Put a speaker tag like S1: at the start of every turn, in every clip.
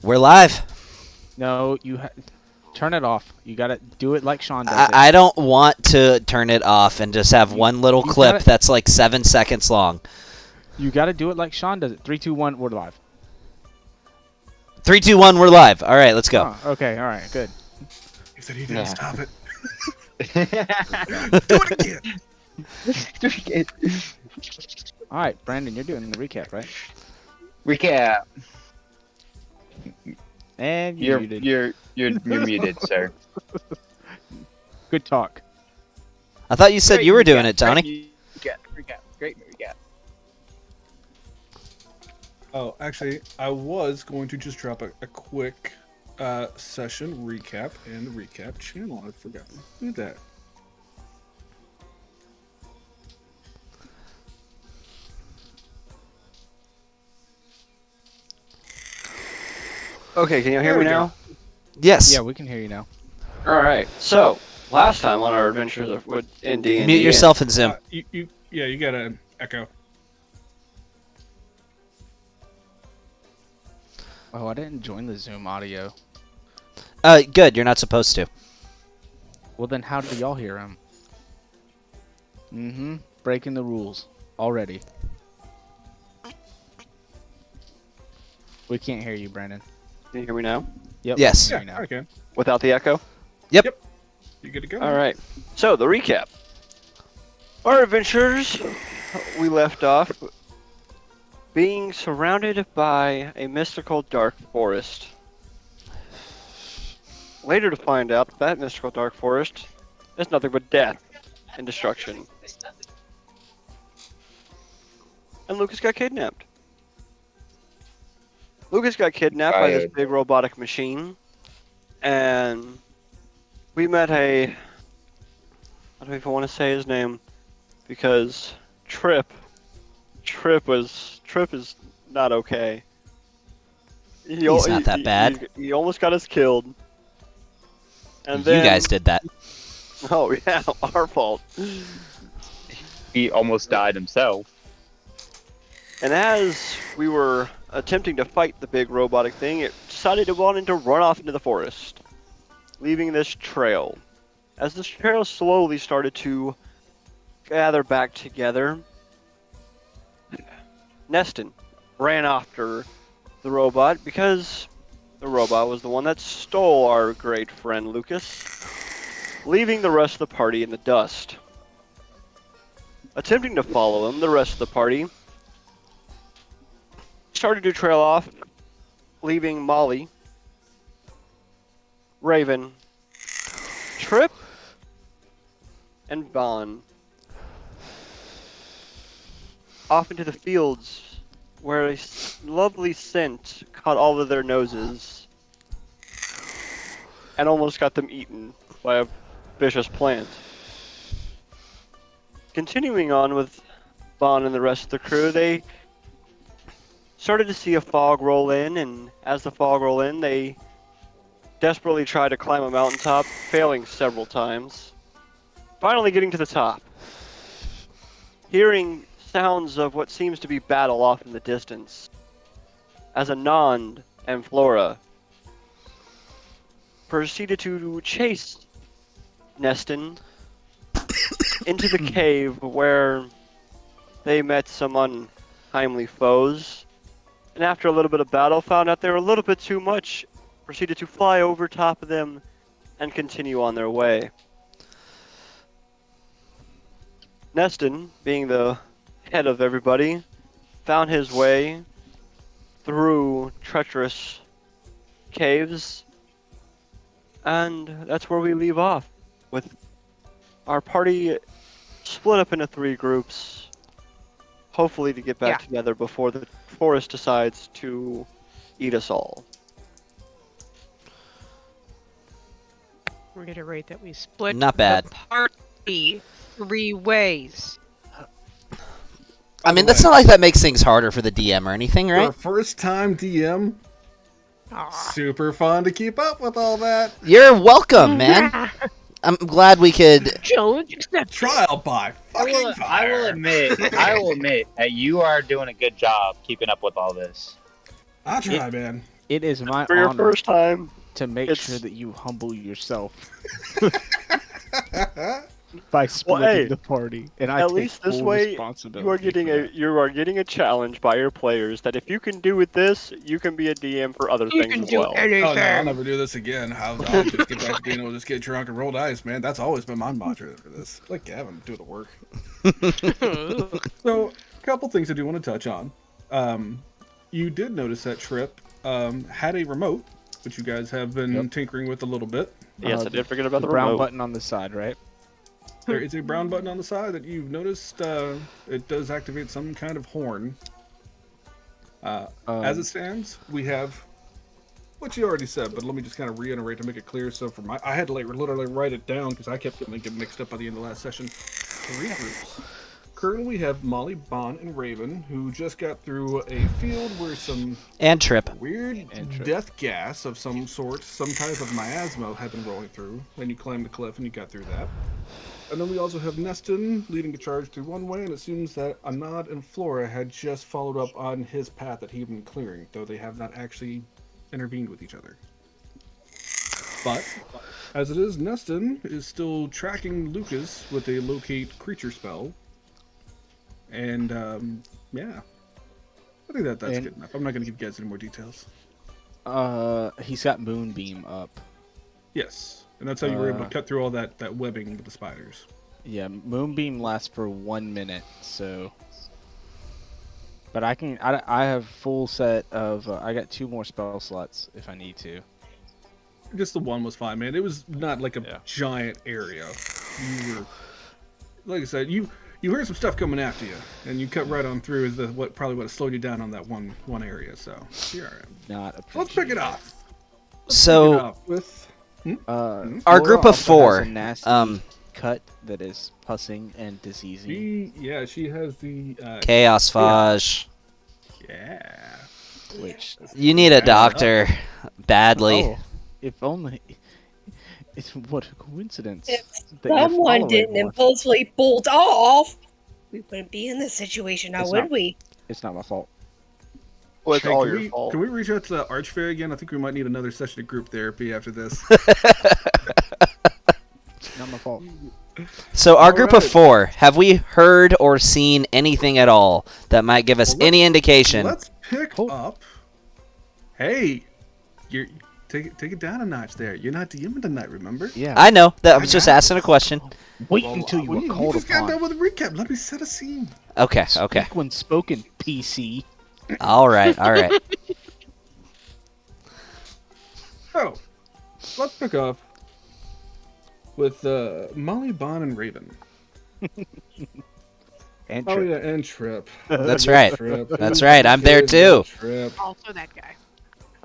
S1: We're live.
S2: No, turn it off. You gotta do it like Sean does it.
S1: I don't want to turn it off and just have one little clip that's like 7 seconds long.
S2: You gotta do it like Sean does it. 3, 2, 1, we're live.
S1: 3, 2, 1, we're live. All right, let's go.
S2: Oh, okay, all right, good.
S3: He said he didn't stop it.
S4: Do it again.
S2: All right, Brandon, you're doing the recap, right?
S4: Recap.
S2: And you're muted.
S4: You're muted, sir.
S2: Good talk.
S1: I thought you said you were doing it, Tony.
S4: Recap. Great recap.
S3: Oh, actually, I was going to just drop a quick session recap in the recap channel. I forgot to do that.
S4: Okay, can you hear me now?
S1: Yes.
S2: Yeah, we can hear you now.
S4: Alright, so, last time on our adventures with D&D...
S1: Mute yourself in Zoom.
S3: You got an echo.
S2: Oh, I didn't join the Zoom audio.
S1: Good. You're not supposed to.
S2: Well, then how do y'all hear him? Mm-hmm. Breaking the rules already. We can't hear you, Brandon.
S4: Can you hear me now?
S2: Yep.
S1: Yes.
S2: We can hear you now.
S3: Okay.
S4: Without the echo?
S1: Yep.
S3: You good to go?
S4: Alright, so the recap. Our adventures, we left off being surrounded by a mystical dark forest. Later to find out that mystical dark forest is nothing but death and destruction. And Lucas got kidnapped. Lucas got kidnapped by this big robotic machine, and we met I don't even want to say his name, because Trip is not okay.
S1: He's not that bad.
S4: He almost got us killed. And
S1: You
S4: then,
S1: guys did that.
S4: Oh yeah, our fault.
S5: He almost died himself.
S4: And as we were attempting to fight the big robotic thing, it decided it wanted to run off into the forest, leaving this trail. As this trail slowly started to gather back together, Neston ran after the robot because the robot was the one that stole our great friend Lucas, leaving the rest of the party in the dust. Attempting to follow him, the rest of the party started to trail off, leaving Molly, Raven, Trip, and Vaughn off into the fields where a lovely scent caught all of their noses and almost got them eaten by a vicious plant. Continuing on with Vaughn and the rest of the crew, they started to see a fog roll in, and as the fog rolled in, they desperately tried to climb a mountaintop, failing several times. Finally getting to the top, hearing sounds of what seems to be battle off in the distance, as Anand and Flora proceeded to chase Neston into the cave where they met some untimely foes. And after a little bit of battle, found out they were a little bit too much, proceeded to fly over top of them and continue on their way. Neston, being the head of everybody, found his way through treacherous caves, and that's where we leave off, with our party split up into 3 groups, hopefully to get back together before the forest decides to eat us all.
S6: We're gonna rate that we split
S1: Not bad.
S6: the party 3 ways.
S1: I mean, that's not like that makes things harder for the DM or anything,
S3: For
S1: right?
S3: a first-time DM, super fun to keep up with all that.
S1: You're welcome, man. I'm glad we could.
S6: Challenge accepted.
S3: Trial by fucking
S5: I will admit that you are doing a good job keeping up with all this.
S3: I'll try, man.
S2: It is my
S4: For your
S2: honor
S4: first time.
S2: to make
S4: it's-
S2: sure that you humble yourself by splitting
S4: hey,
S2: the party, and I
S4: at
S2: take
S4: least this
S2: full
S4: way,
S2: responsibility.
S4: you are getting a challenge by your players that if you can do with this, you can be a DM for other
S6: You
S4: things
S6: can
S4: as
S6: do
S4: well.
S6: anything.
S3: Oh no, I'll never do this again. I'll just get back to being able to just get drunk and roll dice, man. That's always been my mantra for this. Let Gavin do the work. So, a couple things I do want to touch on. You did notice that Trip had a remote, which you guys have been tinkering with a little bit.
S4: Yes, I did forget about
S2: the
S4: the
S2: brown
S4: remote.
S2: button on the side, right?
S3: There is a brown button on the side that you've noticed. It does activate some kind of horn. As it stands, we have what you already said, but let me just kind of reiterate to make it clear. So, for I had to literally write it down because I kept getting mixed up by the end of the last session. 3 groups. Currently, we have Molly, Bon, and Raven, who just got through a field where some
S1: And Trip.
S3: weird
S2: And Trip.
S3: death gas of some sort, some type of miasma, had been rolling through. And you climbed the cliff and you got through that. And then we also have Neston leading a charge through one way, and it seems that Anad and Flora had just followed up on his path that he'd been clearing, though they have not actually intervened with each other. But, as it is, Neston is still tracking Lucas with a locate creature spell. And, yeah. I think that's good enough. I'm not going to give you guys any more details.
S2: He's got Moonbeam up.
S3: Yes. And that's how you were able to cut through all that webbing with the spiders.
S2: Yeah, Moonbeam lasts for 1 minute, so. But I have full set of. I got 2 more spell slots if I need to.
S3: Just the one was fine, man. It was not like a giant area. You were, like I said, you heard some stuff coming after you, and you cut right on through what probably would have slowed you down on that one area. So you're all right.
S2: Not
S3: Let's pick it off.
S1: So
S3: With
S1: our group of
S2: Flora also
S1: 4.
S2: has a nasty cut that is pussing and diseasing.
S3: she has the
S1: Chaos Fage.
S3: yeah.
S2: Which
S1: You need a doctor badly.
S2: Oh, if only. It's what a coincidence.
S7: If
S2: that you're
S7: someone
S2: following
S7: didn't
S2: one.
S7: impulsively bolt off, we wouldn't be in this situation now,
S2: It's
S7: would
S2: not-
S7: we?
S2: It's not my fault.
S4: Well, it's
S3: Hey,
S4: all
S3: can
S4: your
S3: we,
S4: fault.
S3: Can we reach out to the Archfey again? I think we might need another session of group therapy after this.
S2: Not my fault.
S1: So our group of
S3: Alright.
S1: 4, have we heard or seen anything at all that might give us
S3: Well,
S1: any indication?
S3: Let's pick
S2: Oh.
S3: up. Hey, you're take it down a notch there. You're not DMing tonight, remember?
S2: Yeah.
S1: I know that I was just asking a question.
S2: Wait
S3: Well,
S2: until you
S3: we
S2: are called
S3: just got
S2: upon.
S3: done with a recap. Let me set a scene.
S1: Okay, okay.
S2: Speak when spoken, PC.
S1: All right, all right.
S3: So, let's pick up with Molly, Bon, and Raven.
S2: And
S3: Oh
S2: Trip.
S3: yeah, and Trip.
S1: That's right.
S3: Trip.
S1: That's right, I'm there too.
S3: Trip
S6: Also that guy.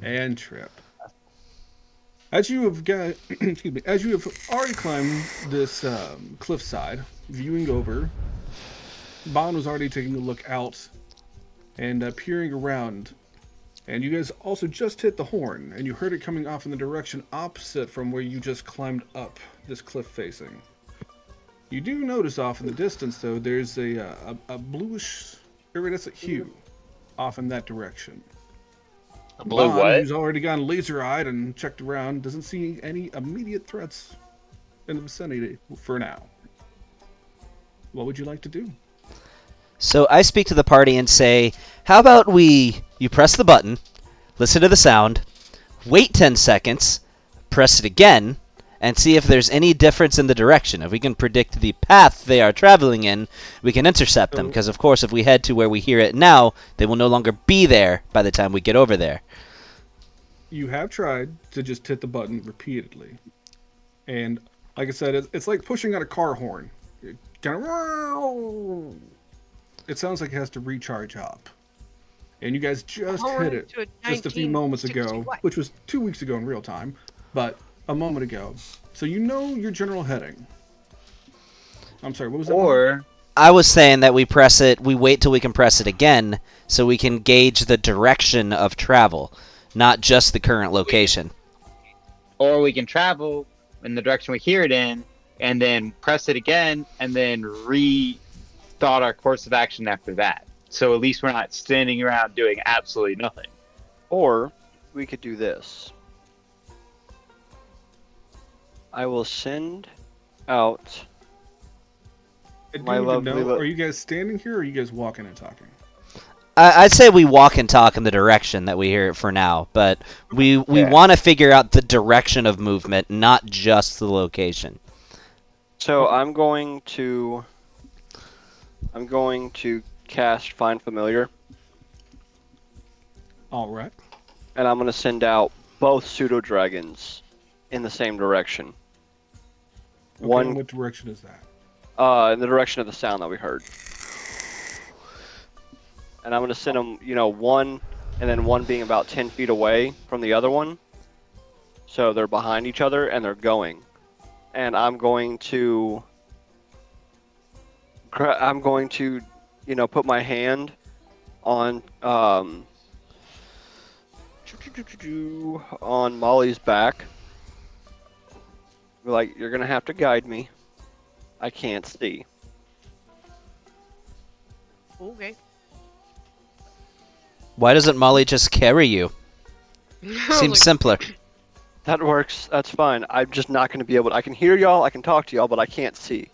S3: and Trip. As you have got, excuse me, as you have already climbed this cliffside, viewing over, Bon was already taking a look out and peering around. And you guys also just hit the horn, and you heard it coming off in the direction opposite from where you just climbed up this cliff facing. You do notice off in the distance, though, there's a bluish iridescent hue off in that direction.
S5: A blue
S3: Bond,
S5: what?
S3: who's already gone laser-eyed and checked around, doesn't see any immediate threats in the vicinity for now. What would you like to do?
S1: So I speak to the party and say, how about you press the button, listen to the sound, wait 10 seconds, press it again, and see if there's any difference in the direction. If we can predict the path they are traveling in, we can intercept them, because of course if we head to where we hear it now, they will no longer be there by the time we get over there.
S3: You have tried to just hit the button repeatedly. And like I said, it's like pushing on a car horn. It kind of... It sounds like it has to recharge up. And you guys just hit it just a few moments ago, which was 2 weeks ago in real time, but a moment ago. So you know your general heading. I'm sorry, what was that?
S5: Or
S1: I was saying that we wait till we can press it again, so we can gauge the direction of travel, not just the current location.
S5: or we can travel in the direction we hear it in, and then press it again, and then rethought our course of action after that. So at least we're not standing around doing absolutely nothing.
S4: Or we could do this. I will send out
S3: I do
S4: my
S3: need to
S4: lovely.
S3: know, are you guys standing here or are you guys walking and talking?
S1: I'd say we walk and talk in the direction that we hear it for now, but we
S4: Yeah.
S1: want to figure out the direction of movement, not just the location.
S4: So I'm going to cast Find Familiar,
S3: All right.
S4: and I'm going to send out both pseudo dragons in the same direction.
S3: Okay,
S4: One
S3: and what direction is that?
S4: in the direction of the sound that we heard. And I'm going to send them, one, and then one being about 10 feet away from the other one. So they're behind each other, and they're going. And I'm going to, put my hand on, on Molly's back. Be like, you're going to have to guide me. I can't see.
S6: Okay.
S1: Why doesn't Molly just carry you? Seems
S6: Like,
S1: simpler.
S4: That works. That's fine. I'm just not going to be able to. I can hear y'all, I can talk to y'all, but I can't see.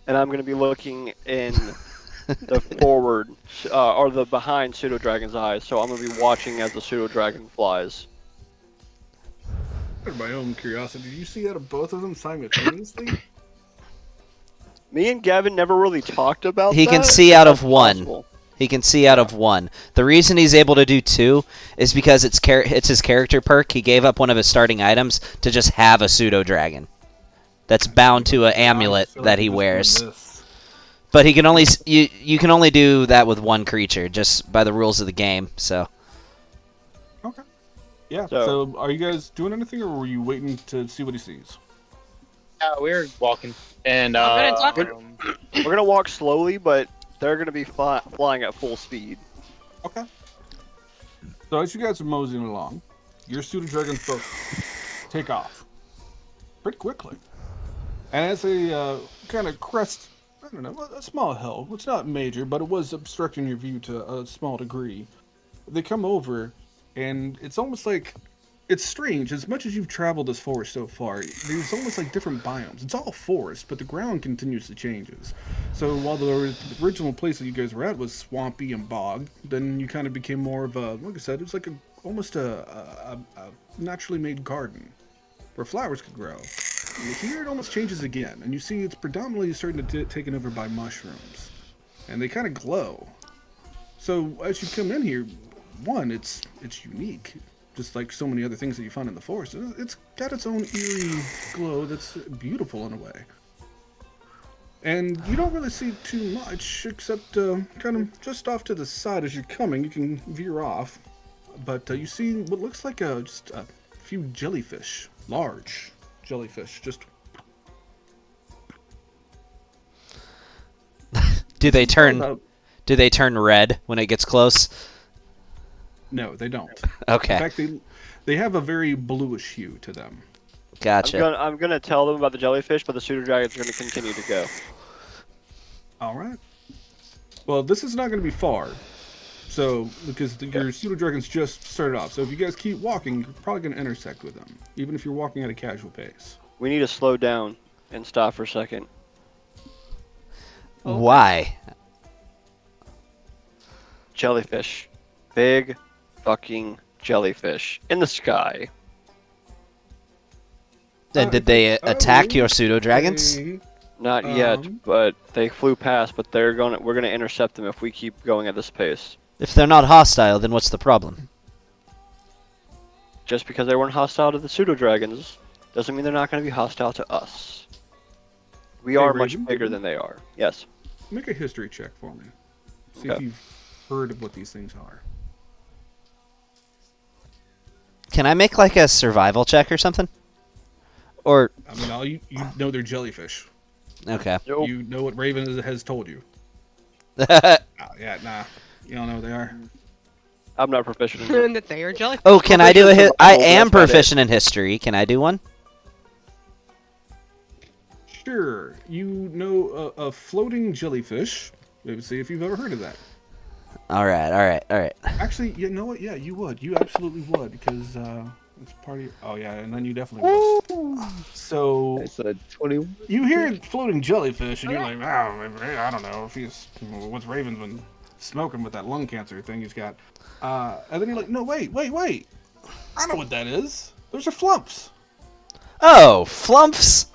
S4: And I'm going to be looking in the forward, or the behind Pseudo Dragon's eyes, so I'm going to be watching as the Pseudo Dragon flies.
S3: Out of my own curiosity, did you see out of both of them simultaneously?
S4: Me and Gavin never really talked about
S1: He
S4: that.
S1: can see
S4: but
S1: out
S4: that's
S1: of one.
S4: possible.
S1: He can see out of one. The reason he's able to do two is because it's his character perk. He gave up one of his starting items to just have a pseudo dragon. That's bound to an amulet
S3: So
S1: that he
S3: just
S1: wears.
S3: do this.
S1: But he can only you can only do that with one creature, just by the rules of the game. So
S3: Okay. Yeah.
S4: So-
S3: So, are you guys doing anything, or were you waiting to see what he sees?
S5: We're walking, and
S6: I'm gonna talk-
S4: We're going to walk slowly, but they're going to be flying at full speed.
S3: Okay. So as you guys are moseying along, your pseudo dragons both take off pretty quickly, and as they kind of crest, I don't know, a small hill. It's not major, but it was obstructing your view to a small degree. They come over, and it's almost like it's strange. As much as you've traveled this forest so far, there's almost like different biomes. It's all forest, but the ground continuously changes. So while the original place that you guys were at was swampy and bog, then you kind of became more of a, like I said, it was like almost a naturally made garden where flowers could grow. And here it almost changes again, and you see it's predominantly starting to taken over by mushrooms, and they kind of glow. So as you come in here, one, it's unique, just like so many other things that you find in the forest. It's got its own eerie glow that's beautiful in a way. And you don't really see too much, except kind of just off to the side as you're coming. You can veer off, but you see what looks like just a few jellyfish, large jellyfish, just.
S1: do they turn
S3: about-
S1: do they turn red when it gets close?
S3: No, they don't.
S1: Okay,
S3: In fact, they have a very bluish hue to them.
S1: gotcha.
S4: I'm gonna tell them about the jellyfish, but the pseudo dragons are gonna continue to go.
S3: All right. Well, this is not going to be far. So, because your pseudo dragons just started off. So if you guys keep walking, you're probably going to intersect with them, even if you're walking at a casual pace.
S4: We need to slow down and stop for a second.
S1: Why?
S4: Jellyfish. Big fucking jellyfish in the sky.
S1: And did they attack your pseudo dragons?
S4: Not yet,
S3: Um,
S4: but they flew past, but we're gonna intercept them if we keep going at this pace.
S1: If they're not hostile, then what's the problem?
S4: Just because they weren't hostile to the pseudo dragons doesn't mean they're not gonna be hostile to us. We
S3: Hey,
S4: are much
S3: Raven?
S4: bigger than they are. Yes.
S3: Make a history check for me. See
S4: Okay.
S3: if you've heard of what these things are.
S1: Can I make like a survival check or something? Or
S3: I mean, all you know they're jellyfish.
S1: okay.
S4: Nope.
S3: You know what Raven has told you.
S1: Oh,
S3: Yeah, nah. You don't know what they are.
S4: I'm not proficient in it.
S6: that they are jelly.
S1: can I do a
S4: Proficient
S1: I
S4: survival,
S1: am
S4: that's about it.
S1: proficient in history. Can I do one?
S3: Sure. You know a floating jellyfish. Maybe see if you've ever heard of that.
S1: All right, all right, all right.
S3: Actually, you know what? Yeah, you would. You absolutely would because it's part of. Oh yeah, and then you definitely would. So
S5: That's a 21.
S3: you hear floating jellyfish, and you're like, oh, I don't know if he's what's Raven's been smoking with that lung cancer thing he's got. And then you're like, no, wait. I know what that is. Those are flumps.
S1: Oh, flumps.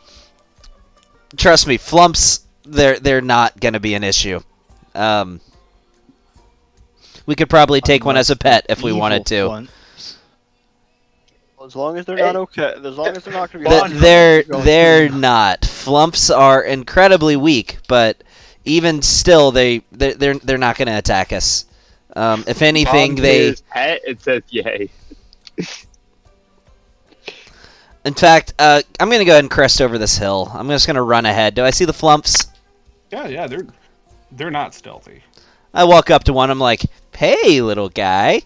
S1: Trust me, flumps. They're not gonna be an issue. We could probably take one as a pet if we wanted to.
S4: As long as they're not okay. As long as they're not going to be.
S1: They're not. Flumps are incredibly weak, but even still, they're not going to attack us. If anything, they.
S5: Pet, it says yay.
S1: In fact, I'm going to go ahead and crest over this hill. I'm just going to run ahead. Do I see the flumps?
S3: Yeah, they're not stealthy.
S1: I walk up to one. I'm like, "Hey, little guy,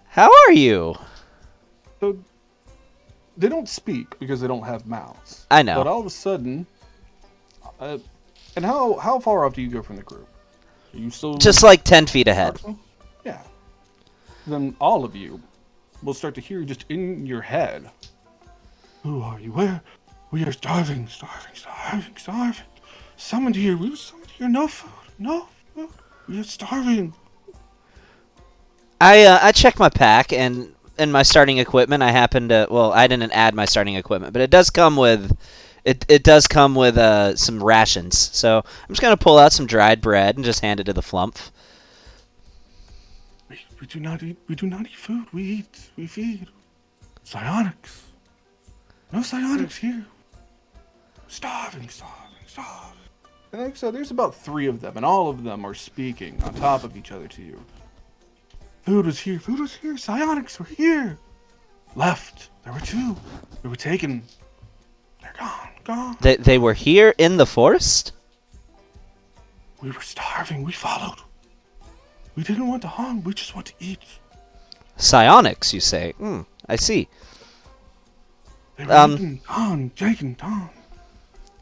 S1: how are you?"
S3: So they don't speak because they don't have mouths.
S1: I know.
S3: But all of a sudden, and how far off do you go from the group? Are you still
S1: Just like 10 feet ahead.
S3: Yeah. Then all of you will start to hear just in your head. Who are you? Where? We are starving. Summoned here. We were summoned here. No food. No food. We are starving.
S1: I checked my pack and my starting equipment. I happened to I didn't add my starting equipment, but it does come with some rations. So I'm just gonna pull out some dried bread and just hand it to the flump.
S3: We do not eat. We do not eat food. We feed. Psionics. No psionics here. Starving. And like I said, there's about 3 of them, and all of them are speaking on top of each other to you. Food was here. Psionics were here. Left. There were 2. They were taken. They're gone.
S1: They were here in the forest?
S3: We were starving. We followed. We didn't want to harm. We just want to eat.
S1: Psionics, you say? I see.
S3: They were eaten, taken.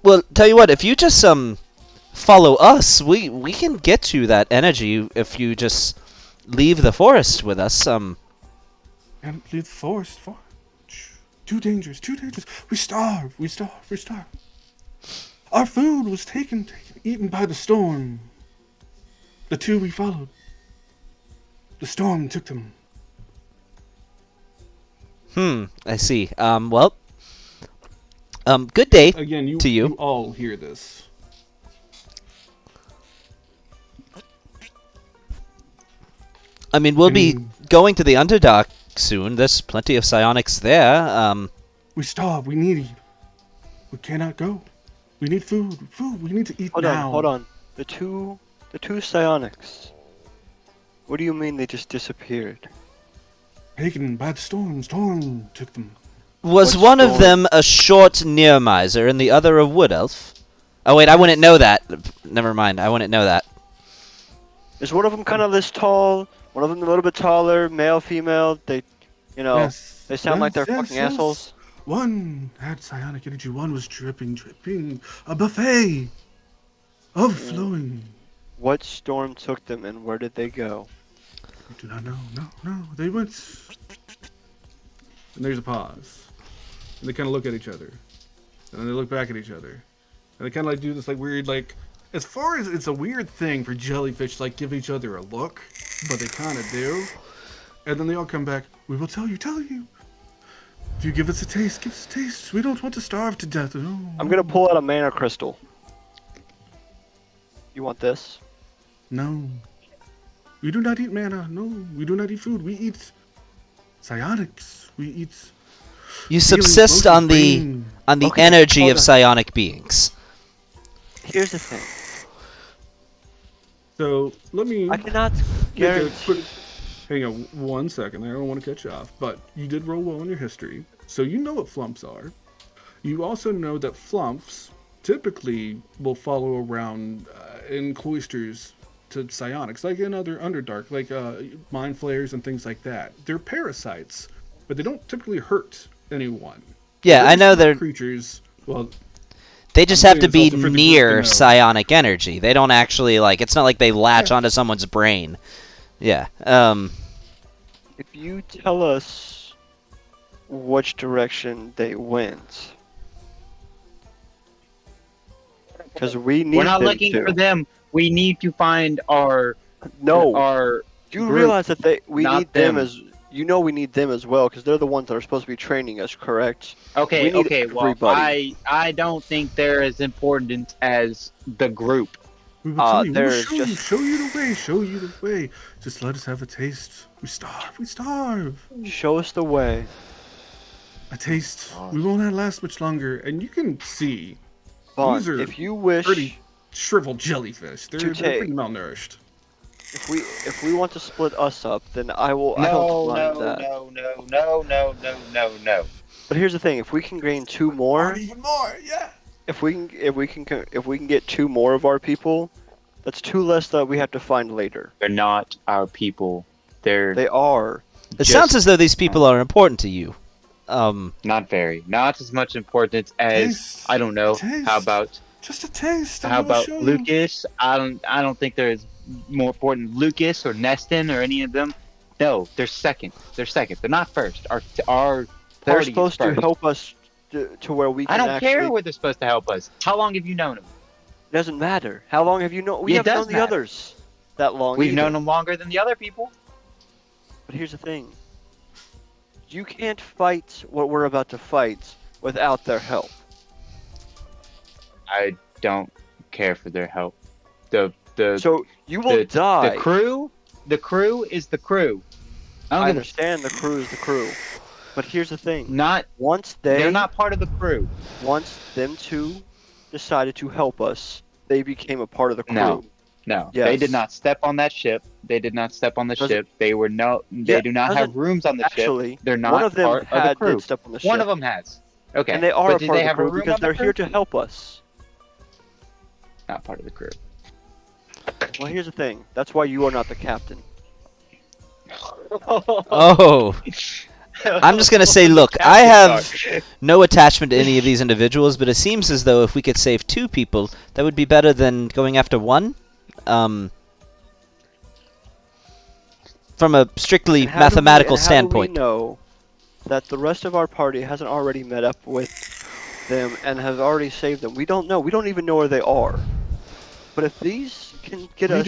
S1: Well, tell you what, if you just follow us, we can get you that energy if you just leave the forest with us.
S3: Can't leave the forest. Too dangerous. We starve. Our food was eaten by the storm. The 2 we followed. The storm took them.
S1: I see. Good day
S3: Again,
S1: to you.
S3: You all hear this.
S1: I mean, we'll be going to the Underdark soon. There's plenty of psionics there.
S3: We starve. We need. We cannot go. We need food. We need to eat now.
S4: Hold on. The two psionics. What do you mean they just disappeared?
S3: Taken by the storm. Storm took them.
S1: Was
S4: What
S1: one of
S4: storm?
S1: them a short near miser and the other a wood elf? Oh wait, I wouldn't know that. Never mind, I wouldn't know that.
S4: Is one of them kind of this tall? One of them a little bit taller, male, female? They,
S3: Yes.
S4: they sound like they're
S3: Yes,
S4: fucking
S3: yes.
S4: assholes.
S3: One had psionic energy. One was dripping. A buffet overflowing.
S4: What storm took them and where did they go?
S3: We do not know. No. They went. And there's a pause. And they kind of look at each other. And then they look back at each other. And they kind of like do this like weird like. As far as it's a weird thing for jellyfish to like give each other a look, but they kind of do. And then they all come back. We will tell you. If you give us a taste, give us a taste. We don't want to starve to death. No.
S4: I'm gonna pull out a mana crystal. You want this?
S3: No. We do not eat mana. No. We do not eat food. We eat psionics. We eat.
S1: You
S3: feelings,
S1: subsist on
S3: emotions,
S1: the
S3: brain.
S4: Okay,
S1: energy
S4: hold
S1: of
S4: on.
S1: psionic beings.
S4: Here's the thing.
S3: So let me.
S4: I cannot
S3: make a
S4: guarantee.
S3: quick- Hang on 1 second. I don't want to cut you off, but you did roll well in your history, so you know what flumps are. You also know that flumps typically will follow around in cloisters to psionics, like in other Underdark, like mind flayers and things like that. They're parasites, but they don't typically hurt anyone.
S1: Yeah, I
S3: Those
S1: know they're
S3: creatures. Well,
S1: They just
S3: I'm
S1: have to
S3: saying
S1: be
S3: it's also for the group to
S1: near
S3: know.
S1: psionic energy. They don't actually like. It's not like they latch onto someone's brain. Yeah.
S4: If you tell us which direction they went, because we need
S5: We're not
S4: them
S5: looking
S4: to.
S5: for them. We need to find our
S4: No,
S5: our
S4: do you
S5: group,
S4: realize that we
S5: not
S4: need them
S5: them.
S4: as we need them as well because they're the ones that are supposed to be training us, correct?
S5: Okay,
S4: We need
S5: okay. Well,
S4: everybody.
S5: I don't think they're as important as the group.
S3: We will tell you. We will
S4: there's
S3: show you.
S4: just-
S3: Show you the way. Show you the way. Just let us have a taste. We starve. We starve.
S4: Show us the way.
S3: A taste. We won't last much longer. And you can see
S4: Vaughn,
S3: these are
S4: if you wish,
S3: pretty shriveled jellyfish. They're
S4: take-
S3: pretty malnourished.
S4: if we want to split us up, then I will. I
S5: No,
S4: don't mind
S5: no,
S4: that.
S5: no.
S4: But here's the thing: if we can gain 2 more,
S3: Or even more. Yeah.
S4: if we can get 2 more of our people, that's 2 less that we have to find later.
S5: They're not our people. They're
S4: They are.
S1: it
S5: just
S1: sounds as though these people are important to you.
S5: not as much importance as
S3: Taste.
S5: I don't know.
S3: Taste.
S5: How about
S3: Just a taste. and
S5: how
S3: we will
S5: about
S3: show you.
S5: Lucas? I don't think they're as more important than Lucas or Neston or any of them. No, they're second. They're second. They're not first. Our
S4: They're
S5: party is
S4: supposed to
S5: first.
S4: help us to where we can
S5: I don't
S4: actually.
S5: care where they're supposed to help us. How long have you known them?
S4: Doesn't matter. How long have you known? We
S5: It
S4: haven't
S5: does
S4: known the
S5: matter.
S4: others that long.
S5: We've
S4: either.
S5: known them longer than the other people.
S4: But here's the thing. You can't fight what we're about to fight without their help.
S5: I don't care for their help. The
S4: So you will
S5: the
S4: die.
S5: crew is the crew. I don't
S4: I
S5: give a
S4: understand the crew is the crew. But here's the thing.
S5: not.
S4: Once
S5: They're not part of the crew.
S4: once them two decided to help us, they became a part of the crew.
S5: No. No, they
S4: Yes.
S5: did not step on that ship. They did not step on the
S4: Doesn't-
S5: ship. They were no. They
S4: Yeah,
S5: do not have
S4: doesn't-
S5: rooms on the
S4: Actually,
S5: ship. They're not
S4: one of them
S5: part of the crew.
S4: did step on the ship.
S5: One of them has. Okay,
S4: And they are
S5: but
S4: a
S5: did
S4: part
S5: they
S4: of the
S5: have a
S4: crew
S5: room
S4: because
S5: on the
S4: they're
S5: crew?
S4: here to help us.
S5: Not part of the crew.
S4: Well, here's the thing. That's why you are not the captain.
S1: Oh, I'm just gonna say, look, I have no attachment to any of these individuals, but it seems as though if we could save 2 people, that would be better than going after 1. From a strictly
S4: And how
S1: mathematical
S4: do we
S1: standpoint.
S4: know that the rest of our party hasn't already met up with them and have already saved them? We don't know. We don't even know where they are. But if these can get
S3: We
S4: us,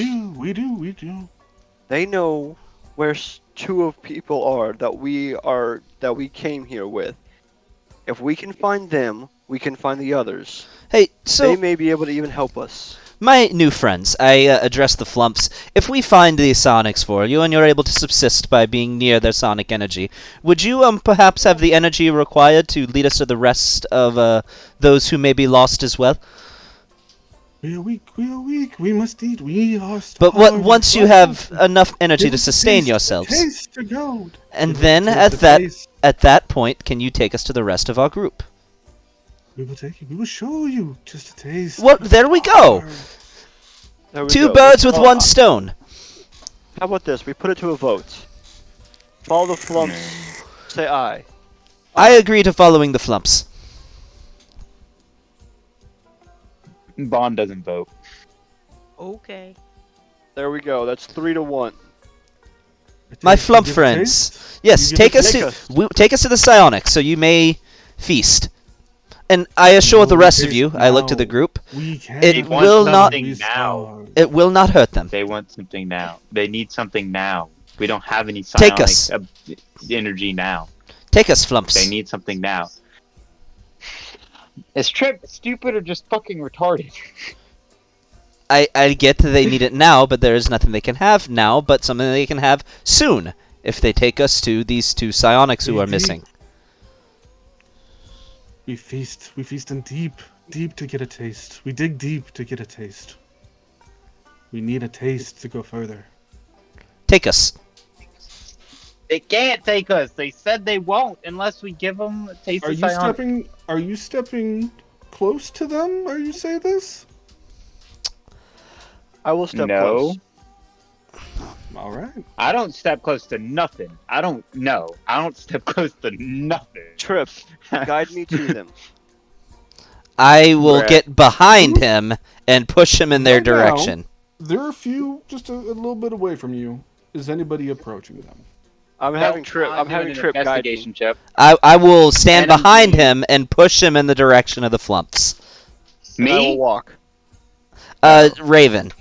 S3: do.
S4: they know where 2 of people are that we came here with. If we can find them, we can find the others.
S1: Hey, so
S4: They may be able to even help us.
S1: my new friends, I address the flumps. If we find these sonics for you and you're able to subsist by being near their sonic energy, would you perhaps have the energy required to lead us to the rest of those who may be lost as well?
S3: We are weak. We must eat. We are
S1: But
S3: starving.
S1: once you have enough energy
S3: Give
S1: to
S3: us a
S1: sustain
S3: taste,
S1: yourselves,
S3: a taste to gold.
S1: and
S3: Give us
S1: then
S3: a taste,
S1: at
S3: a
S1: that
S3: taste.
S1: at that point, can you take us to the rest of our group?
S3: We will take you. We will show you. Just a taste.
S1: Well, there we go.
S4: There we
S1: 2
S4: go.
S1: birds with
S4: Oh,
S1: 1 stone.
S4: How about this? We put it to a vote. Follow the flumps. Say aye.
S1: I agree to following the flumps.
S5: Bond doesn't vote.
S6: Okay.
S4: There we go. That's 3 to 1.
S3: A
S1: My
S3: taste.
S1: flump
S3: You give a
S1: friends.
S3: taste?
S1: Yes,
S3: You give
S1: take
S3: a
S1: us
S3: taste?
S1: to take us to the psionics, so you may feast. And I assure
S3: No,
S1: the
S3: we
S1: rest of
S3: taste
S1: you, I look to the
S3: now.
S1: group,
S3: We can.
S1: It
S5: want
S1: will not-
S5: something now.
S1: it will not hurt them.
S5: They want something now. They need something now. We don't have any
S1: Take
S5: psionic
S1: us.
S5: energy now.
S1: Take us, flumps.
S5: They need something now. Is Trip stupid or just fucking retarded?
S1: I get that they need it now, but there is nothing they can have now, but something they can have soon, if they take us to these 2 psionics who are missing.
S3: We feast in deep to get a taste. We dig deep to get a taste. We need a taste to go further.
S1: Take us.
S5: They can't take us. They said they won't unless we give them a taste
S3: Are
S5: of
S3: you
S5: psionic.
S3: stepping close to them? Are you say this?
S4: I will step
S5: No.
S4: close.
S3: All right.
S5: I don't step close to nothing. I don't step close to nothing.
S4: Trip, guide me to them.
S1: I will
S4: Right.
S1: get behind him and push him in their
S3: Right now,
S1: direction.
S3: They're a few, just a little bit away from you. Is anybody approaching them?
S4: I'm
S5: Nope,
S4: having Trip. I'm
S5: doing
S4: having
S5: an
S4: Trip guide me.
S5: investigation check.
S1: I will stand
S5: And I'm
S1: behind
S5: doing-
S1: him and push him in the direction of the flumps.
S4: And I will
S5: Me?
S4: walk.
S1: Raven.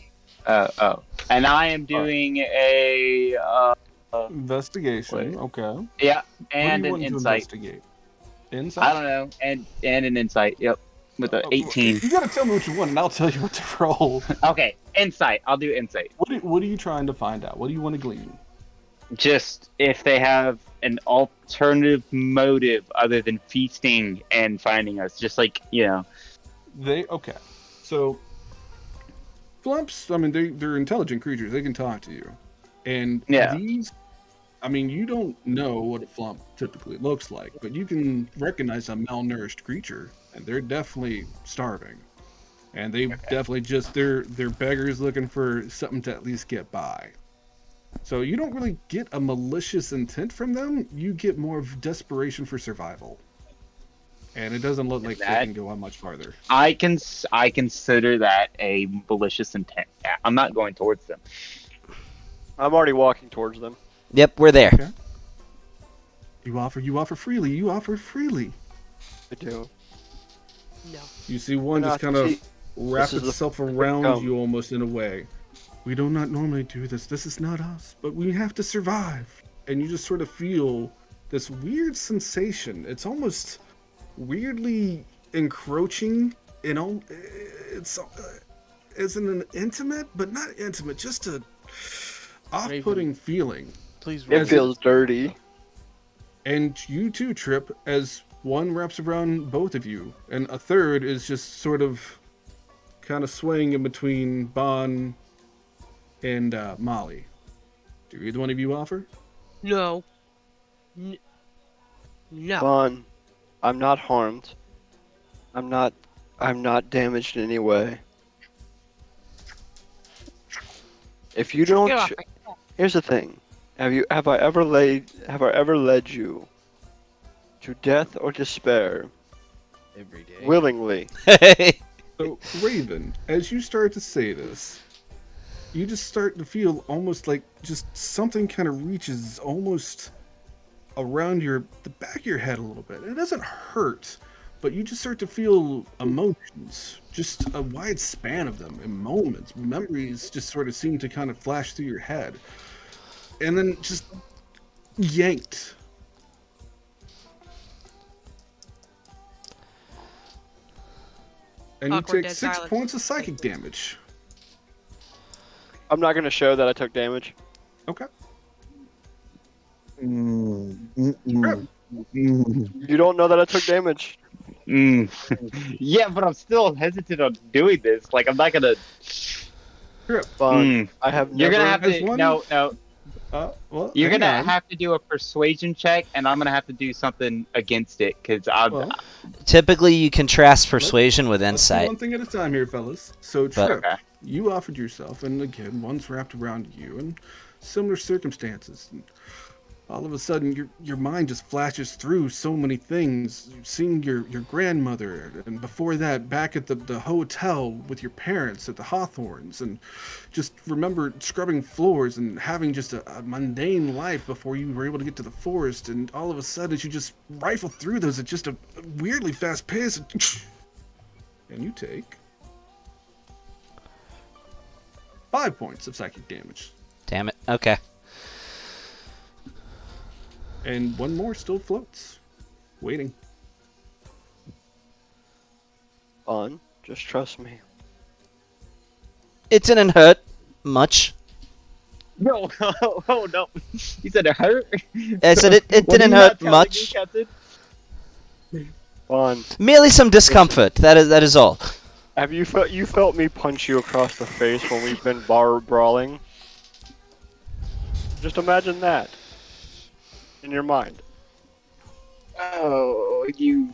S5: Oh. And I am doing a
S3: Investigation.
S5: Wait.
S3: Okay.
S5: yeah,
S3: What do
S5: and
S3: you
S5: an
S3: want to
S5: insight.
S3: investigate?
S5: I
S3: Insight.
S5: don't know, and an insight. Yep, with a 18.
S3: You gotta tell me what you want, and I'll tell you what to roll.
S5: Okay, insight. I'll do insight.
S3: What are you trying to find out? What do you want to glean?
S5: Just if they have an alternative motive other than feasting and finding us, just like
S3: Okay. So flumps, I mean, they're intelligent creatures. They can talk to you, and
S5: Yeah.
S3: these. I mean, you don't know what a flump typically looks like, but you can recognize a malnourished creature, and they're definitely starving, and they definitely just they're beggars looking for something to at least get by. So you don't really get a malicious intent from them. You get more of desperation for survival, and it doesn't look like they
S5: That-
S3: can go on much farther.
S5: I consider that a malicious intent. Yeah, I'm not going towards them.
S4: I'm already walking towards them.
S1: Yep, we're there.
S3: Okay. You offer freely. You offer freely.
S4: I do.
S6: No.
S3: You see one
S4: Nah,
S3: just kind of
S4: see,
S3: wrap
S4: is the
S3: itself around
S4: dumb.
S3: you almost in a way. We do not normally do this. This is not us, but we have to survive. And you just sort of feel this weird sensation. It's almost weirdly encroaching. It's isn't an intimate, but not intimate. Just a off-putting feeling.
S2: Please
S4: It
S3: As
S4: feels dirty.
S3: And you too, Trip, as one wraps around both of you, and a third is just sort of kind of swaying in between Bon and Molly. Do either one of you offer?
S6: No. No.
S4: Vaughn, I'm not harmed. I'm not damaged in any way. If you don't,
S6: Get off
S4: here's the thing: have I ever led you to death or despair
S2: every day.
S4: willingly?
S3: So, Raven, as you start to say this, you just start to feel almost like just something kind of reaches almost around the back of your head a little bit. It doesn't hurt, but you just start to feel emotions, just a wide span of them in moments. Memories just sort of seem to kind of flash through your head. And then just yanked. And
S6: Awkward
S3: you take
S6: dead
S3: 6
S6: silence.
S3: points of psychic damage.
S4: I'm not gonna show that I took damage.
S3: Okay.
S5: Mm.
S4: You don't know that I took damage.
S5: Yeah, but I'm still hesitant on doing this. Like, I'm not gonna.
S4: Vaughn, I have
S5: You're
S4: never.
S5: gonna have
S3: There's
S5: to.
S3: one-
S5: No.
S3: Well,
S5: You're
S3: hang
S5: gonna
S3: on.
S5: have to do a persuasion check, and I'm gonna have to do something against it because I'm.
S3: Well,
S1: Typically, you contrast persuasion with
S3: let's do
S1: insight.
S3: one thing at a time here, fellas. So,
S1: But-
S3: Trip,
S5: Okay.
S3: you offered yourself, and again, one's wrapped around you in similar circumstances. And all of a sudden, your mind just flashes through so many things. Seeing your grandmother, and before that, back at the hotel with your parents at the Hawthorns, and just remember scrubbing floors and having just a mundane life before you were able to get to the forest. And all of a sudden, you just rifle through those at just a weirdly fast pace. And you take 5 points of psychic damage.
S1: Damn it. Okay.
S3: And one more still floats. Waiting.
S4: Vaughn, just trust me.
S1: It didn't hurt much.
S5: No. Oh no. You said it hurt.
S1: I said it
S5: What are
S1: didn't
S5: you not
S1: hurt
S5: telling
S1: much.
S5: me, Captain?
S4: Vaughn,
S1: Merely some discomfort. That is all.
S4: have you felt me punch you across the face when we've been bar brawling? Just imagine that in your mind.
S5: Oh, you.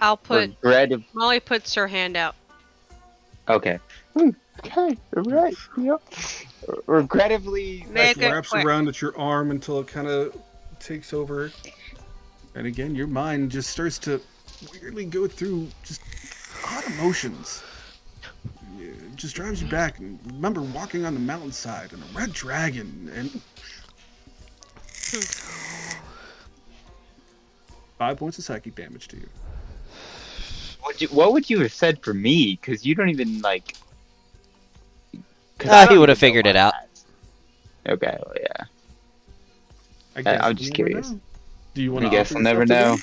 S6: I'll put.
S5: Regrettably.
S6: Molly puts her hand out.
S5: Okay. Okay. Right. Yep. Regrettably.
S6: Make
S3: It
S6: it
S3: wraps
S6: quick.
S3: around at your arm until it kind of takes over. And again, your mind just starts to weirdly go through just odd emotions. It just drives you back. And remember walking on the mountainside and a red dragon and 5 points of psychic damage to you.
S5: What would you have said for me? Because you don't even like. 'Cause I
S1: He
S5: don't
S1: would have
S5: even know
S1: figured it
S5: what
S1: out.
S5: that's. Okay, well, yeah.
S3: I guess
S5: I'm
S3: we'll
S5: just
S3: never
S5: curious.
S3: know. Do you want
S5: I
S3: to
S5: guess
S3: offer
S5: I'll never
S3: yourself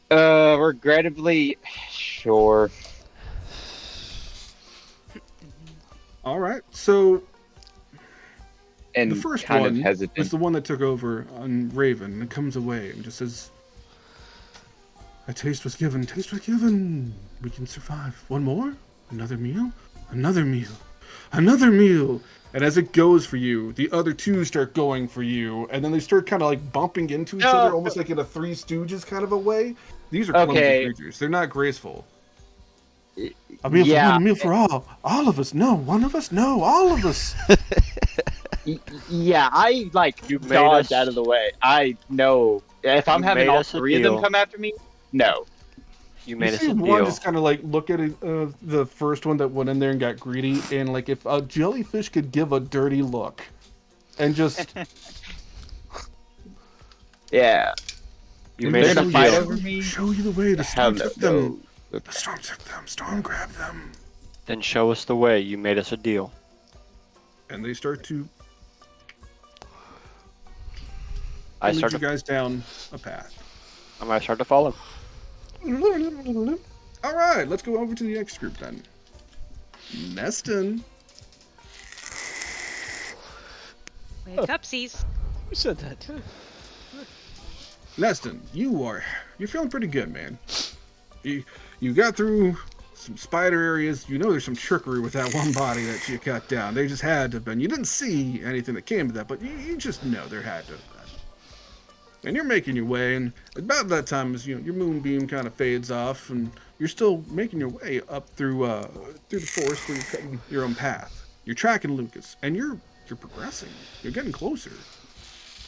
S3: to
S5: know.
S3: them?
S5: Regrettably, sure.
S3: All right. So the
S5: And
S3: first
S5: kind of
S3: one was
S5: hesitant.
S3: the one that took over on Raven and comes away and just says, "A taste was given. Taste was given. We can survive. One more. Another meal. Another meal. Another meal." And as it goes for you, the other two start going for you, and then they start kind of like bumping into each other, almost like in a Three Stooges kind of a way. These are clumsy
S5: Okay.
S3: creatures. They're not graceful. A meal for
S5: Yeah.
S3: one, a meal for all. All of us. No, one of us. No, all of us.
S5: Yeah, I like
S4: You made
S5: dodged
S4: us-
S5: out of the way. I know if I'm
S4: You
S5: having
S4: made
S5: all
S4: us a
S5: three of them
S4: deal.
S5: come after me, no.
S4: You
S3: You
S4: made us
S3: see
S4: a
S3: one
S4: deal.
S3: just kind of like look at it, the first one that went in there and got greedy, and like if a jellyfish could give a dirty look, and just
S5: Yeah.
S4: You
S3: and
S4: made us
S5: They're
S4: a
S5: gonna fight
S4: deal.
S5: over me.
S3: Show you the way. The
S5: Hell
S3: storm
S5: no.
S3: took them.
S5: No.
S3: The storm took them. Storm grabbed them,
S4: Then show us the way. You made us a deal.
S3: and they start to
S4: I
S3: lead
S4: start
S3: you
S4: to.
S3: guys down a path.
S4: I might start to follow.
S3: All right, let's go over to the next group then. Neston.
S6: Wake upsies.
S2: Who said that?
S3: Neston, you're feeling pretty good, man. You got through some spider areas. You know there's some trickery with that one body that you cut down. They just had to have been. You didn't see anything that came to that, but you just know there had to have been. And you're making your way, and about that time as your moonbeam kind of fades off, and you're still making your way up through the forest where you're cutting your own path. You're tracking Lucas, and you're progressing. You're getting closer.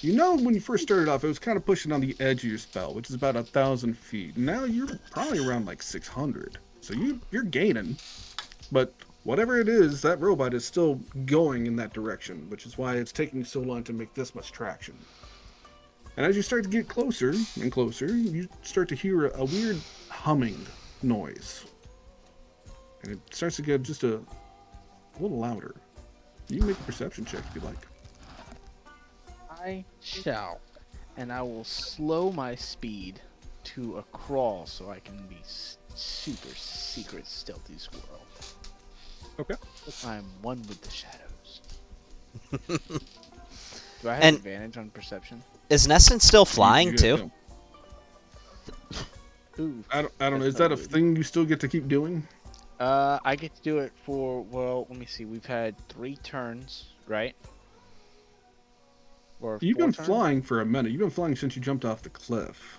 S3: You know, when you first started off, it was kind of pushing on the edge of your spell, which is about 1,000 feet. Now you're probably around like 600. So you're gaining. But whatever it is, that robot is still going in that direction, which is why it's taking so long to make this much traction. And as you start to get closer and closer, you start to hear a weird humming noise. And it starts to get just a little louder. You can make a perception check if you like.
S2: I shall, and I will slow my speed to a crawl so I can be super secret stealthy squirrel.
S3: Okay.
S2: I'm one with the shadows. Do I have
S1: And-
S2: advantage on perception?
S1: Is Neston still flying
S3: You
S1: too?
S3: know,
S2: Ooh.
S3: I don't know.
S2: That's
S3: Is that a
S2: not weird.
S3: thing you still get to keep doing?
S2: I get to do it for, well, let me see. We've had 3 turns, right? Or
S3: You've
S2: 4
S3: been
S2: turns?
S3: flying for a minute. You've been flying since you jumped off the cliff.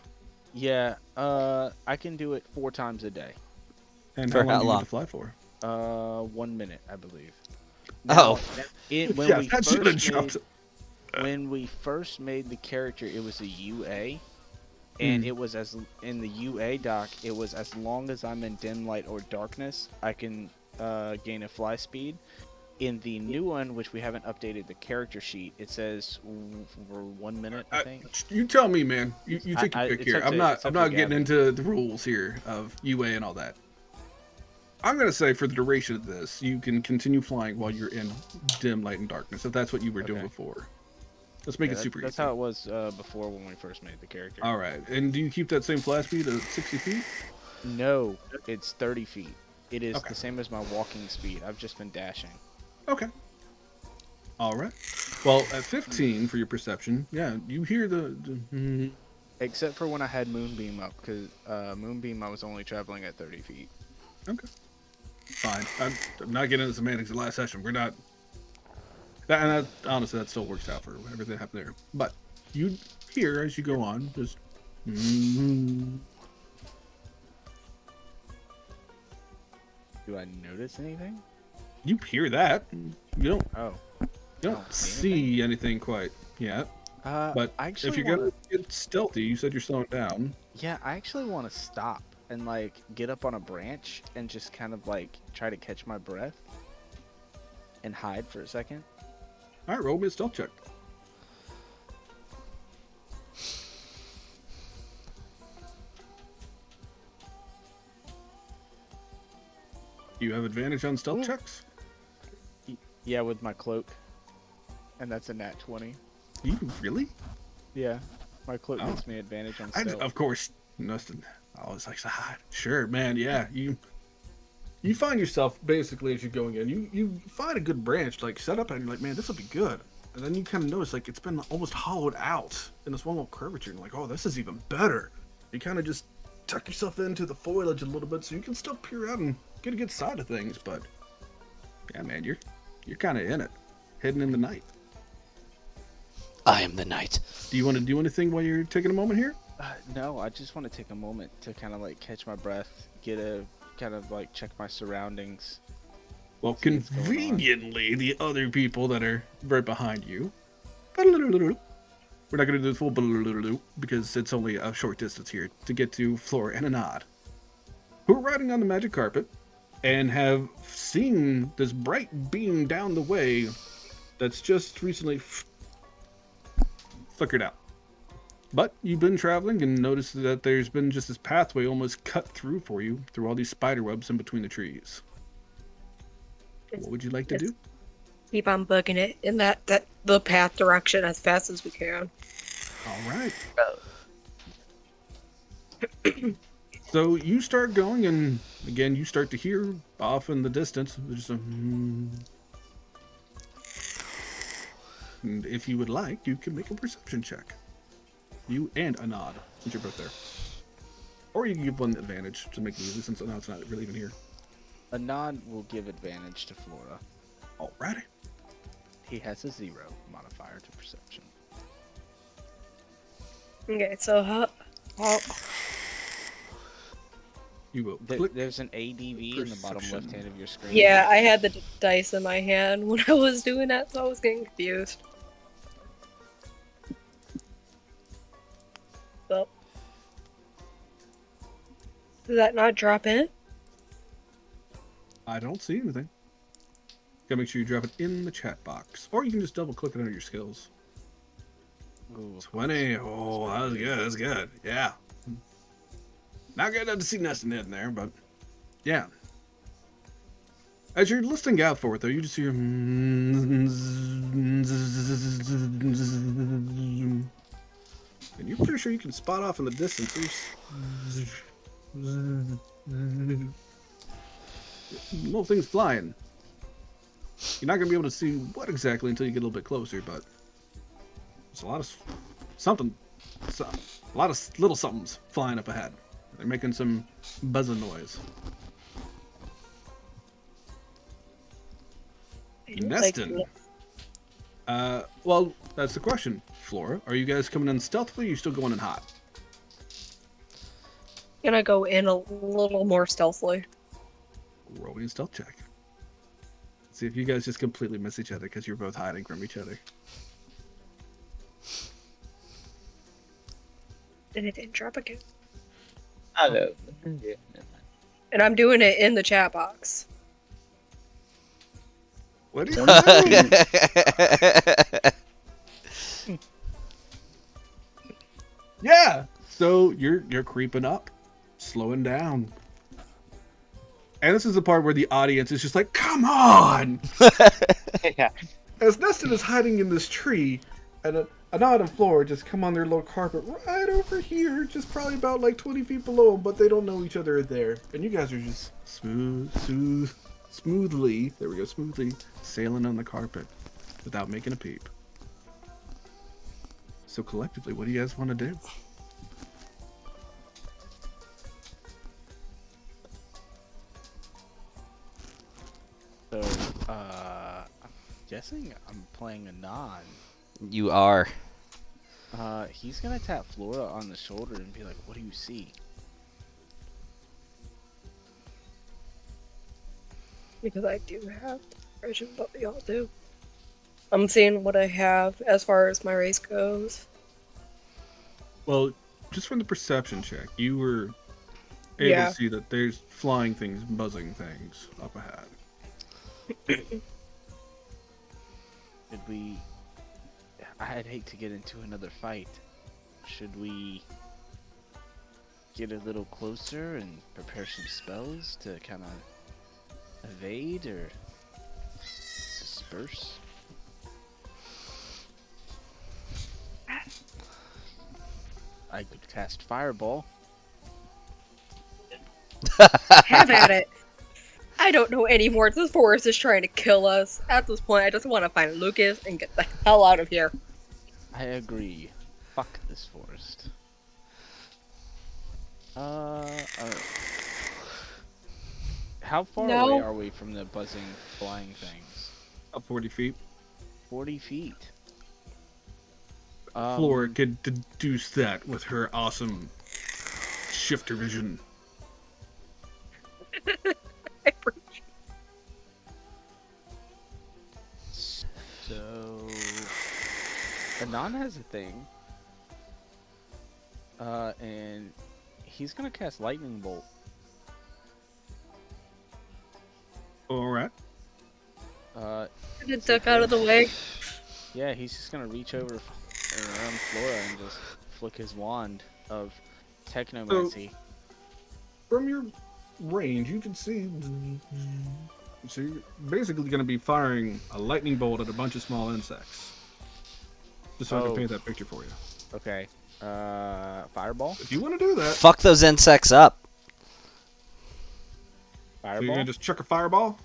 S2: Yeah, I can do it 4 times a day.
S3: And
S1: For
S3: how long
S1: how
S3: do you
S1: long?
S3: get to fly for?
S2: 1 minute, I believe.
S1: Oh.
S2: When
S3: Yeah,
S2: we
S3: that should have
S2: first
S3: jumped.
S2: when we first made the character, it was a UA, and
S3: Hmm.
S2: it was as in the UA doc, it was as long as I'm in dim light or darkness, I can gain a fly speed. In the new one, which we haven't updated the character sheet, it says for 1 minute, I think.
S3: You tell me, man. You take
S2: I-
S3: a pick
S2: it's
S3: here.
S2: up to-
S3: I'm not
S2: it's up
S3: I'm
S2: to
S3: not getting
S2: Gavin.
S3: into the rules here of UA and all that. I'm gonna say for the duration of this, you can continue flying while you're in dim light and darkness, if that's what you were doing
S2: Okay.
S3: before. Let's make
S2: Yeah,
S3: it super
S2: that's
S3: easy.
S2: how it was before when we first made the character.
S3: All right. And do you keep that same fly speed of 60 feet?
S2: No, it's 30 feet. It is
S3: Okay.
S2: the same as my walking speed. I've just been dashing.
S3: Okay. All right. Well, at 15 for your perception, yeah, you hear the
S2: Except for when I had Moonbeam up, because Moonbeam I was only traveling at 30 feet.
S3: Okay. Fine. I'm not getting into semantics of the last session. We're not. Honestly, that still works out for everything that happened there. But you hear as you go on, just.
S2: Do I notice anything?
S3: You hear that. You don't.
S2: Oh.
S3: You don't
S2: don't see
S3: see anything quite yet. But
S2: I actually
S3: if you're
S2: wanna...
S3: gonna get stealthy, you said you're slowing down.
S2: Yeah, I actually want to stop and like get up on a branch and just kind of like try to catch my breath and hide for a second.
S3: All right, roll me a stealth check. You have advantage on stealth checks?
S2: Yeah, with my cloak. And that's a nat 20.
S3: You really?
S2: Yeah. My cloak
S3: Oh.
S2: gives me advantage on stealth.
S3: Of course, Nustin always likes to hide. Sure, man. Yeah, you find yourself basically as you're going in. You find a good branch, like set up, and you're like, man, this will be good. And then you kind of notice like it's been almost hollowed out in this one little curvature. And you're like, oh, this is even better. You kind of just tuck yourself into the foliage a little bit so you can still peer out and get a good side of things. But yeah, man, you're kind of in it, hidden in the night.
S1: I am the knight.
S3: Do you want to do anything while you're taking a moment here?
S2: No, I just want to take a moment to kind of like catch my breath, get a kind of like check my surroundings.
S3: Well,
S2: See what's going on.
S3: conveniently, the other people that are right behind you. We're not going to do the full because it's only a short distance here to get to Flora and Anad, who are riding on the magic carpet and have seen this bright beam down the way that's just recently flickered out. But you've been traveling and noticed that there's been just this pathway almost cut through for you through all these spider webs in between the trees. What would you like to do?
S7: Keep on booking it in the path direction as fast as we can.
S3: All right. So you start going, and again, you start to hear off in the distance. There's a. And if you would like, you can make a perception check. You and Anad, since you're both there. Or you can give one advantage to make it easy, since Anad's not really even here.
S2: Anand will give advantage to Flora.
S3: Alrighty.
S2: He has a 0 modifier to perception.
S7: Okay, so how
S3: You will click.
S2: There's an ADV in the bottom
S3: Perception.
S2: left hand of your screen.
S7: yeah, I had the dice in my hand when I was doing that, so I was getting confused. Well, did that not drop in?
S3: I don't see anything. Gotta make sure you drop it in the chat box. Or you can just double click it under your skills.
S2: Ooh,
S3: 20. Oh, that was good. That's good. Yeah. Not good enough to see Neston in there, but yeah. As you're listening out for it, though, you just hear. And you're pretty sure you can spot off in the distance. Little things flying. You're not going to be able to see what exactly until you get a little bit closer, but there's a lot of something. A lot of little somethings flying up ahead. They're making some buzzing noise. Neston. Well, that's the question. Flora, are you guys coming in stealthily or are you still going in hot?
S7: Gonna go in a little more stealthily.
S3: Roll me a stealth check. See if you guys just completely miss each other because you're both hiding from each other.
S7: And it didn't drop again.
S5: Hello.
S7: And I'm doing it in the chat box.
S3: What are you doing? Yeah. So you're creeping up, slowing down. And this is the part where the audience is just like, come on!
S5: Yeah.
S3: As Neston is hiding in this tree, and Anad and Flora just come on their little carpet right over here, just probably about like 20 feet below them, but they don't know each other are there. And you guys are just smoothly, there we go, smoothly sailing on the carpet without making a peep. So collectively, what do you guys want to do?
S2: So, I'm guessing I'm playing Anon.
S1: You are.
S2: He's gonna tap Flora on the shoulder and be like, "What do you see?"
S7: Because I do have vision, but we all do. I'm seeing what I have as far as my race goes.
S3: Well, just from the perception check, you were able
S7: Yeah.
S3: to see that there's flying things, buzzing things up ahead.
S2: Should we? I'd hate to get into another fight. Should we get a little closer and prepare some spells to kind of evade or disperse? I could cast Fireball.
S7: Have at it. I don't know anymore. This forest is trying to kill us. At this point, I just want to find Lucas and get the hell out of here.
S2: I agree. Fuck this forest. How far
S7: No.
S2: away are we from the buzzing, flying things?
S3: Up 40 feet.
S2: 40 feet.
S3: Flora could deduce that with her awesome shifter vision.
S2: So, Anon has a thing. And he's gonna cast Lightning Bolt.
S3: Alright.
S7: Get duck out of the way.
S2: Yeah, he's just gonna reach over around Flora and just flick his wand of Technomancy.
S3: From your range, you can see. So you're basically going to be firing a lightning bolt at a bunch of small insects. Just so I can paint that picture for you.
S2: Okay. Fireball?
S3: If you want to do that,
S1: Fuck those insects up.
S3: so you're
S2: Fireball?
S3: going to just chuck a fireball?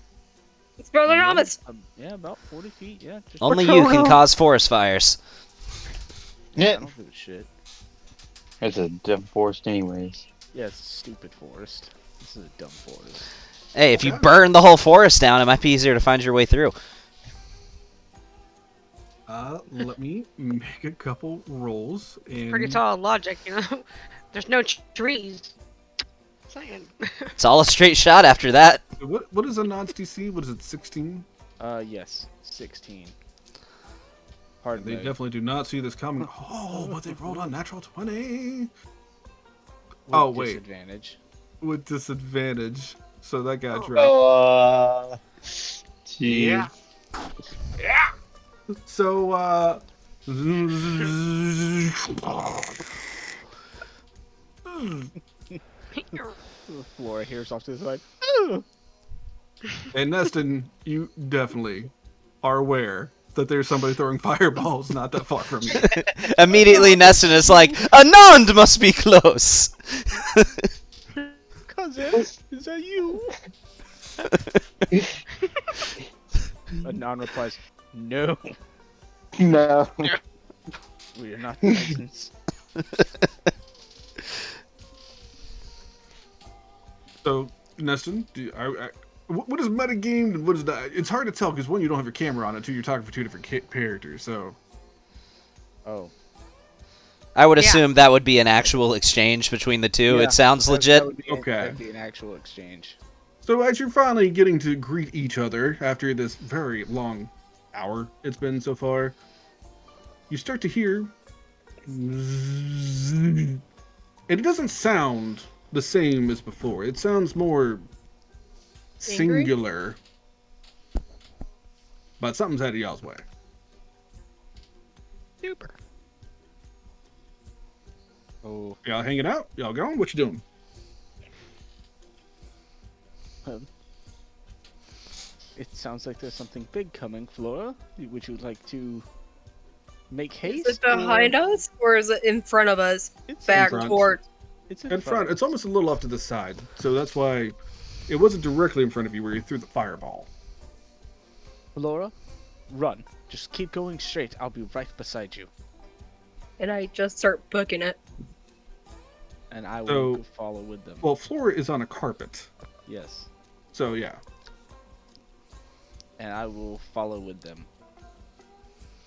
S7: It's brother Thomas.
S2: Yeah, about 40 feet, yeah. Just
S1: Only you can cause forest fires.
S2: I
S5: Yeah.
S2: don't give a shit.
S5: It's a dumb forest anyways.
S2: Yeah, it's a stupid forest. This is a dumb forest.
S1: Hey, if you burn the whole forest down, it might be easier to find your way through.
S3: Let me make a couple rolls. And
S6: Pretty solid logic, you know? There's no trees. Saying.
S1: It's all a straight shot after that.
S3: What is a nonce DC? What is it, 16?
S2: Yes. 16. Pardon
S3: They
S2: me.
S3: definitely do not see this coming. Oh, but they rolled a natural 20
S2: With
S3: oh, wait.
S2: disadvantage.
S3: with disadvantage. So that got dropped.
S5: Oh, gee.
S3: Yeah. So,
S2: Flora hears off to the side.
S3: and Neston, you definitely are aware that there's somebody throwing fireballs not that far from you.
S1: Immediately, Neston is like, Anand must be close.
S2: Cousin, is that you? Anon replies, no,
S5: No.
S2: we are not cousins.
S3: So, Neston, what is metagame and what is that? It's hard to tell because one, you don't have your camera on it, two, you're talking for two different characters. So,
S2: Oh.
S1: I would
S6: Yeah.
S1: assume that would be an actual exchange between the two.
S2: Yeah,
S1: It sounds
S2: that
S1: legit.
S2: would be
S3: Okay.
S2: That'd be an actual exchange.
S3: so as you're finally getting to greet each other after this very long hour it's been so far, you start to hear, and it doesn't sound the same as before. It sounds more singular, but something's headed y'all's way.
S6: Super.
S2: Oh.
S3: Y'all hanging out? Y'all going? What you doing?
S2: It sounds like there's something big coming, Flora. Would you like to make
S7: Is
S2: haste?
S7: it behind us or is it in front of us?
S2: It's
S7: Back
S3: front.
S7: toward.
S2: It's
S3: In front. It's almost a little off to the side, so that's why it wasn't directly in front of you where you threw the fireball.
S2: Flora, run. Just keep going straight. I'll be right beside you.
S7: And I just start booking it.
S2: And I will
S3: So-
S2: go follow with them.
S3: Well, Flora is on a carpet,
S2: Yes.
S3: so yeah.
S2: And I will follow with them.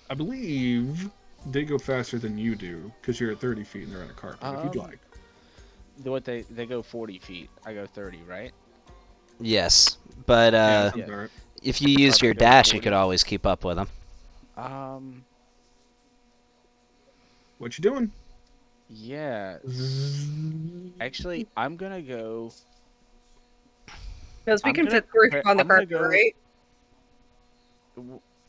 S3: I believe they go faster than you do because you're at 30 feet and they're on a carpet. If you'd
S2: Um,
S3: like.
S2: They go 40 feet. I go 30, right?
S1: Yes, but
S3: Yeah,
S2: yeah.
S3: sounds alright.
S1: if you used your
S2: Carpet goes
S1: dash, you
S2: 40.
S1: could always keep up with them.
S3: What you doing?
S2: Yeah. Actually, I'm gonna go.
S7: Because we
S2: I'm
S7: can
S2: gonna
S7: fit 3
S2: prepare-
S7: on the
S2: I'm gonna
S7: carpet,
S2: go-
S7: right?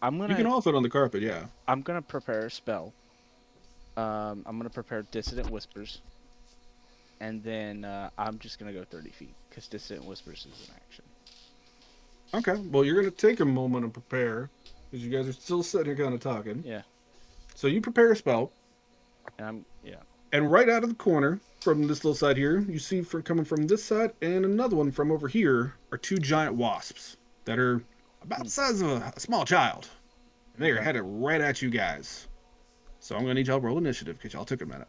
S2: I'm
S3: You can
S2: gonna.
S3: all fit on the carpet, yeah.
S2: I'm gonna prepare a spell. I'm gonna prepare Dissident Whispers, and then I'm just gonna go 30 feet because Dissident Whispers is an action.
S3: Okay, well, you're going to take a moment to prepare because you guys are still sitting here kind of talking.
S2: Yeah,
S3: So you prepare a spell,
S2: and
S3: and right out of the corner from this little side here, you see coming from this side and another one from over here are 2 giant wasps that are about the size of a small child. And they are
S2: Okay.
S3: headed right at you guys. So I'm going to need y'all to roll initiative because y'all took a minute.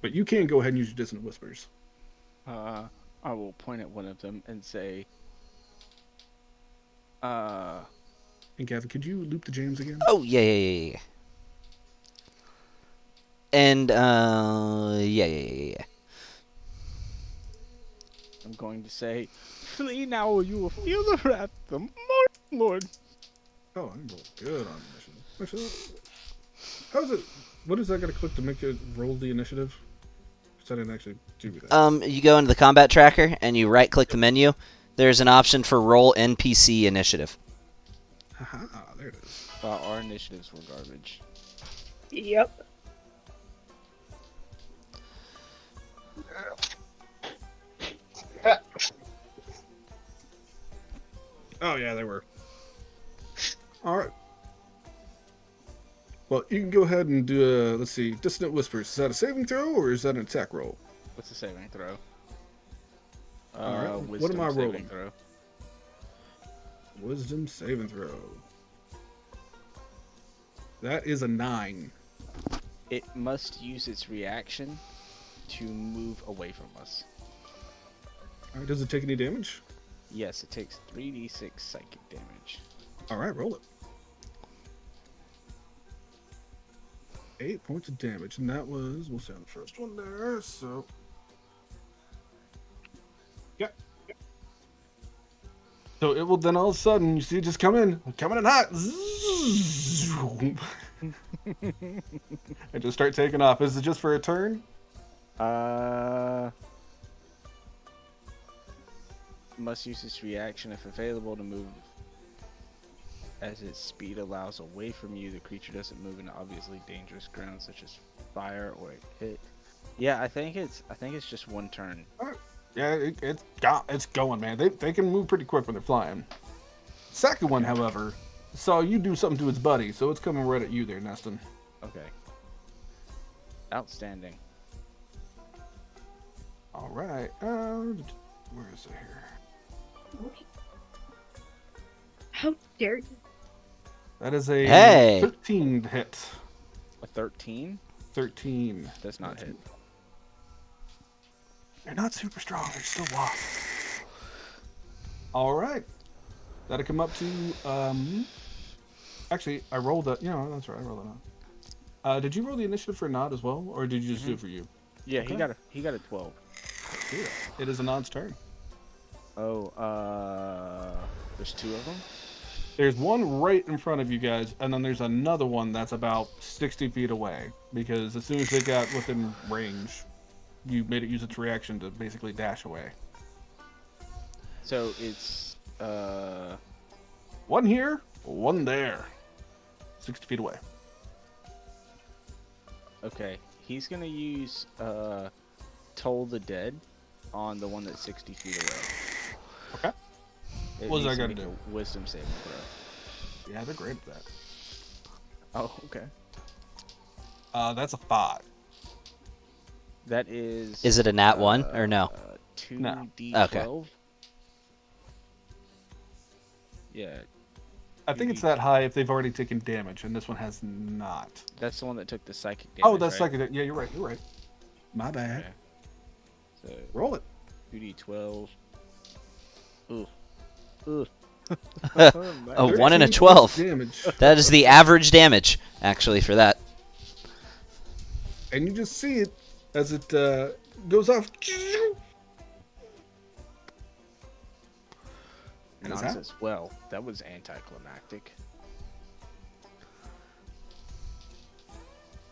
S3: But you can go ahead and use your Dissonant Whispers.
S2: I will point at one of them and say,
S3: And Gavin, could you loop the James again?
S1: Oh, yeah. And, yeah.
S2: I'm going to say, flee now or you will feel the wrath of the Lord.
S3: Oh, I'm rolling good on initiative. Actually, how is it? What is that going to click to make it roll the initiative? Because I didn't actually do that.
S1: You go into the combat tracker and you right-click the menu. There's an option for roll NPC initiative.
S3: Haha, there it is.
S2: Wow, our initiatives were garbage.
S7: Yep.
S3: Oh, yeah, they were. All right. Well, you can go ahead and do a, let's see, Dissonant Whispers. Is that a saving throw or is that an attack roll?
S2: What's the saving throw?
S3: All right, what
S2: Wisdom
S3: am I
S2: saving
S3: rolling?
S2: throw.
S3: Wisdom saving throw. That is a 9.
S2: It must use its reaction to move away from us.
S3: All right, does it take any damage?
S2: Yes, it takes 3d6 psychic damage.
S3: All right, roll it. 8 points of damage, and that was, we'll say on the first one there, so. Yep. So it will then all of a sudden, you see it just coming in hot. And just start taking off. Is it just for a turn?
S2: Must use its reaction if available to move as its speed allows away from you. The creature doesn't move in obviously dangerous ground such as fire or a pit. Yeah, I think it's just one turn.
S3: Yeah, it's going, man. They can move pretty quick when they're flying. Second one, however, saw you do something to its buddy, so it's coming right at you there, Neston.
S2: Okay. Outstanding.
S3: All right. Where is it here?
S7: How dare you?
S3: That is a
S1: Hey.
S3: 13 hit.
S2: A 13
S3: 13.
S2: does not hit.
S3: They're not super strong. They're still wasps. All right. That'll come up to, actually, I rolled that. Yeah, that's right. I rolled that on. Did you roll the initiative for Nod as well, or did you just do it for you?
S2: Yeah,
S3: Okay.
S2: he got a 12.
S3: Let's see it. It is a Nod's turn.
S2: Oh, there's 2 of them.
S3: There's one right in front of you guys, and then there's another one that's about 60 feet away. Because as soon as they got within range, you made it use its reaction to basically dash away.
S2: So it's
S3: One here, one there. 60 feet away.
S2: okay. He's gonna use Toll the Dead on the one that's 60 feet away.
S3: Okay.
S2: It
S3: What is
S2: needs
S3: that
S2: to
S3: gonna
S2: make a Wisdom saving throw.
S3: Yeah, they're great at that.
S2: Oh, okay.
S3: That's a 5.
S2: That is.
S1: Is it a nat 1 or no?
S2: 2d12.
S1: Okay.
S2: Yeah,
S3: I think it's that high if they've already taken damage, and this one has not.
S2: that's the one that took the psychic damage.
S3: Oh, that's
S2: right?
S3: second. Yeah, you're right. You're right. My bad.
S2: Okay. So
S3: Roll it.
S2: 2d12. Ooh. Ooh.
S1: A
S2: Oh,
S1: 1 and a
S3: 13
S1: 12.
S3: points of damage.
S1: That is the average damage, actually, for that.
S3: And you just see it as it goes off. And it's out.
S2: Nonsense. Well, that was anticlimactic.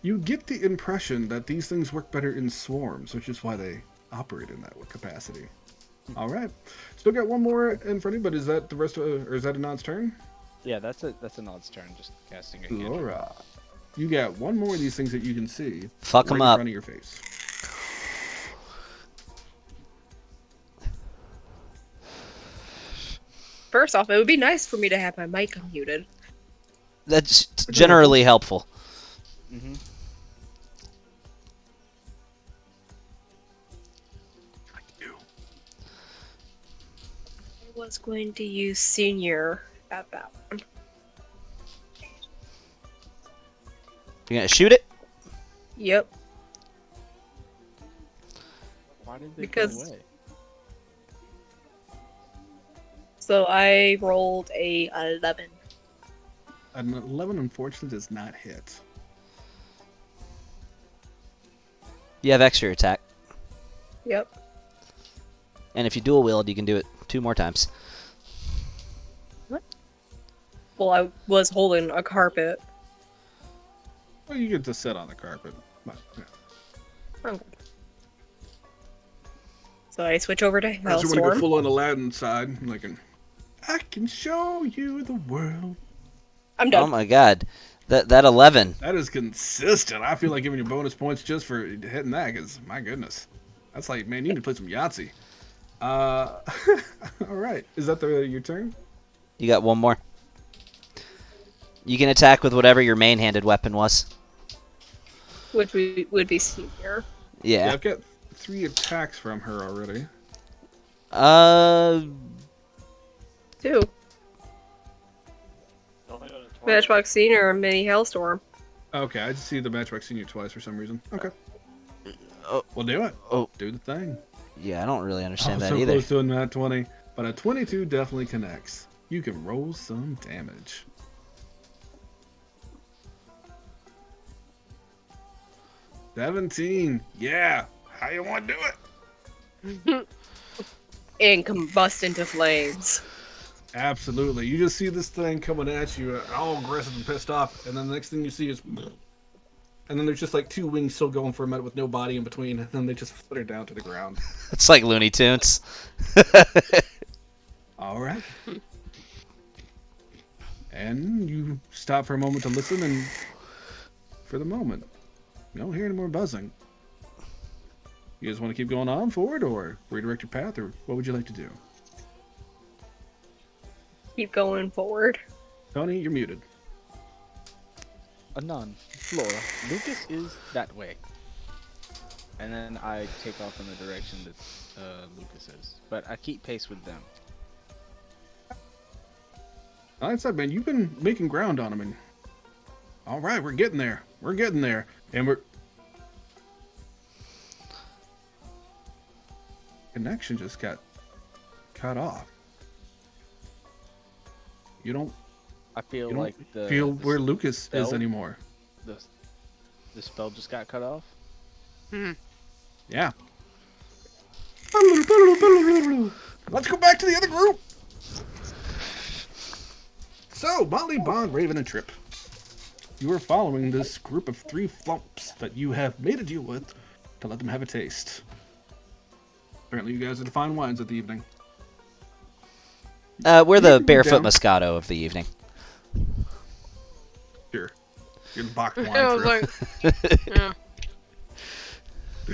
S3: You get the impression that these things work better in swarms, which is why they operate in that capacity. All right. Still got one more in front of you, but is that the rest of, or is that a nod's turn?
S2: Yeah, that's a nod's turn. Just casting a cantrip.
S3: Laura, you got one more of these things that you can see
S1: Fuck
S3: right
S1: 'em
S3: in
S1: up.
S3: front of your face.
S7: First off, it would be nice for me to have my mic unmuted.
S1: That's generally helpful.
S2: Mm-hmm.
S7: I was going to use senior at that one.
S1: You're gonna shoot it?
S7: Yep.
S2: Why did they
S7: Because-
S2: go away?
S7: So I rolled a 11.
S3: An 11, unfortunately, does not hit.
S1: You have extra attack.
S7: Yep.
S1: And if you dual wield, you can do it 2 more times.
S7: Well, I was holding a carpet.
S3: Well, you get to sit on the carpet. But, yeah.
S7: Okay. So I switch over to
S3: So you want to go
S7: Hailstorm.
S3: full on Aladdin side, like, I can show you the world.
S7: I'm
S1: Oh
S7: done.
S1: my god. That 11.
S3: That is consistent. I feel like giving you bonus points just for hitting that, because, my goodness. That's like, man, you need to play some Yahtzee. All right. Is that your turn?
S1: You got one more. You can attack with whatever your main-handed weapon was.
S7: Which would be senior.
S1: Yeah.
S3: I've got 3 attacks from her already.
S7: 2. Matchbox Senior or Mini Hailstorm.
S3: Okay, I just see the Matchbox Senior twice for some reason. Okay.
S1: Oh.
S3: We'll do it.
S1: Oh.
S3: Do the thing.
S1: Yeah, I don't really understand that
S3: so
S1: either.
S3: close to a nat 20, but a 22 definitely connects. You can roll some damage. $17. Yeah. How you want to do it?
S7: And combust into flames.
S3: Absolutely. You just see this thing coming at you, all aggressive and pissed off, and then the next thing you see is, and then there's just like 2 wings still going for a minute with no body in between, and then they just flutter down to the ground.
S1: It's like Looney Tunes.
S3: All right. And you stop for a moment to listen, and for the moment, you don't hear any more buzzing. You guys want to keep going on forward, or redirect your path, or what would you like to do?
S7: Keep going forward.
S3: Tony, you're muted.
S2: None. Flora. Lucas is that way. And then I take off in the direction that Lucas is. But I keep pace with them.
S3: Like I said, man, you've been making ground on them, and all right, we're getting there. We're getting there, and we're connection just got cut off. You don't
S2: I feel
S3: you don't
S2: like the
S3: feel
S2: the
S3: where Lucas is
S2: spell-
S3: anymore.
S2: the spell just got cut off.
S3: Yeah. Let's go back to the other group. So, Molly, Bond, Raven, and Trip. You are following this group of 3 flumps that you have made a deal with to let them have a taste. Apparently, you guys are the fine wines of the evening.
S1: We're the
S3: Down.
S1: barefoot Moscato of the evening.
S3: Sure. You're the boxed wine.
S6: I was
S3: Trip.
S6: like, yeah.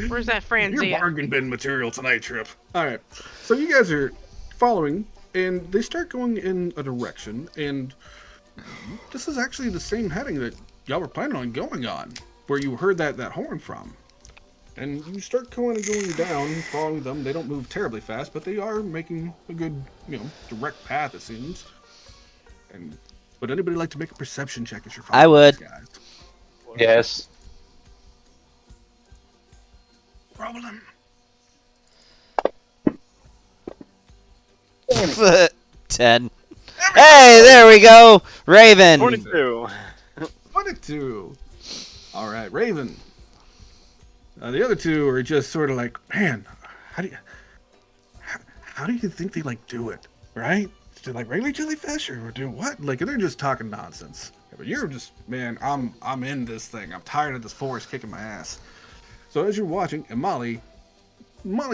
S6: Where's that
S3: Your
S6: Franzia?
S3: bargain bin material tonight, Trip. Alright. So you guys are following, and they start going in a direction, and this is actually the same heading that y'all were planning on going on, where you heard that horn from. And you start going down, following them. They don't move terribly fast, but they are making a good, direct path, it seems. And would anybody like to make a perception check as you're following
S1: I would.
S3: these guys?
S5: Yes.
S3: Problem.
S1: 10. Hey, there we go! Raven!
S4: 22.
S3: 22. All right, Raven. The other 2 are just sort of like, man, how do you think they do it, right? Do they like regular jellyfish or do what? Like they're just talking nonsense. But you're just, man, I'm in this thing. I'm tired of this forest kicking my ass. So as you're watching, and Molly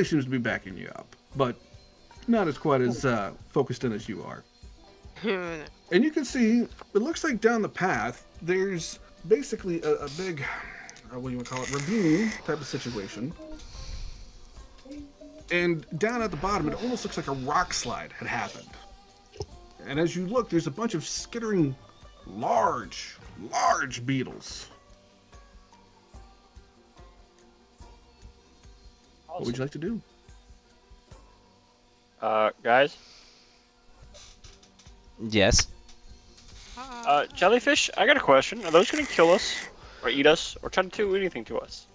S3: seems to be backing you up, but not as quite as focused in as you are. And you can see, it looks like down the path, there's basically a big, what do you want to call it, ravine type of situation. And down at the bottom, it almost looks like a rock slide had happened. And as you look, there's a bunch of skittering, large beetles. What would you like to do?
S4: Guys,
S1: Yes.
S4: jellyfish, I got a question. Are those gonna kill us, or eat us, or try to do anything to us?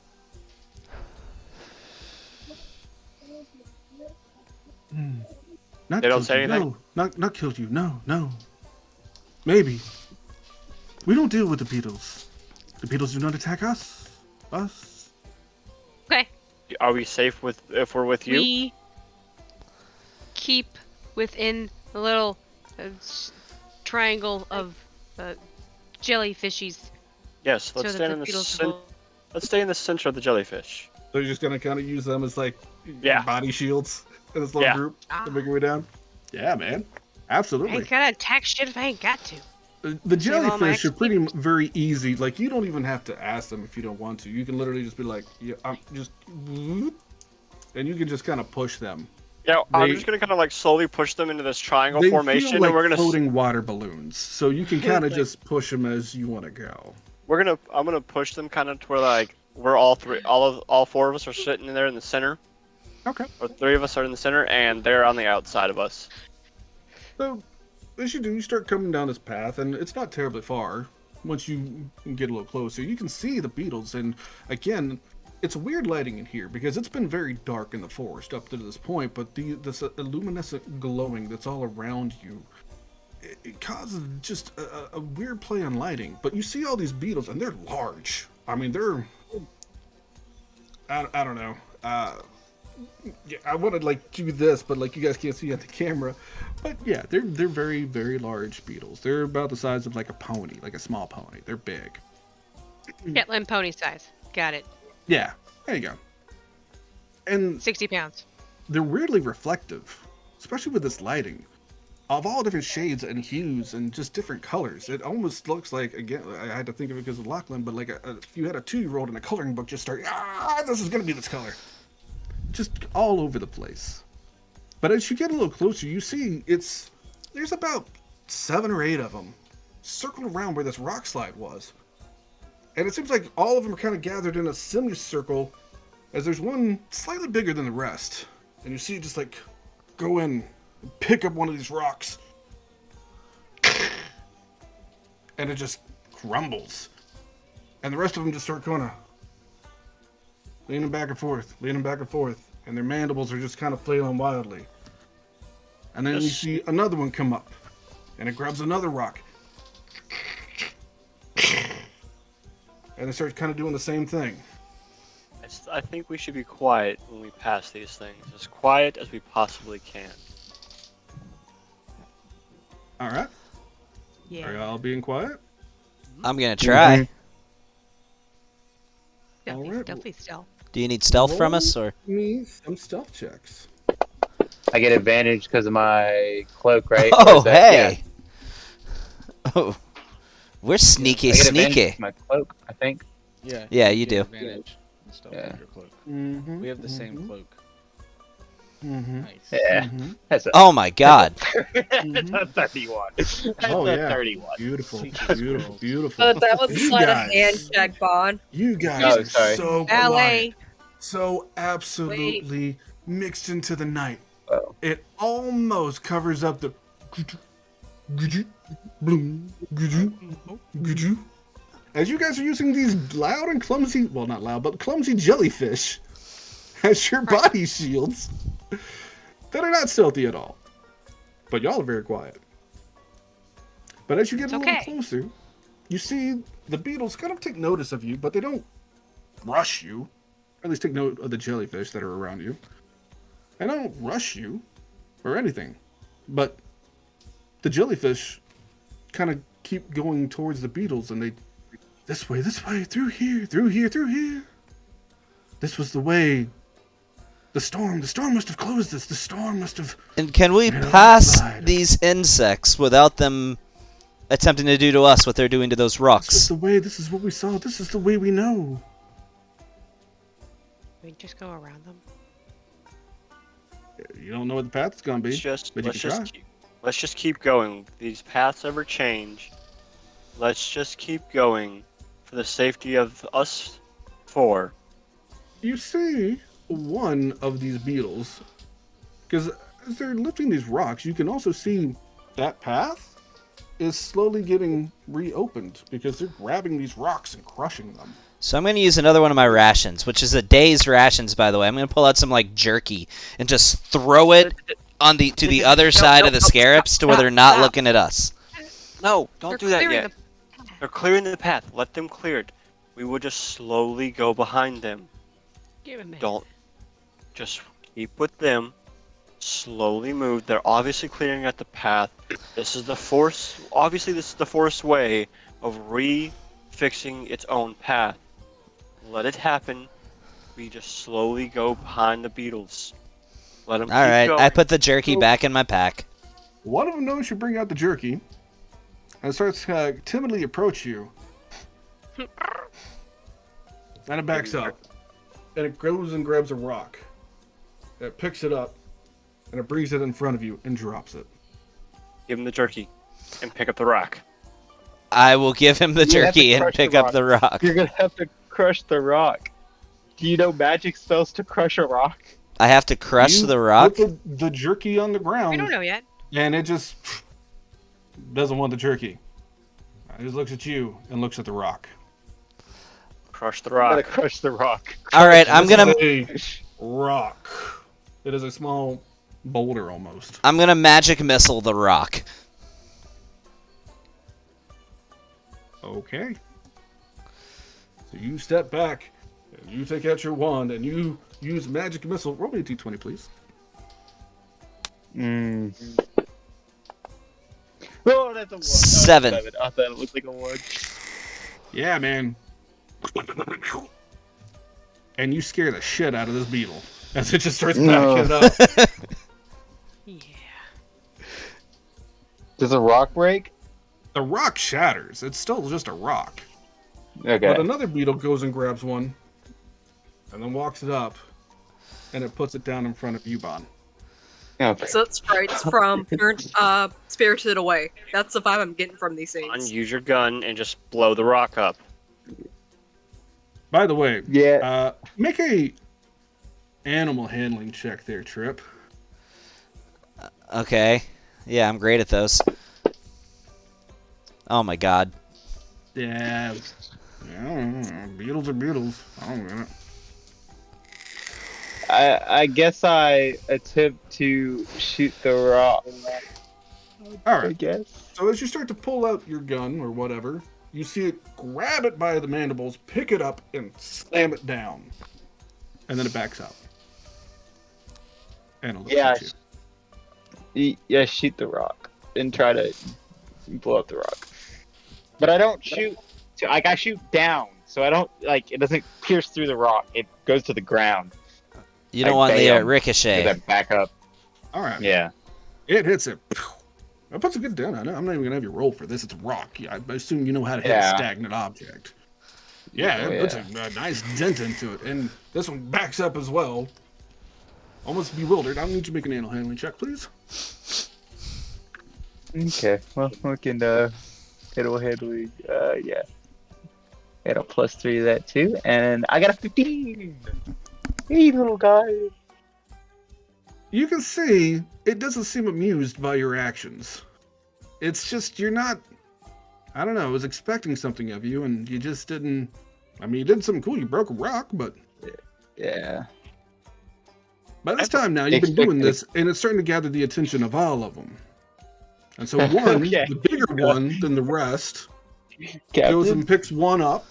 S3: Not
S4: They don't
S3: killed
S4: say
S3: you,
S4: anything?
S3: No, not killed you. No. Maybe. We don't deal with the beetles. The beetles do not attack us.
S6: Okay.
S4: Are we safe if we're with you?
S6: We keep within the little triangle of jellyfishies.
S4: Yes.
S6: So
S4: Let's
S6: that
S4: stand
S6: the
S4: in the
S6: beetles will-
S4: Let's stay in the center of the jellyfish.
S3: So you're just gonna kind of use them as like
S4: Yeah.
S3: body shields in this little
S4: Yeah.
S3: group
S6: Ah.
S3: to make your way down. Yeah, man.
S6: I
S3: Absolutely.
S6: ain't gonna attack shit if I ain't got to.
S3: The
S6: Save all my
S3: jellyfish are pretty very easy. Like you don't even have to ask them if you don't want to. You can literally just be like, yeah, I'm just, and you can just kind of push them.
S4: Yeah, I'm
S3: They-
S4: just gonna kind of like slowly push them into this triangle
S3: They
S4: formation,
S3: feel like
S4: and we're gonna
S3: floating water balloons, so you can kind of
S4: Like-
S3: just push them as you want to go.
S4: I'm gonna push them kind of to where like we're all four of us are sitting there in the center,
S3: Okay.
S4: or three of us are in the center, and they're on the outside of us.
S3: So, as you do, you start coming down this path, and it's not terribly far. Once you get a little closer, you can see the beetles, and again, it's weird lighting in here because it's been very dark in the forest up to this point. But this luminescent glowing that's all around you, it causes just a weird play on lighting. But you see all these beetles, and they're large. I mean, they're I don't know. Yeah, I want to like do this, but like you guys can't see on the camera. But yeah, they're very large beetles. They're about the size of like a pony, like a small pony. They're big.
S6: Shetland pony size. Got it.
S3: Yeah, there you go. And
S6: 60 pounds.
S3: they're weirdly reflective, especially with this lighting. Of all different shades and hues and just different colors, it almost looks like, again, I had to think of it because of Lachlan, but like if you had a 2-year-old in a coloring book just start, this is going to be this color. Just all over the place. But as you get a little closer, you see there's about 7 or 8 of them circled around where this rock slide was. And it seems like all of them are kind of gathered in a semicircle, as there's one slightly bigger than the rest. And you see it just like go in and pick up one of these rocks. And it just crumbles. And the rest of them just start kind of leaning back and forth, and their mandibles are just kind of flailing wildly. And then you see another one come up, and it grabs another rock. And they start kind of doing the same thing.
S4: I think we should be quiet when we pass these things, as quiet as we possibly can.
S3: All right. Are
S6: Yeah.
S3: y'all being quiet?
S1: I'm gonna try.
S3: Alright.
S6: Definitely stealth.
S1: Do you need stealth from us, or?
S3: Me some stealth checks.
S5: I get advantage because of my cloak, right? Or
S1: Oh,
S5: is that- yeah.
S1: hey! Oh, we're sneaky,
S5: I get advantage
S1: sneaky.
S5: with my cloak, I think.
S2: Yeah.
S1: Yeah, you
S2: get
S1: do.
S2: Advantage and stuff
S5: Yeah.
S2: with your cloak.
S3: Mm-hmm.
S2: We have the same cloak.
S3: Mm-hmm.
S2: Nice.
S5: Yeah.
S3: Mm-hmm.
S5: That's a,
S1: Oh my god.
S5: that's a 31. That's
S3: Oh,
S5: a
S3: yeah.
S5: 31.
S3: Beautiful,
S2: Secret
S3: beautiful,
S2: scrolls.
S3: beautiful.
S7: Oh, that was a
S3: You
S7: sleight of
S3: guys.
S7: hand check, Bon.
S3: You guys
S5: Oh,
S3: are
S5: sorry.
S3: so
S6: Ballet.
S3: quiet, so absolutely mixed into the night.
S5: Oh.
S3: It almost covers up the bloom, as you guys are using these loud and clumsy, well, not loud, but clumsy jellyfish as your body shields that are not stealthy at all. But y'all are very quiet. But as you get
S6: It's
S3: a little
S6: okay.
S3: closer, you see the beetles kind of take notice of you, but they don't rush you. Or at least take note of the jellyfish that are around you. They don't rush you or anything. But the jellyfish kind of keep going towards the beetles, and they, this way, through here, through here, through here. This was the way. The storm must have closed this. The storm must have.
S1: And can we
S3: made a
S1: pass
S3: landslide.
S1: these insects without them attempting to do to us what they're doing to those
S3: This is
S1: rocks?
S3: the way. This is what we saw. This is the way we know.
S6: We just go around them.
S3: You don't know what the path is gonna be. But you can try.
S4: Let's just keep going. These paths ever change. Let's just keep going for the safety of us four.
S3: You see one of these beetles, because as they're lifting these rocks, you can also see that path is slowly getting reopened because they're grabbing these rocks and crushing them.
S1: So I'm going to use another one of my rations, which is a day's rations, by the way. I'm going to pull out some like jerky and just throw it on to the other side of the scarabs to where they're not looking at us.
S4: No, don't do that
S6: clearing
S4: yet. They're clearing the path. Let them clear it. We will just slowly go behind them.
S6: Give a minute.
S4: Don't. Just keep with them. Slowly move. They're obviously clearing out the path. This is the force. Obviously, this is the force way of fixing its own path. Let it happen. We just slowly go behind the beetles. Let them
S1: All right,
S4: keep going.
S1: I put the jerky back in my pack.
S3: One of them knows you bring out the jerky and starts to timidly approach you. And it backs up. And it goes and grabs a rock. It picks it up. And it brings it in front of you and drops it.
S4: Give him the jerky and pick up the rock.
S1: I will give him the
S5: You have to
S1: jerky and
S5: crush
S1: pick
S5: the
S1: up the rock.
S5: You're gonna have to crush the rock. Do you know magic spells to crush a rock?
S1: I have to crush
S3: You
S1: the rock?
S3: Put the jerky on the
S6: We
S3: ground.
S6: don't know yet.
S3: And it just doesn't want the jerky. It just looks at you and looks at the rock.
S4: Crush the
S5: You gotta
S4: rock.
S5: crush the rock.
S1: All right, I'm
S3: This
S1: gonna
S3: is a rock. It is a small boulder almost.
S1: magic missile the rock.
S3: Okay. So you step back, and you take out your wand, and you use magic missile. Roll me a d20, please.
S5: Oh, that's a 1.
S1: 7.
S5: I thought it looked like a 1.
S3: Yeah, man. And you scare the shit out of this beetle as it just starts backing up.
S6: Yeah.
S5: Does a rock break?
S3: The rock shatters. It's still just a rock.
S5: Okay.
S3: But another beetle goes and grabs one, and then walks it up, and it puts it down in front of Yuban.
S5: Okay.
S7: So it's sprites from Spirited Away. That's the vibe I'm getting from these things.
S4: Use your gun and just blow the rock up.
S3: By the way,
S5: Yeah.
S3: make a animal handling check there, Trip.
S1: Okay. Yeah, I'm great at those. Oh my god.
S3: Yeah. Beetles are beetles. I don't get it.
S5: I guess I attempt to shoot the rock.
S3: All
S5: I
S3: right.
S5: guess.
S3: So as you start to pull out your gun or whatever, you see it grab it by the mandibles, pick it up, and slam it down. And then it backs up. And it looks
S5: Yeah.
S3: at you.
S5: Yeah, shoot the rock and try to blow up the rock. But I don't shoot. I shoot down, so I don't it doesn't pierce through the rock. It goes to the ground.
S1: You don't
S5: I
S1: want the
S5: bam.
S1: ricochet.
S5: Then back up.
S3: All right.
S5: Yeah.
S3: It hits it. That puts a good dent on it. I'm not even going to have you roll for this. It's rock. I assume you know how to hit
S5: Yeah.
S3: a stagnant object. Yeah,
S5: Oh,
S3: it puts
S5: yeah.
S3: a nice dent into it. And this one backs up as well. Almost bewildered. I'll need you to make an animal handling check, please.
S5: Okay. Well, we can animal handling. Yeah. Got a +3 to that too, and I got a 15. Hey, little guy.
S3: You can see it doesn't seem amused by your actions. It's just you're not. I don't know. I was expecting something of you, and you just didn't. I mean, you did something cool. You broke a rock, but
S5: Yeah.
S3: by this time now, you've been doing this, and it's starting to gather the attention of all of them. And so one,
S5: Okay.
S3: the bigger one than the rest, goes
S5: Captain.
S3: and picks one up.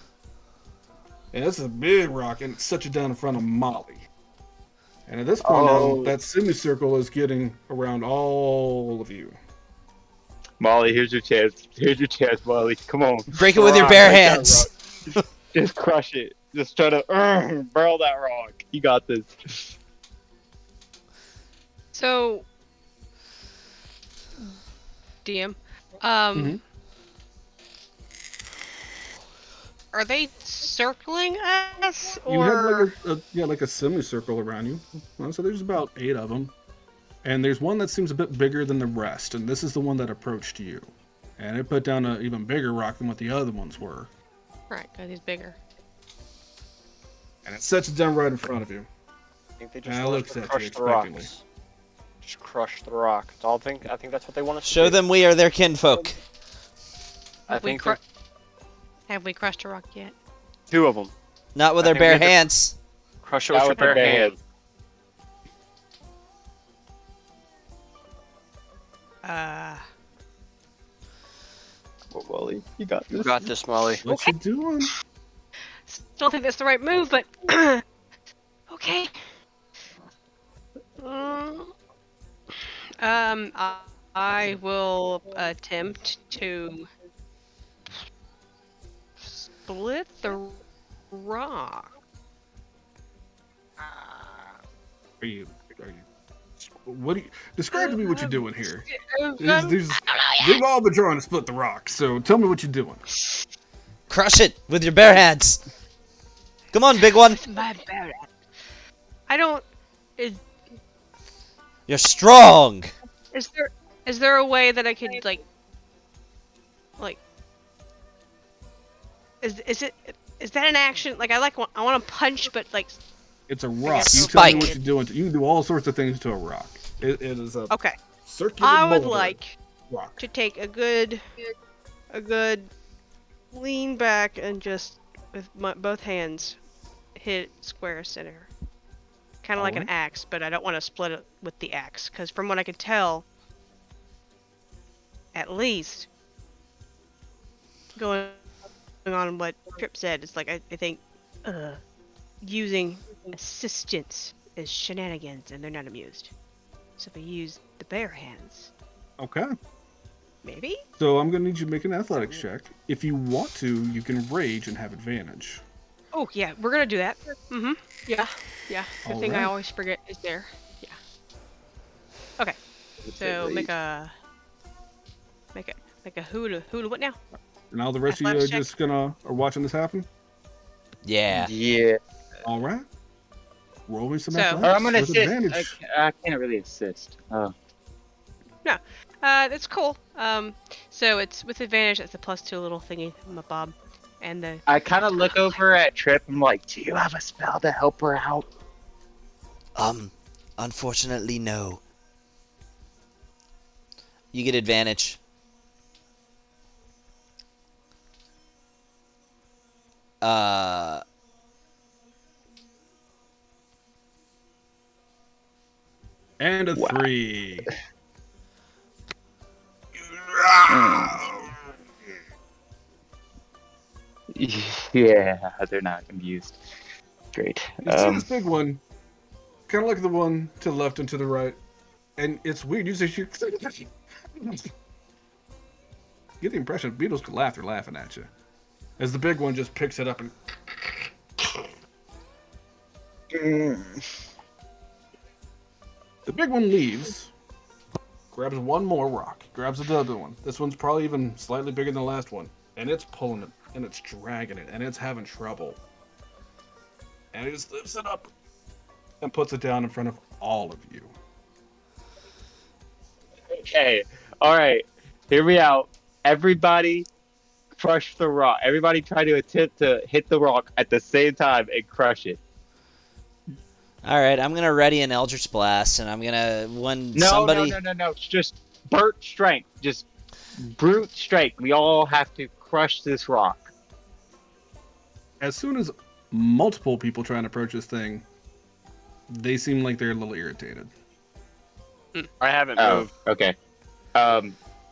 S3: And this is a big rock, and it sets it down in front of Molly. And at this point
S5: Oh.
S3: now, that semicircle is getting around all of you.
S5: Molly, here's your chance. Here's your chance, Molly. Come on.
S1: Break it with your bare
S5: Break that
S1: hands.
S5: rock. Just crush it. Just try to barrel that rock. You got this.
S6: So, DM,
S3: Mhm.
S6: are they circling us
S3: You have
S6: or?
S3: like a semicircle around you. Well, so there's about 8 of them, and there's one that seems a bit bigger than the rest, and this is the one that approached you, and it put down an even bigger rock than what the other ones were,
S6: Right, because he's bigger.
S3: and it sets it down right in front of you.
S4: I think they
S3: And
S4: just
S3: I
S4: want
S3: looked
S4: us to
S3: at you
S4: crush the
S3: expectantly.
S4: rocks. Just crush the rock. That's all I think that's what they want us to
S1: Show
S4: do.
S1: them we are their kinfolk.
S4: I
S6: Have we
S4: think
S6: have we crushed a rock yet?
S4: 2 of them.
S1: Not with
S4: I
S1: our
S4: think we
S1: bare
S4: have to-
S1: hands.
S4: Crush it
S5: Not
S4: with your
S5: with
S4: bare
S5: the bare
S4: hands.
S5: Well, Molly, you got this.
S4: You got this, Molly.
S3: What you doing?
S6: Don't think that's the right move, but okay. I will attempt to split the rock.
S3: Are you? What do you? Describe to me what you're doing here.
S6: Um,
S3: They've all been trying to split the rock, so tell me what you're doing.
S1: Crush it with your bare hands. Come on, big one.
S6: my bad. I don't.
S1: You're strong.
S6: Is there a way that I could like is that an action? Like I want to punch, but like
S3: It's a rock.
S6: guess
S3: You tell me
S1: Spike.
S3: what you're doing. You can do all sorts of things to a rock. It is a
S6: okay.
S3: circular
S6: I would
S3: boulder
S6: like
S3: rock.
S6: to take a good lean back and just with both hands hit square center. Kind of like an
S3: Alright.
S6: axe, but I don't want to split it with the axe because from what I could tell, at least going on what Trip said, it's like I think using assistance is shenanigans and they're not amused. So if I use the bare hands,
S3: Okay.
S6: maybe?
S3: So I'm gonna need you to make an athletics check. If you want to, you can rage and have advantage.
S6: Oh yeah, we're gonna do that. Mm-hmm. Yeah. Good thing I
S3: Alright.
S6: always forget is there. Yeah. Okay. So make a hula what now?
S3: Now the rest of you are
S6: Athletics check.
S3: just are watching this happen.
S1: Yeah.
S5: Yeah.
S3: All right. Roll me some
S6: So-
S3: athletics
S5: Or I'm gonna
S3: with
S5: assist.
S3: advantage.
S5: I can't really assist. Oh.
S6: That's cool. So it's with advantage. It's a +2 little thingy, my bob, and the
S5: I kind of look over at Trip. I'm like, do you have a spell to help her out?
S1: Unfortunately, no. You get advantage.
S3: And a 3.
S5: Yeah, they're not confused. Great.
S3: You see this big one, kind of like the one to the left and to the right, and it's weird. You see, get the impression beetles could laugh. They're laughing at you as the big one just picks it up and. The big one leaves, grabs one more rock, grabs the other one. This one's probably even slightly bigger than the last one, and it's pulling it, and it's dragging it, and it's having trouble. And he just lifts it up and puts it down in front of all of you.
S5: Okay. All right. Hear me out. Everybody, crush the rock. Everybody, try to attempt to hit the rock at the same time and crush it.
S1: All right, I'm gonna ready an Eldritch Blast, and I'm gonna somebody.
S5: No. It's just brute strength. Just brute strength. We all have to crush this rock.
S3: As soon as multiple people try and approach this thing, they seem like they're a little irritated.
S4: I haven't
S5: Oh,
S4: moved.
S5: okay.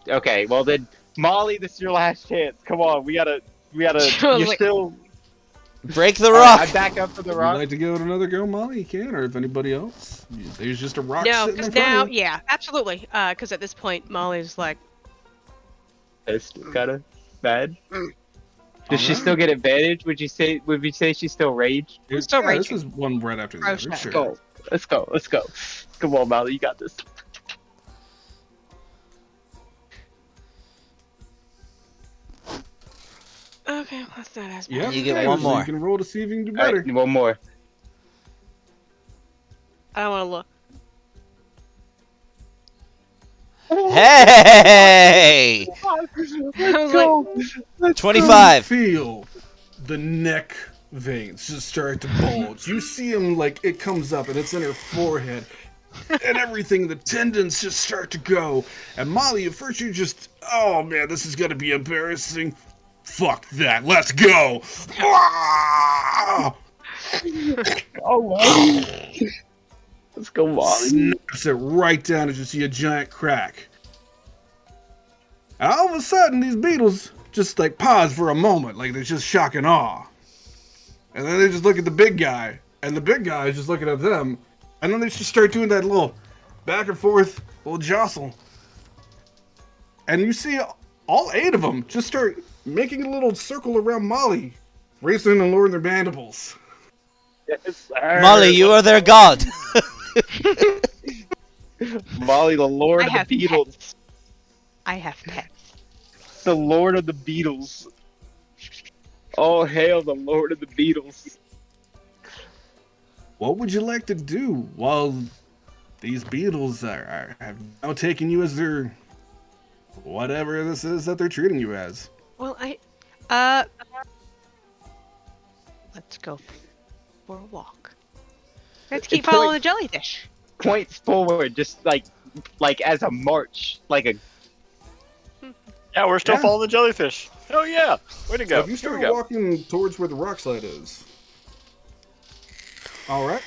S5: Okay. Well then, Molly, this is your last chance. Come on. We gotta. You're still.
S1: Break the
S5: All
S1: rock.
S5: right, I back up for the
S3: If you'd
S5: rock.
S3: like to give it another go, Molly, you can, or if anybody else. There's just a rock
S6: no,
S3: sitting
S6: because
S3: in front
S6: now,
S3: of you.
S6: yeah, absolutely. Because at this point, Molly's like,
S5: pissed, kind of mad. Does she
S3: Alright.
S5: still get advantage? Would you say? Would we say she's still raged?
S6: still
S3: Yeah, this
S6: raging.
S3: is one right after the
S6: Oh,
S3: other.
S6: shit.
S3: Sure.
S5: Go. Let's go. Let's go. Come on, Molly. You got this.
S6: Okay, that's not as bad.
S3: Yep.
S1: You get
S3: okay,
S1: one
S3: so
S1: more.
S3: You can roll to see if you can do
S5: All
S3: better.
S5: right, one more.
S6: I don't want to look.
S1: Hey!
S6: I was like,
S1: 25.
S3: Feel the neck veins just start to bulge. You see him like it comes up and it's in her forehead. And everything, the tendons just start to go. And Molly, at first you just, oh man, this is gonna be embarrassing. Fuck that, let's go! Ah!
S5: Oh, wow. Let's go, Molly.
S3: Snaps it right down as you see a giant crack. And all of a sudden, these beetles just like pause for a moment, like they're just shock and awe. And then they just look at the big guy, and the big guy is just looking at them, and then they just start doing that little back and forth, little jostle. And you see all 8 of them just start making a little circle around Molly, raising and lowering their mandibles.
S5: Yes, sir.
S1: Molly, you are their god.
S5: Molly, the Lord
S6: I
S5: of
S6: have
S5: the Beatles.
S6: I have pets.
S5: The Lord of the Beatles. Oh, hail the Lord of the Beatles.
S3: What would you like to do while these beetles have now taken you as their whatever this is that they're treating you as?
S6: Well, let's go for a walk. Let's keep
S5: It's like-
S6: following the jellyfish.
S5: Points forward, just like as a march, like a.
S4: Yeah, we're still
S3: Yeah.
S4: following the jellyfish. Oh yeah, way to
S3: So
S4: go.
S3: if you
S4: Here
S3: start
S4: we go.
S3: walking towards where the rock slide is. Alright.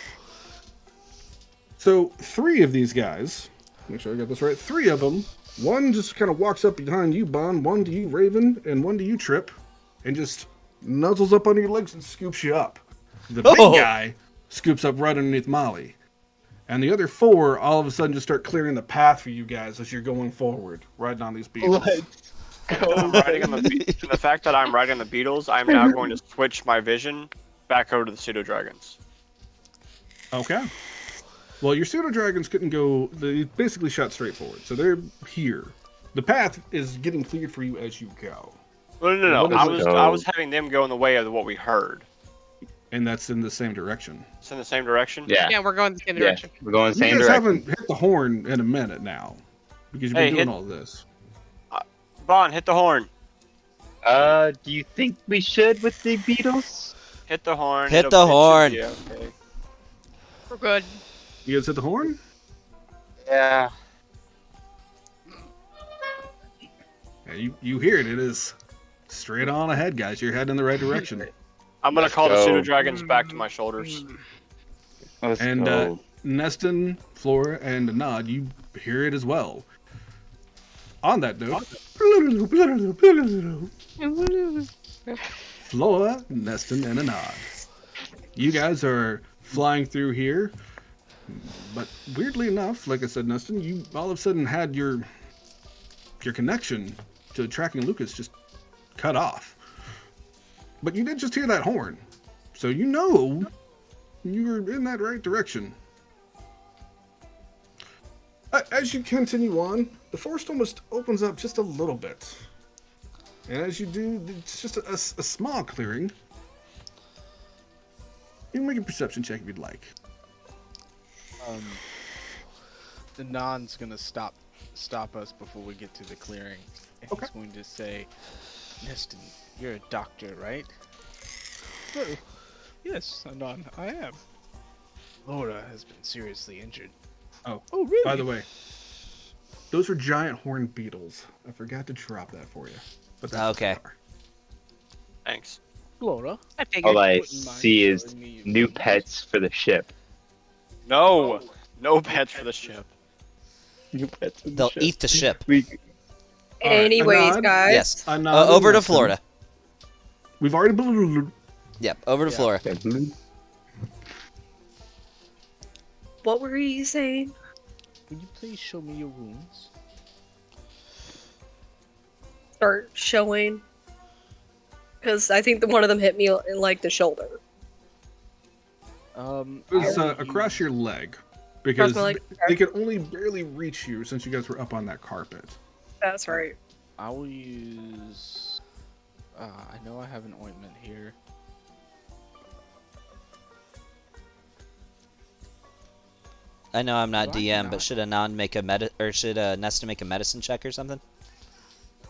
S3: So 3 of these guys, make sure I got this right, 3 of them, one just kind of walks up behind you, Bon, one to you, Raven, and one to you, Trip, and just nuzzles up under your legs and scoops you up. The big
S1: Oh.
S3: guy scoops up right underneath Molly. And the other 4 all of a sudden just start clearing the path for you guys as you're going forward, riding on these beetles.
S5: Let's go.
S4: I'm riding on the fact that I'm riding on the beetles, I'm now going to switch my vision back over to the pseudo dragons.
S3: Okay. Well, your pseudo dragons couldn't go. They basically shot straight forward, so they're here. The path is getting cleared for you as you go,
S4: No.
S3: What is it?
S4: I was having them go in the way of what we heard.
S3: and that's in the same direction.
S4: It's in the same direction.
S5: Yeah,
S6: Yeah, we're going the same
S5: yeah,
S6: direction.
S5: we're going the
S3: You
S5: same
S3: guys
S5: direction.
S3: haven't hit the horn in a minute now, because you've been
S4: Hey,
S3: doing
S4: hit-
S3: all this.
S4: Bon, hit the horn.
S5: Do you think we should with the Beatles?
S4: Hit the horn.
S1: Hit
S4: It
S1: the
S4: should
S1: horn.
S4: be okay.
S6: We're good.
S3: You guys hit the horn?
S5: Yeah.
S3: Yeah, you hear it. It is straight on ahead, guys. You're heading in the right direction.
S4: I'm gonna
S5: Let's
S4: call the
S5: go.
S4: pseudo dragons back to my shoulders.
S5: Let's
S3: And
S5: go.
S3: Neston, Flora, and Nod, you hear it as well. On that note, Flora, Neston, and Anod. You guys are flying through here, but weirdly enough, like I said, Neston, you all of a sudden had your connection to tracking Lucas just cut off. But you did just hear that horn, so you know you were in that right direction. As you continue on, the forest almost opens up just a little bit. And as you do, it's just a small clearing. You can make a perception check if you'd like.
S2: The Non's gonna stop us before we get to the clearing. And
S3: Okay.
S2: he's going to say, Neston, you're a doctor, right? Oh, yes, Anon, I am. Laura has been seriously injured.
S3: Oh,
S2: Oh, really?
S3: by the way, those are giant horned beetles. I forgot to drop that for you. But that's what
S1: Okay.
S3: they are.
S4: Thanks.
S2: Laura,
S6: I figured.
S5: All I
S2: wouldn't mind
S5: see is
S2: showing me your
S5: new
S2: wounds.
S5: pets for the ship.
S4: No, no pets for the ship.
S5: New pets for the
S1: They'll
S5: ship.
S1: eat the ship.
S5: We,
S3: All right,
S7: Anyways,
S3: Anand?
S7: guys.
S1: Yes.
S3: Anand and
S1: Over to
S3: Neston.
S1: Florida.
S3: We've already.
S1: Yep, over to
S2: Yeah.
S1: Florida.
S7: What were you saying?
S2: Will you please show me your wounds?
S7: start showing. Because I think one of them hit me in like the shoulder.
S3: It was
S2: I will
S3: across
S2: use-
S3: your leg, because
S7: my leg?
S3: they could only barely reach you since you guys were up on that carpet.
S7: That's right.
S2: I will use. I know I have an ointment here.
S1: I know I'm not
S2: Do I
S1: DM,
S2: not?
S1: but should Anand make a should Nesta make a medicine check or something?
S3: I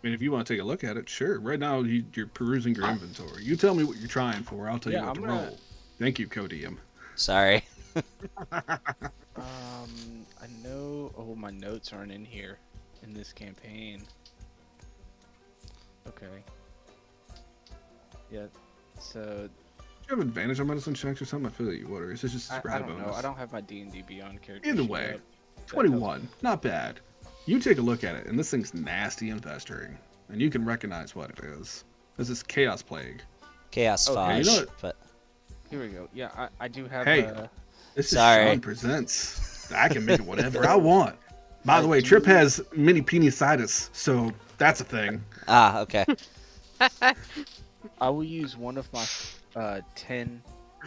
S3: mean, if you want to take a look at it, sure. Right now, you're perusing your inventory. You tell me what you're trying for. I'll tell you
S2: Yeah,
S3: what
S2: I'm
S3: to
S2: gonna-
S3: roll. Thank you, Codium.
S1: Sorry.
S2: I know. Oh, my notes aren't in here in this campaign. Okay. Yeah. So
S3: Do you have advantage on medicine checks or something? I feel like you would, or is this just a
S2: I
S3: spread
S2: don't know.
S3: bonus?
S2: I don't have my D&D Beyond character.
S3: Either
S2: sheet
S3: way,
S2: up.
S3: 21, not bad. You take a look at it, and this thing's nasty and festering, and you can recognize what it is. This is Chaos Plague.
S1: Chaos
S2: Okay,
S1: Fudge.
S3: you know what?
S1: But
S2: Here we go. Yeah, I do have.
S3: Hey. This is
S1: Sorry.
S3: Sean Presents. I can make it whatever I want. By the way,
S2: do-
S3: Trip has mini penisitis, so that's a thing.
S1: okay.
S2: I will use one of my 10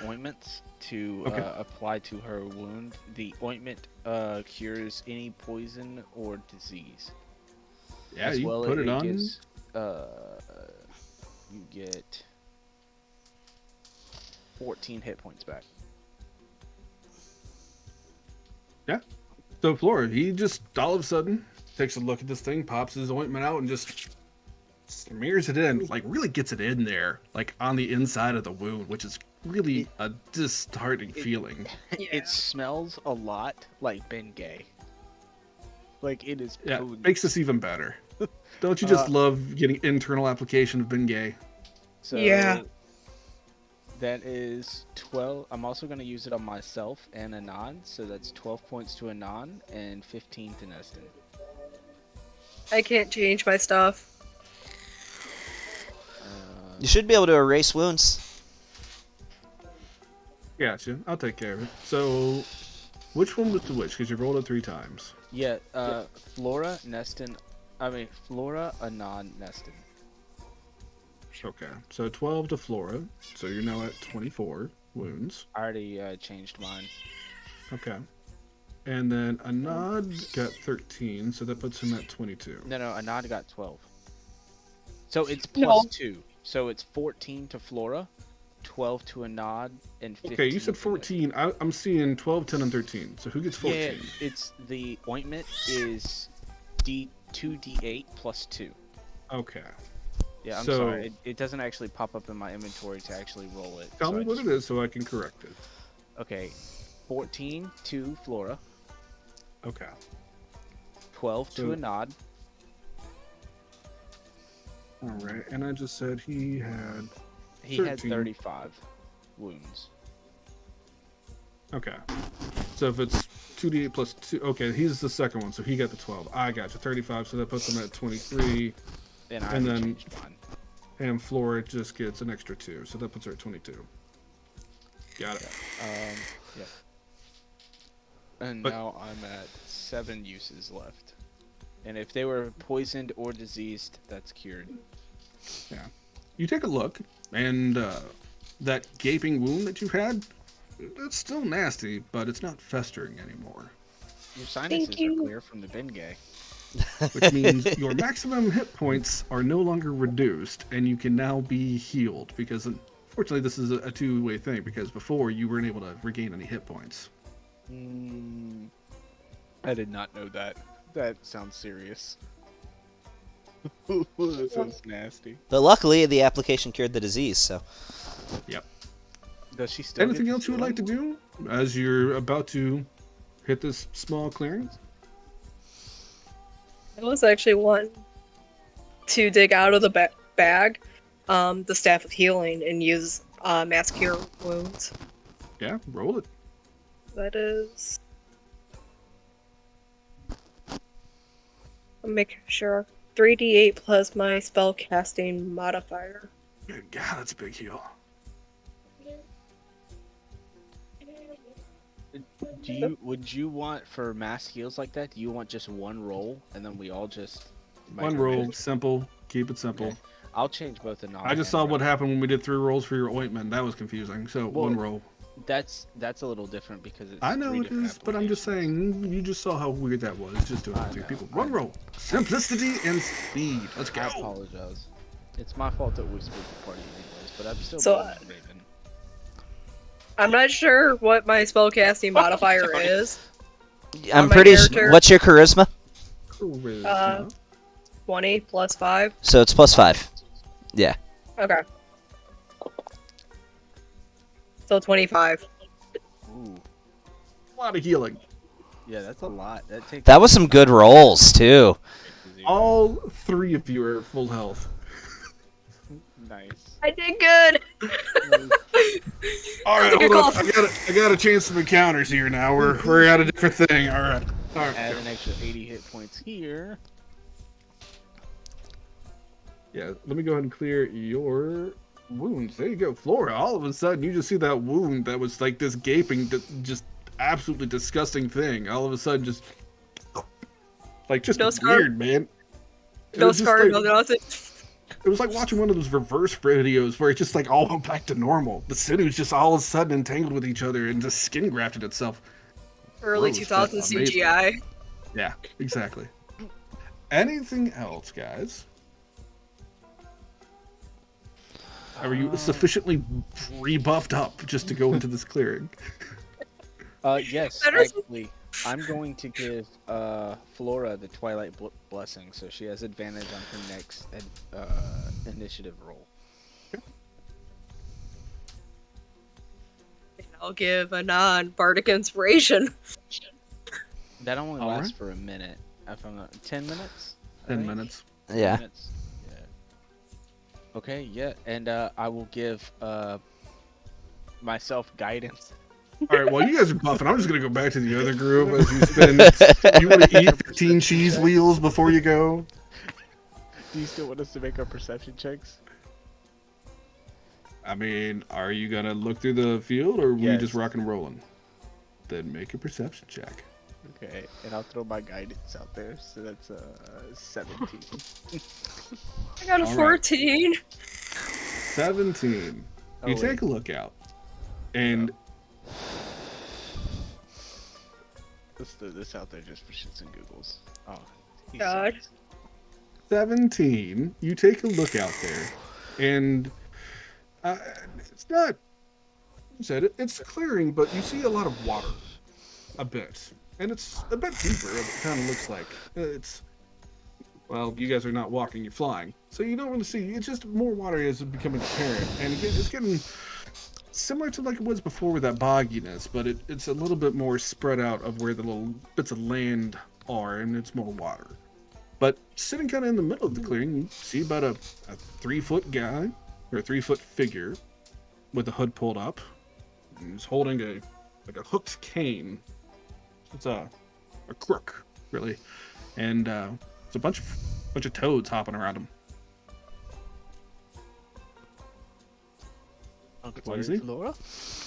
S2: ointments to
S3: Okay.
S2: apply to her wound. The ointment cures any poison or disease.
S3: Yeah,
S2: As
S3: you
S2: well
S3: put
S2: as
S3: it on.
S2: Gives, you get 14 hit points back.
S3: So Flora, he just all of a sudden takes a look at this thing, pops his ointment out, and just smears it in, like really gets it in there, like on the inside of the wound, which is really a disheartening feeling.
S7: Yeah.
S2: It smells a lot like Bengay. Like it is
S3: Yeah,
S2: potent.
S3: makes this even better. Don't you just love getting internal application of Bengay?
S2: So
S7: Yeah.
S2: that is 12. I'm also going to use it on myself and Anon, so that's 12 points to Anon and 15 to Neston.
S7: I can't change my stuff.
S1: You should be able to erase wounds.
S3: Gotcha. I'll take care of it. So, which one was the which? Because you rolled it 3 times.
S2: Yeah, Flora, Anon, Neston.
S3: Okay. So 12 to Flora. So you're now at 24 wounds.
S2: I already changed mine.
S3: Okay. And then Anad got 13, so that puts him at 22.
S2: No, Anon got 12. So it's
S7: No.
S2: plus 2. So it's 14 to Flora, 12 to Anon, and 15
S3: Okay, you said
S2: to Neston.
S3: 14. I'm seeing 12, 10, and 13. So who gets 14?
S2: Yeah, it's the ointment is 2d8 plus 2.
S3: Okay.
S2: Yeah, I'm
S3: So-
S2: sorry. It doesn't actually pop up in my inventory to actually roll it.
S3: Tell
S2: so
S3: me
S2: I
S3: what
S2: just-
S3: it is so I can correct it.
S2: Okay, 14 to Flora,
S3: Okay.
S2: 12
S3: So-
S2: to Anod,
S3: All right. And I just said he had.
S2: he had
S3: 13.
S2: 35 wounds.
S3: Okay. So if it's 2d8 plus 2. Okay, he's the second one, so he got the 12. I got you. 35, so that puts him at 23.
S2: And I
S3: And
S2: already
S3: then-
S2: changed mine.
S3: And Flora just gets an extra 2, so that puts her at 22. Got it.
S2: Yeah. And
S3: But-
S2: now I'm at 7 uses left. And if they were poisoned or diseased, that's cured.
S3: You take a look, and that gaping wound that you had, it's still nasty, but it's not festering anymore.
S2: Your sinuses are
S7: you.
S2: clear from the Bengay.
S3: Which means your maximum hit points are no longer reduced, and you can now be healed. Because unfortunately, this is a two-way thing. Because before you weren't able to regain any hit points.
S2: I did not know that. That sounds serious. That sounds nasty.
S1: But luckily, the application cured the disease, so.
S2: Does she still
S3: Anything
S2: get
S3: else you would like to do as you're about to hit this small clearing?
S7: I was actually wanting to dig out of the bag the staff of healing and use mass cure wounds.
S3: Yeah, roll it.
S7: That is. I'll make sure 3d8 plus my spell casting modifier.
S3: Good God, that's a big heal.
S2: Would you want for mass heals like that? Do you want just one roll and then we all just
S3: One roll, simple. Keep it simple.
S2: Okay. I'll change both the
S3: I just saw what happened when we did 3 rolls for your ointment. That was confusing. So
S2: Well,
S3: 1 roll.
S2: That's a little different because it's
S3: I know
S2: 3
S3: it
S2: different
S3: is, but I'm just
S2: applications.
S3: saying. You just saw how weird that was. Just doing it
S2: I
S3: with 3
S2: know,
S3: people.
S2: I
S3: 1
S2: know.
S3: roll, simplicity and speed. Let's go.
S2: I apologize. It's my fault that we split the party anyways, but I'm still
S7: So,
S2: blaming Raven.
S7: I'm not sure what my spellcasting modifier
S5: Sorry.
S7: is.
S1: I'm
S7: On my
S1: pretty.
S7: character.
S1: What's your charisma?
S3: Charisma.
S7: 20 plus 5.
S1: So it's +5. Yeah.
S7: Okay. So 25.
S2: Ooh,
S3: A lot of healing.
S2: yeah, that's a lot. That takes.
S1: That was some good rolls too.
S3: All 3 of you are at full health.
S2: Nice.
S7: I did good.
S3: All right,
S7: Take a
S3: hold on.
S7: call.
S3: I got to change some encounters here now. We're at a different thing. All right.
S2: Add an extra 80 hit points here.
S3: Yeah, let me go ahead and clear your wounds. There you go, Flora. All of a sudden, you just see that wound that was like this gaping, just absolutely disgusting thing. All of a sudden, just like just
S7: No scar?
S3: weird, man. It
S7: No
S3: was just
S7: scar,
S3: like-
S7: no nothing.
S3: It was like watching one of those reverse videos where it just like all went back to normal. The sinews just all of a sudden entangled with each other and just skin grafted itself.
S7: Early
S3: Gross,
S7: 2000
S3: but amazing.
S7: CGI.
S3: Yeah, exactly. Anything else, guys? Are you sufficiently rebuffed up just to go into this clearing?
S2: Yes,
S7: Better-
S2: actually, I'm going to give Flora the Twilight Blessing, so she has advantage on her next initiative roll.
S7: And I'll give a non-bardic inspiration.
S2: That only
S3: All
S2: lasts
S3: right.
S2: for a minute. If I'm not 10 minutes. I
S3: 10
S2: think?
S3: minutes.
S2: 10
S1: Yeah.
S2: minutes? Yeah. Okay. Yeah, and I will give myself guidance.
S3: All right, while you guys are buffing, I'm just going to go back to the other group as you spend. You want to eat 15 cheese wheels before you go?
S2: Do you still want us to make our perception checks?
S3: I mean, are you going to look through the field or are we
S2: Yes.
S3: just rock and rolling? Then make a perception check.
S2: Okay, and I'll throw my guidance out there. So that's 17.
S7: I got a
S3: All right.
S7: 14.
S3: 17.
S2: Oh,
S3: You
S2: wait.
S3: take a look out. And
S2: Let's throw this out there just for shits and giggles. Oh, he
S7: God.
S2: sucks.
S3: 17, you take a look out there, and it's not. You said it. It's clearing, but you see a lot of water, a bit, and it's a bit deeper. It kind of looks like it's. Well, you guys are not walking; you're flying, so you don't really see. It's just more water is becoming apparent, and it's getting similar to like it was before with that bogginess, but it's a little bit more spread out of where the little bits of land are, and it's more water. But sitting kind of in the middle of the clearing, you see about a 3-foot guy, or a 3-foot figure, with the hood pulled up. And he's holding a hooked cane. It's a crook, really, and there's a bunch of toads hopping around him.
S2: Don't
S3: What is
S2: worry,
S3: he?
S2: Flora.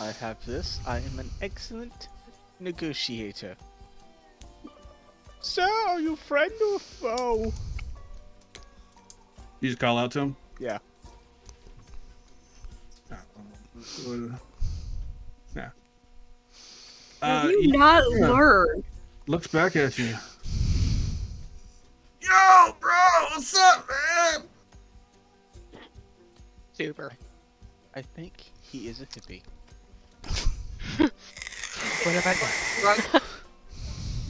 S2: I have this. I am an excellent negotiator. So, are you friend or foe?
S3: You just call out to him.
S2: Yeah.
S3: Yeah.
S7: Have you not
S3: yeah.
S7: learned?
S3: Looks back at you. Yo, bro, what's up, man?
S5: Super.
S2: I think he is a hippie.
S5: What have I done?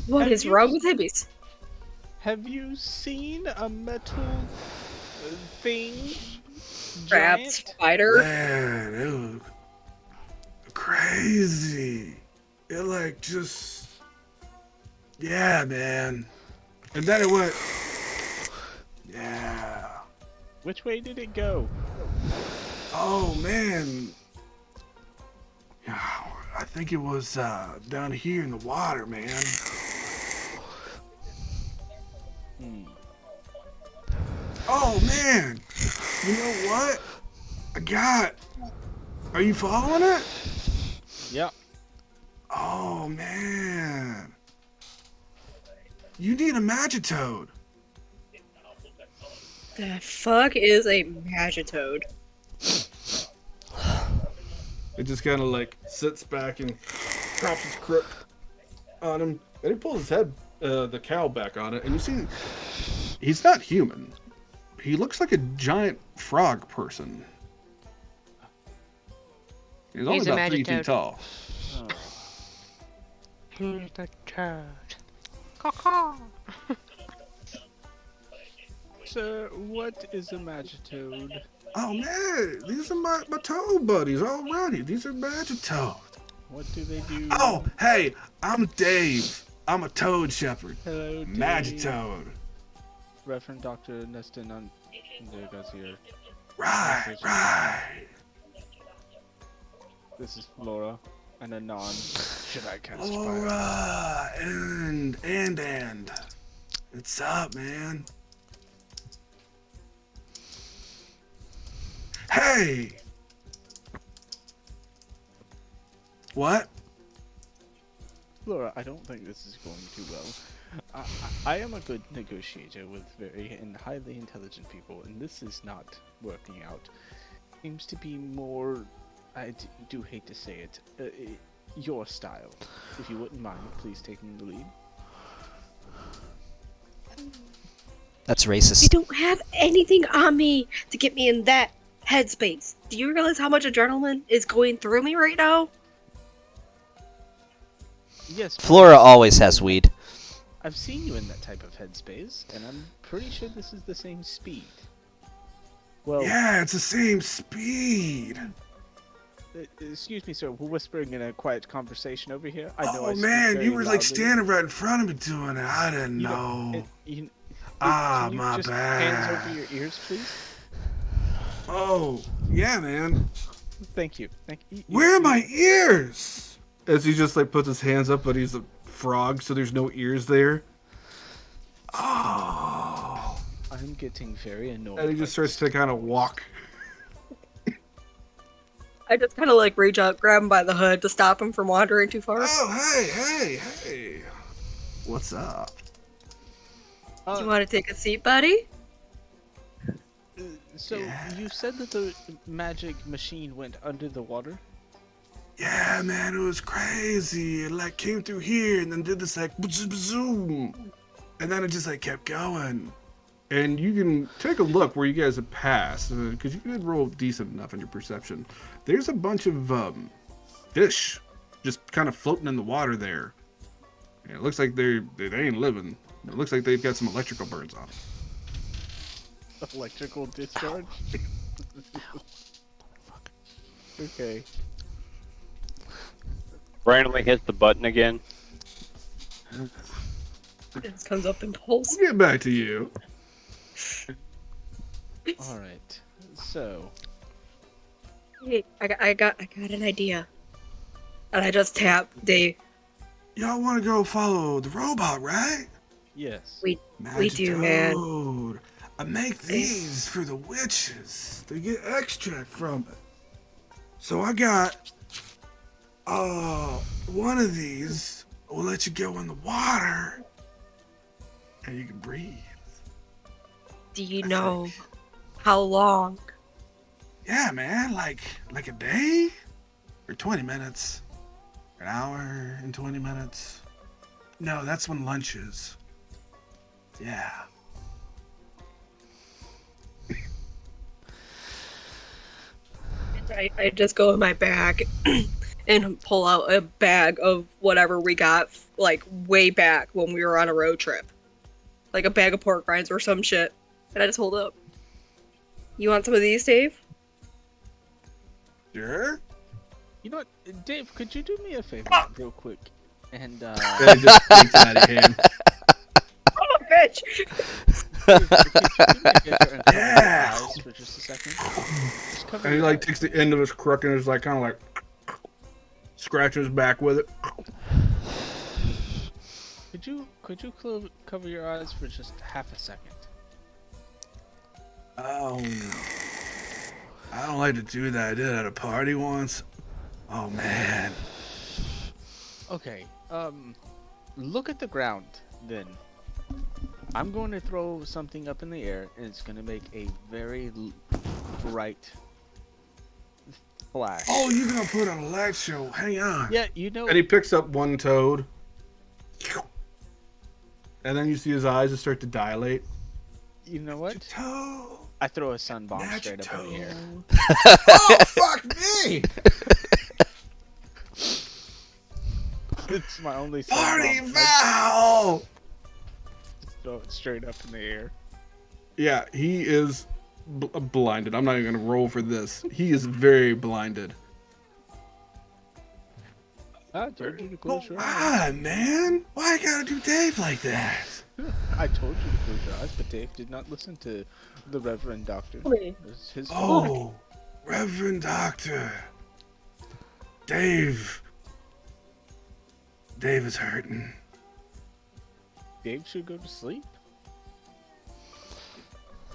S7: What
S2: Have
S7: is
S2: you-
S7: wrong with hippies?
S2: Have you seen a metal thing?
S7: Trapped
S2: Giant?
S7: spider?
S3: Man, it was crazy. It like just, yeah, man. And then it went, yeah.
S2: Which way did it go?
S3: Oh man. Yeah, I think it was down here in the water, man.
S2: Hmm.
S3: Oh man. You know what? Are you following it?
S2: Yep.
S3: Oh man. You need a Magitoad.
S7: the fuck is a Magitoad?
S3: It just kind of like sits back and props his crook on him, and he pulls his head, the cowl back on it, and you see he's not human. He looks like a giant frog person. He's only
S6: He's a
S3: about 3
S6: Magitoad.
S3: feet tall.
S2: Oh.
S6: Who's the toad? Caw-caw.
S2: Sir, what is a Magitoad?
S3: Oh man, these are my toad buddies already. These are Magitoads.
S2: What do they do?
S3: Oh, hey, I'm Dave. I'm a toad shepherd.
S2: Hello, Dave.
S3: Magitoad.
S2: Reverend Dr. Neston on there goes here.
S3: Right.
S2: This is Flora and Anon. Should I cast fire?
S3: Laura and. What's up, man? Hey! What?
S2: Flora, I don't think this is going too well. I am a good negotiator with very and highly intelligent people, and this is not working out. Seems to be more, do hate to say it, your style. If you wouldn't mind, please taking the lead.
S1: That's
S7: I
S1: racist.
S7: don't have anything on me to get me in that headspace. Do you realize how much adrenaline is going through me right now?
S2: Yes,
S1: Flora always has weed.
S2: I've seen you in that type of headspace, and I'm pretty sure this is the same speed. Well,
S3: Yeah, it's the same speed.
S2: Excuse me, sir. We're whispering in a quiet conversation over here. I know I
S3: Oh
S2: speak
S3: man,
S2: very
S3: you were like
S2: loudly.
S3: standing right in front of me doing it. I didn't
S2: You
S3: know.
S2: don't-
S3: Ah,
S2: can you
S3: my
S2: just
S3: bad.
S2: hands over your ears, please?
S3: Oh, yeah, man.
S2: Thank you. Thank you.
S3: Where are my ears? As he just like puts his hands up, but he's a frog, so there's no ears there. Oh.
S2: I'm getting very annoyed.
S3: And he just starts to kind of walk.
S7: I just kind of like reach out, grab him by the hood to stop him from wandering too far.
S3: Oh, hey. What's up?
S7: Do you want to take a seat, buddy?
S2: So
S3: Yeah.
S2: you said that the magic machine went under the water?
S3: Yeah, man, it was crazy. It like came through here and then did this like zoom, and then it just like kept going. And you can take a look where you guys have passed because you did roll decent enough in your perception. There's a bunch of fish just kind of floating in the water there. And it looks like they ain't living. It looks like they've got some electrical burns on them.
S2: Electrical discharge? Okay.
S4: Randomly hits the button again.
S7: It just comes up in pulse.
S3: We'll get back to you.
S2: Alright. So,
S7: Hey, I got an idea. And I just tap Dave.
S3: Y'all want to go follow the robot, right?
S2: yes.
S7: We do, man.
S3: Magitoad. I make these for the witches. They get extract from it. So I got one of these will let you go in the water and you can breathe.
S7: Do you know how long?
S3: Yeah, man, like a day or 20 minutes. An hour and 20 minutes. No, that's when lunch is. Yeah.
S7: I just go in my bag and pull out a bag of whatever we got, like, way back when we were on a road trip. Like a bag of pork rinds or some shit. And I just hold up. You want some of these, Dave?
S3: Sure.
S2: You know what, Dave, could you do me a favor real quick? And,
S3: It just takes out of your hand.
S7: Oh, bitch!
S2: Dave, could you do me a favor and cover your
S3: Yeah.
S2: eyes for just a second? Just cover
S3: And he
S2: your
S3: like
S2: eyes.
S3: takes the end of his crook and is like kind of like scratching his back with it.
S2: Could you cover your eyes for just half a second?
S3: Oh, I don't like to do that. I did it at a party once. Oh man.
S2: Okay, look at the ground, then. I'm going to throw something up in the air, and it's going to make a very bright flash.
S3: Oh, you're gonna put on a light show. Hang on.
S2: Yeah, you know.
S3: And he picks up one toad. And then you see his eyes just start to dilate.
S2: You know what?
S3: Toad.
S2: I throw a sun bomb straight up in the air.
S3: Oh, fuck me!
S2: It's my only sun
S3: Party
S2: bomb.
S3: foul!
S2: Just throw it straight up in the air.
S3: Yeah, he is blinded. I'm not even gonna roll for this. He is very blinded.
S2: I told you to close your eyes.
S3: Ah, man! Why you gotta do Dave like that?
S2: I told you to close your eyes, but Dave did not listen to the Reverend Doctor.
S7: Wait.
S2: It's his
S3: Oh,
S2: fault.
S3: Reverend Doctor. Dave. Dave is hurting.
S2: Dave should go to sleep.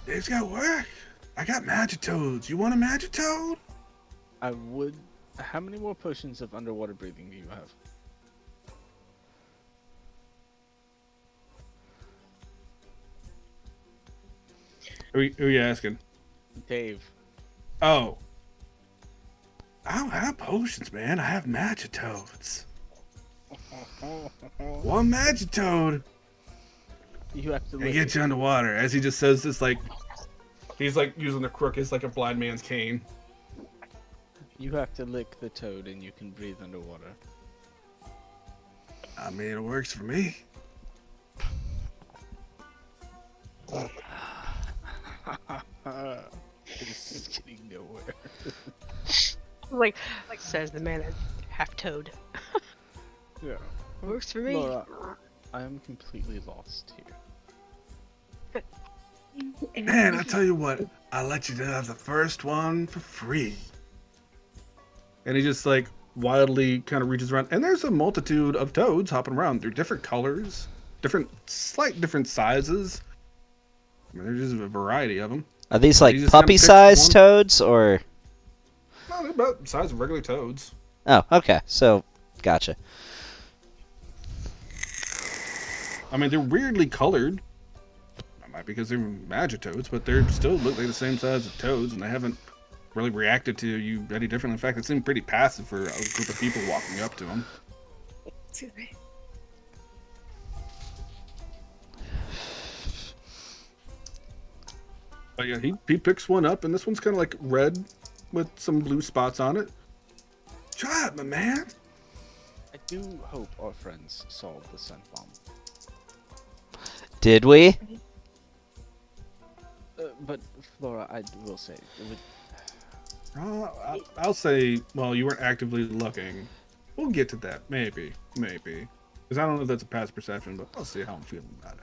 S3: Dave's got work. I got Magitoads. You want a Magitoad?
S2: I would. How many more potions of underwater breathing do you have?
S3: Who are you asking?
S2: Dave.
S3: Oh. I don't have potions, man. I have Magitoads. One Magitoad.
S2: You have to
S3: I
S2: lick
S3: get
S2: it.
S3: you underwater. As he just says this, like, he's like using the crook as like a blind man's cane.
S2: You have to lick the toad and you can breathe underwater.
S3: I mean, it works for me.
S2: This is getting nowhere.
S6: Like says the man that's half toad.
S2: Yeah.
S6: Works for me.
S2: Laura, I am completely lost here.
S3: Man, I tell you what, I'll let you have the first one for free. And he just like wildly kind of reaches around, and there's a multitude of toads hopping around. They're different colors, slight different sizes. I mean, there's just a variety of them.
S1: Are these
S3: He
S1: like
S3: just kinda picks
S1: puppy-sized
S3: one.
S1: toads, or?
S3: No, they're about the size of regular toads.
S1: Oh, okay. So, gotcha.
S3: I mean, they're weirdly colored. That might be because they're Magitoads, but they're still look like the same size as toads, and they haven't really reacted to you any differently. In fact, they seem pretty passive for a group of people walking up to them.
S7: Excuse me.
S3: But yeah, he picks one up, and this one's kind of like red with some blue spots on it. Try it, my man.
S2: I do hope our friends solve the sun bomb.
S1: Did we?
S2: But Flora, I will say, it would,
S3: I'll say, well, you weren't actively looking. We'll get to that, maybe. Because I don't know if that's a past perception, but I'll see how I'm feeling about it.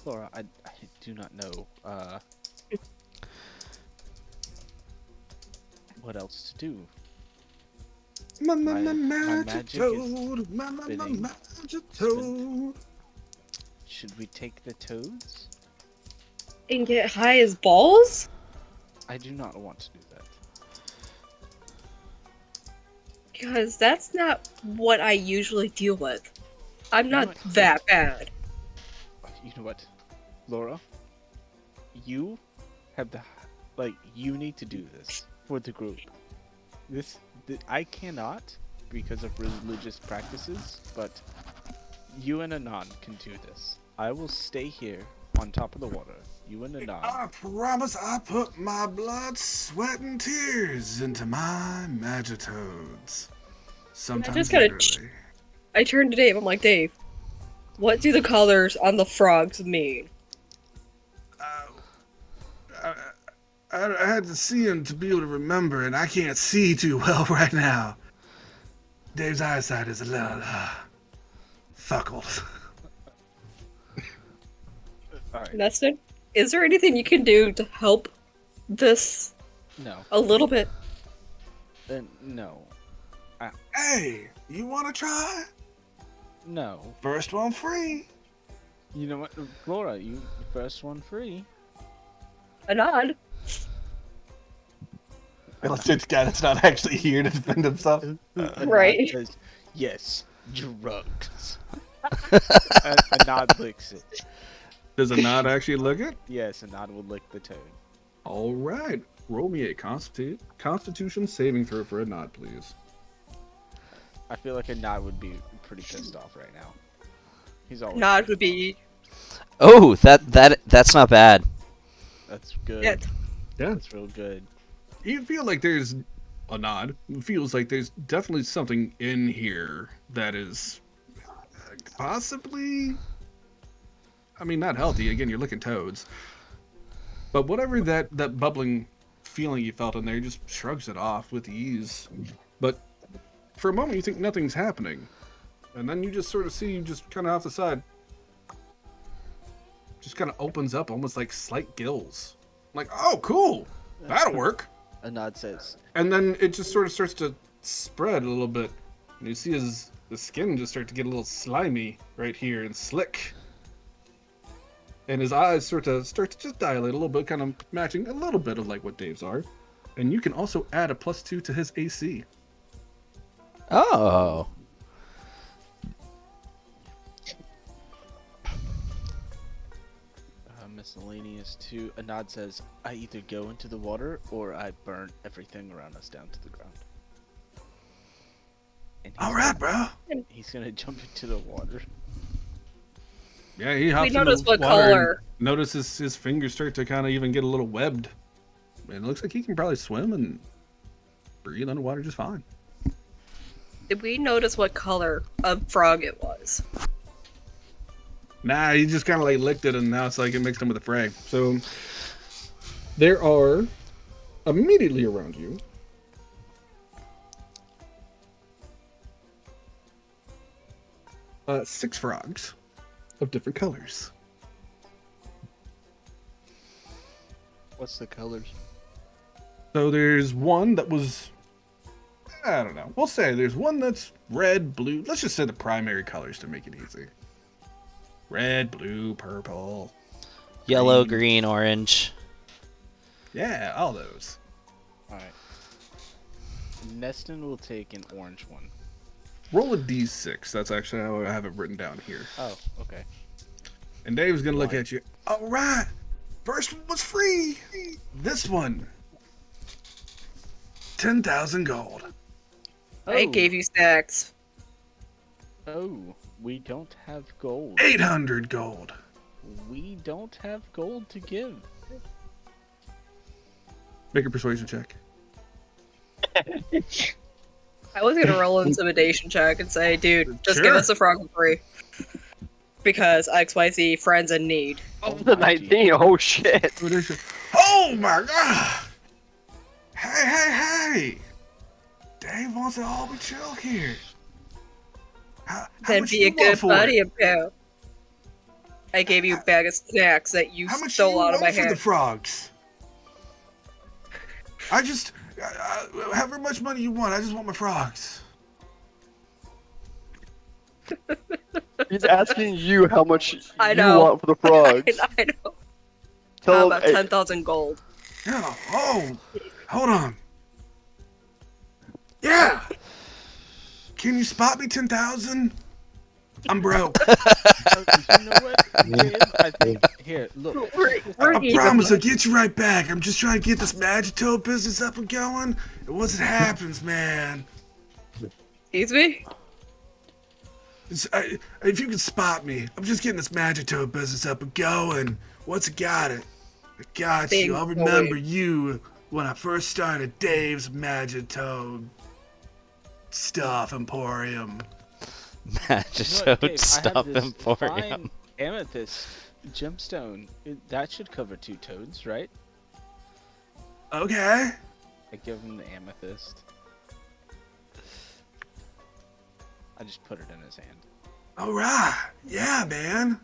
S2: Flora, I do not know what else to do.
S3: My
S2: magic is
S3: Magitoad, my
S2: spinning.
S3: Magitoad.
S2: Should we take the toads?
S7: And get high as balls?
S2: I do not want to do that.
S7: Because that's not what I usually deal with. I'm not
S2: what?
S7: that bad.
S2: You know what, Laura? You have the you need to do this for the group. I cannot because of religious practices, but you and Anon can do this. I will stay here on top of the water. You and Anon.
S3: I promise I put my blood, sweat, and tears into my Magitoads. Sometimes
S7: just gotta
S3: literally.
S7: I turned to Dave. I'm like, Dave, what do the colors on the frogs mean?
S3: I had to see him to be able to remember, and I can't see too well right now. Dave's eyesight is a little fuckled.
S2: Alright.
S7: Neston, is there anything you can do to help this
S2: No.
S7: a little bit?
S2: No.
S3: Hey, you want to try?
S2: No.
S3: First one free.
S2: You know what, Laura? You first one free.
S7: A nod.
S3: Illustrates guy that's not actually here to defend himself.
S7: Right.
S2: Says, yes, drugs. A nod licks it.
S3: Does a nod actually lick it?
S2: Yes, a nod will lick the toad.
S3: All right. Roll me a Constitution saving throw for a nod, please.
S2: I feel like a nod would be pretty pissed off right now. He's always
S7: Nod
S2: pissed
S7: would be
S1: Oh, that's not bad.
S2: off. That's good.
S7: yeah.
S3: Yeah.
S2: That's real good.
S3: You feel like there's a nod. It feels like there's definitely something in here that is possibly, I mean, not healthy. Again, you're licking toads. But whatever that bubbling feeling you felt in there, just shrugs it off with ease. But for a moment, you think nothing's happening. And then you just sort of see, just kind of off the side, just kind of opens up almost like slight gills. Like, oh, cool. That'll work.
S2: A nod says,
S3: And then it just sort of starts to spread a little bit. And you see the skin just start to get a little slimy right here and slick. And his eyes start to just dilate a little bit, kind of matching a little bit of like what Dave's are. And you can also add a +2 to his AC.
S1: Oh.
S2: miscellaneous 2. A nod says, I either go into the water or I burn everything around us down to the ground. And
S3: All right, bro.
S2: He's gonna jump into the water.
S3: Yeah, he hops
S7: We notice
S3: into
S7: what
S3: the water and
S7: color.
S3: Notices his fingers start to kind of even get a little webbed. And it looks like he can probably swim and breathe underwater just fine.
S7: Did we notice what color of frog it was?
S3: Nah, he just kind of like licked it, and now it's like it mixed in with the fray. So there are immediately around you 6 frogs of different colors.
S2: What's the colors?
S3: So there's one that was, I don't know. We'll say there's one that's red, blue. Let's just say the primary colors to make it easy. Red, blue, purple.
S1: Yellow, green, orange.
S3: Yeah, all those.
S2: Alright. Neston will take an orange one.
S3: Roll a d6. That's actually how I have it written down here.
S2: Oh, okay.
S3: And Dave's gonna look at you. All right. First one was free. This one, 10,000 gold.
S7: I gave you stacks.
S2: Oh, we don't have gold.
S3: 800 gold.
S2: We don't have gold to give.
S3: Make a persuasion check.
S7: I was gonna roll an intimidation check and say, dude, just give
S3: Sure.
S7: us a frog for free. Because XYZ friends in need.
S4: Oh, the 19. Oh, shit.
S3: Oh my god! Hey! Dave wants to all be chill here. How
S7: Then
S3: much
S7: be
S3: you
S7: a
S3: want
S7: good
S3: for
S7: buddy,
S3: it?
S7: pal. I gave you a bag of snacks that you
S3: How much
S7: stole
S3: you
S7: out of my
S3: want for the
S7: hand.
S3: frogs? I just, however much money you want, I just want my frogs.
S4: He's asking you how much
S7: I
S4: you
S7: know.
S4: want for the frogs.
S7: I know. How
S4: Tell
S7: about
S4: him,
S7: 10,000 gold?
S3: Yeah. Oh, hold on. Yeah. Can you spot me 10,000? I'm broke.
S2: You know what, Dave? I think here, look.
S7: We're
S3: I
S7: even
S3: promise I'll
S7: money.
S3: get you right back. I'm just trying to get this Magito business up and going. And once it happens, man,
S7: Excuse me?
S3: if you can spot me, I'm just getting this Magito business up and going. Once I got it, I got
S7: Big
S3: you. I'll
S7: boy.
S3: remember you when I first started Dave's Magito stuff emporium.
S1: Magito
S2: Dave, I have
S1: Stuff
S2: this
S1: Emporium.
S2: fine amethyst gemstone. That should cover 2 toads, right?
S3: Okay.
S2: I give him the amethyst. I just put it in his hand.
S3: All right. Yeah, man.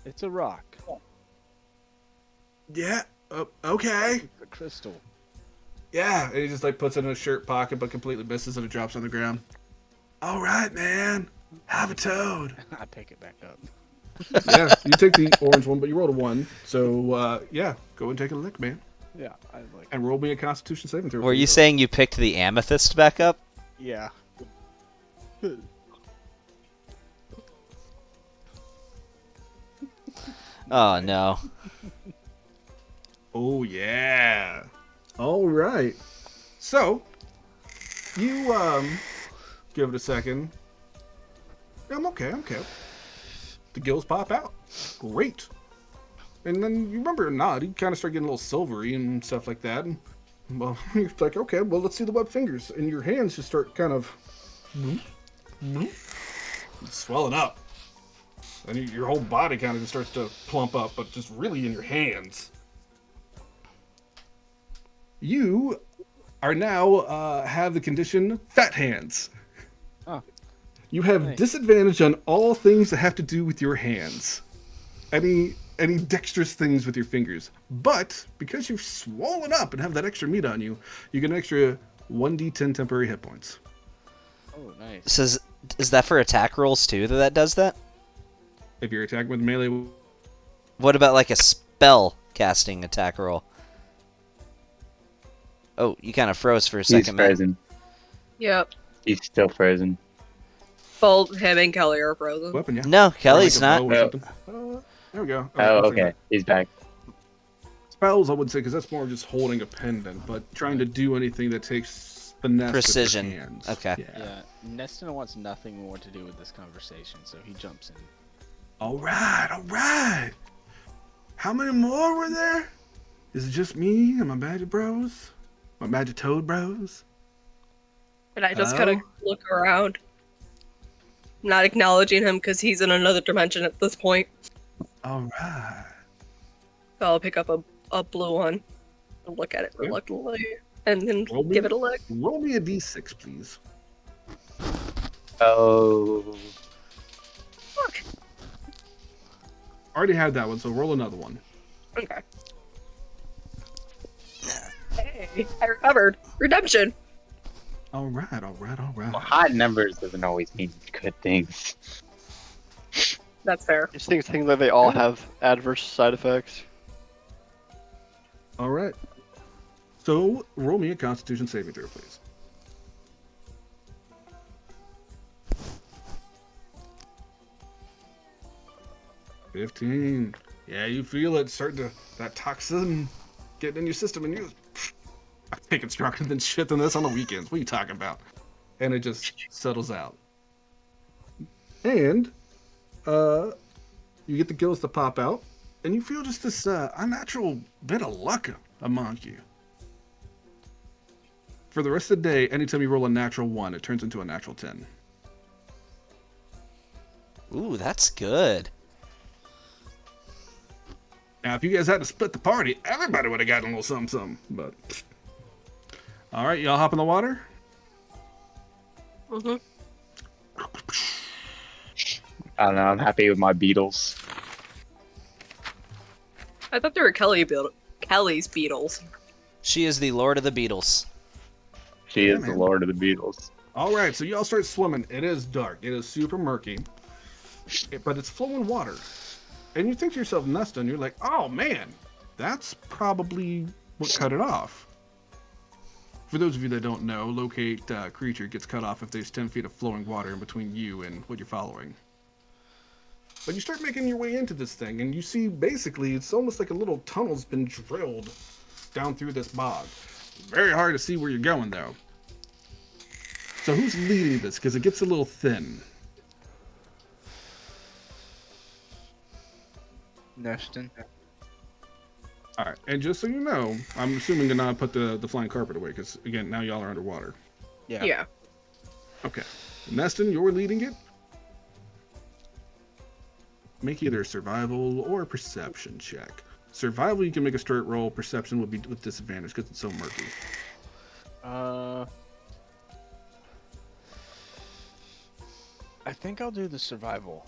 S2: It's a rock.
S3: Yeah. Okay.
S2: It's a crystal.
S3: Yeah. And he just like puts it in his shirt pocket, but completely misses and it drops on the ground. All right, man. Have a toad.
S2: I pick it back up.
S3: Yeah, you take the orange one, but you rolled a 1. So, yeah, go and take a lick, man.
S2: Yeah, I like.
S3: And roll me a Constitution saving throw.
S1: Were you saying you picked the amethyst back up?
S2: Yeah.
S1: Oh no.
S3: Oh yeah. All right. So you give it a second. I'm okay. I'm okay. The gills pop out. Great. And then you remember or not, you kind of start getting a little silvery and stuff like that. And, well, you're like, okay, well, let's see the web fingers. And your hands just start kind of swelling up. And your whole body kind of just starts to plump up, but just really in your hands. You are now have the condition fat hands.
S2: Oh,
S3: You have
S2: nice.
S3: disadvantage on all things that have to do with your hands. Any dexterous things with your fingers. But because you've swollen up and have that extra meat on you, you get an extra 1d10 temporary hit points.
S2: Oh, nice.
S1: So is that for attack rolls too that does that?
S3: If you're attacking with melee,
S1: What about like a spell casting attack roll? Oh, you kind of froze for a
S5: He's
S1: second, man.
S5: frozen.
S7: Yep.
S5: He's still frozen.
S7: Both him and Kelly are frozen.
S3: weapon, yeah.
S1: No,
S3: Or
S1: Kelly's
S3: like a
S1: not.
S3: bow or
S5: No.
S3: something. There we go.
S5: Oh,
S3: let's see.
S5: okay. He's back.
S3: Spells, I would say, because that's more just holding a pendant, but trying to do anything that takes finesse
S1: Precision.
S3: with your hands.
S1: Okay.
S3: Yeah.
S2: Yeah, Neston wants nothing more to do with this conversation, so he jumps in.
S3: All right, all right. How many more were there? Is it just me and my magic bros? My magic toad bros?
S7: And I just kind of look around. Not acknowledging him because he's in another dimension at this point.
S3: All right.
S7: So I'll pick up a blue one and look at it reluctantly and then
S3: Roll me-
S7: give it a look.
S3: Roll me a d6, please.
S5: Oh.
S7: Look.
S3: Already had that one, so roll another one.
S7: Okay. Hey, I recovered. Redemption.
S3: All right, all right, all right.
S5: Well, high numbers doesn't always mean good things.
S7: That's fair.
S4: These things think that they all have adverse side effects.
S3: All right. So roll me a Constitution saving throw, please. 15. Yeah, you feel it starting to, that toxin getting in your system, and you I'm taking stronger than shit than this on the weekends. What are you talking about? And it just settles out. And you get the gills to pop out, and you feel just this unnatural bit of luck among you. For the rest of the day, anytime you roll a natural 1, it turns into a natural 10.
S1: Ooh, that's good.
S3: Now, if you guys had to split the party, everybody would have gotten a little something, something. But all right, y'all hop in the water.
S7: Mm-hmm.
S5: I don't know. I'm happy with my beetles.
S7: I thought they were Kelly's beetles.
S1: She is the Lord of the Beatles.
S5: She
S3: Yeah,
S5: is the
S3: man.
S5: Lord of the Beatles.
S3: All right, so y'all start swimming. It is dark. It is super murky, but it's flowing water. And you think to yourself, Neston, you're like, oh man, that's probably what cut it off. For those of you that don't know, locate creature gets cut off if there's 10 feet of flowing water in between you and what you're following. But you start making your way into this thing, and you see basically it's almost like a little tunnel's been drilled down through this bog. Very hard to see where you're going, though. So who's leading this? Because it gets a little thin.
S2: Neston.
S3: All right, and just so you know, I'm assuming to not put the flying carpet away, because again, now y'all are underwater.
S2: Yeah.
S3: Okay, Neston, you're leading it. Make either a survival or a perception check. Survival, you can make a straight roll. Perception would be with disadvantage because it's so murky.
S2: I think I'll do the survival.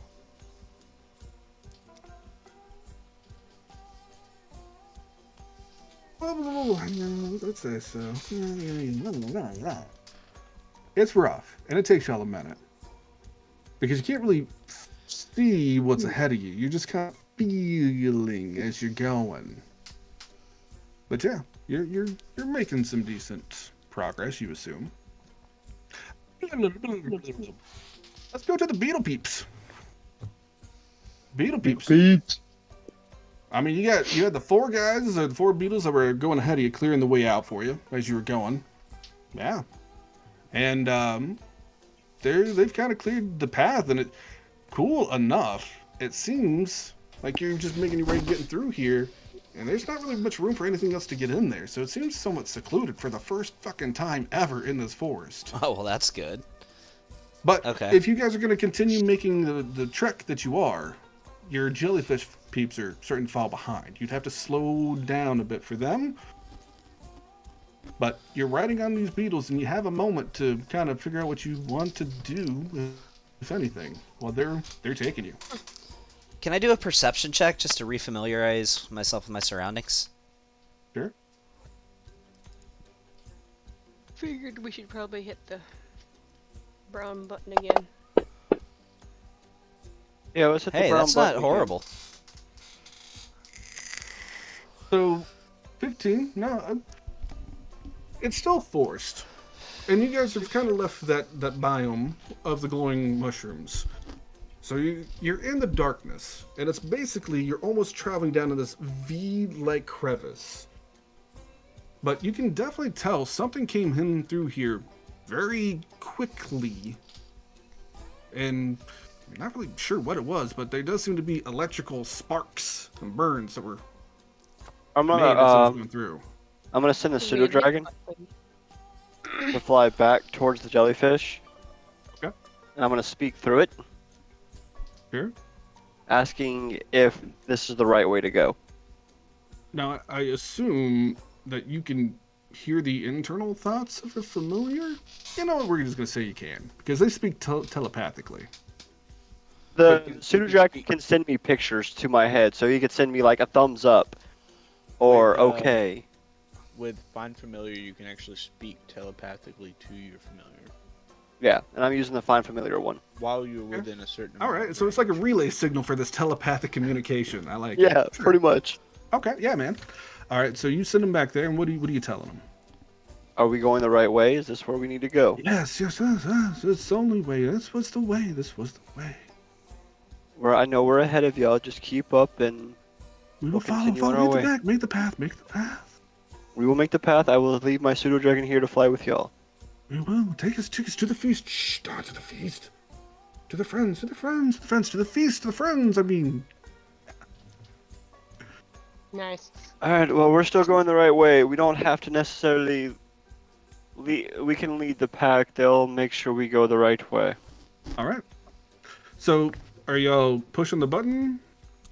S3: Let's say so. It's rough, and it takes y'all a minute because you can't really see what's ahead of you. You're just kind of feeling as you're going. But yeah, you're making some decent progress, you assume. Let's go to the beetle peeps. Beetle peeps. I mean, you had the 4 guys or the 4 beetles that were going ahead of you, clearing the way out for you as you were going. Yeah, and they've kind of cleared the path, and cool enough. It seems like you're just making your way getting through here, and there's not really much room for anything else to get in there. So it seems somewhat secluded for the first fucking time ever in this forest.
S1: Oh, well, that's good.
S3: But
S1: Okay.
S3: if you guys are going to continue making the trek that you are, your jellyfish peeps are starting to fall behind. You'd have to slow down a bit for them. But you're riding on these beetles, and you have a moment to kind of figure out what you want to do, if anything, while they're taking you.
S1: Can I do a perception check just to refamiliarize myself with my surroundings?
S3: Sure.
S6: Figured we should probably hit the brown button again.
S4: Yeah, let's hit the
S1: Hey,
S4: brown
S1: that's not
S4: button
S1: horrible.
S3: So, 15. No, it's still forced, and you guys have kind of left that biome of the glowing mushrooms. So you're in the darkness, and it's basically you're almost traveling down in this V-like crevice. But you can definitely tell something came in through here very quickly, and you're not really sure what it was, but there does seem to be electrical sparks and burns that were
S4: I'm
S3: made as someone's going through.
S4: gonna send a pseudo dragon to fly back towards the jellyfish.
S3: Okay.
S4: And I'm gonna speak through it,
S3: Sure.
S4: asking if this is the right way to go.
S3: Now, I assume that you can hear the internal thoughts of a familiar? You know what, we're just going to say you can, because they speak telepathically.
S4: The pseudo dragon can send me pictures to my head, so he could send me like a thumbs up or
S2: With,
S4: okay.
S2: With Find Familiar, you can actually speak telepathically to your familiar
S4: Yeah, and I'm using the find familiar one.
S2: while you're within a certain.
S3: All
S2: amount
S3: right,
S2: of
S3: so it's like a
S2: range.
S3: relay signal for this telepathic communication. I like it.
S4: Yeah,
S3: Sure.
S4: pretty much.
S3: Okay, yeah, man. All right, so you send them back there, and what are you telling them?
S4: Are we going the right way? Is this where we need to go?
S3: Yes, yes, yes, yes. It's the only way. This was the way. This was the way.
S4: I know we're ahead of y'all. Just keep up, and
S3: We will
S4: We'll
S3: follow.
S4: continue on
S3: Follow.
S4: our
S3: Make the
S4: way.
S3: back. Make the path. Make the path.
S4: we will make the path. I will leave my pseudo dragon here to fly with y'all.
S3: We will take us to the feast. Shh, not to the feast. To the friends. To the friends. The friends. To the feast. To the friends. I mean.
S6: Nice.
S4: All right. Well, we're still going the right way. We don't have to necessarily. We can lead the pack. They'll make sure we go the right way.
S3: All right. So, are y'all pushing the button?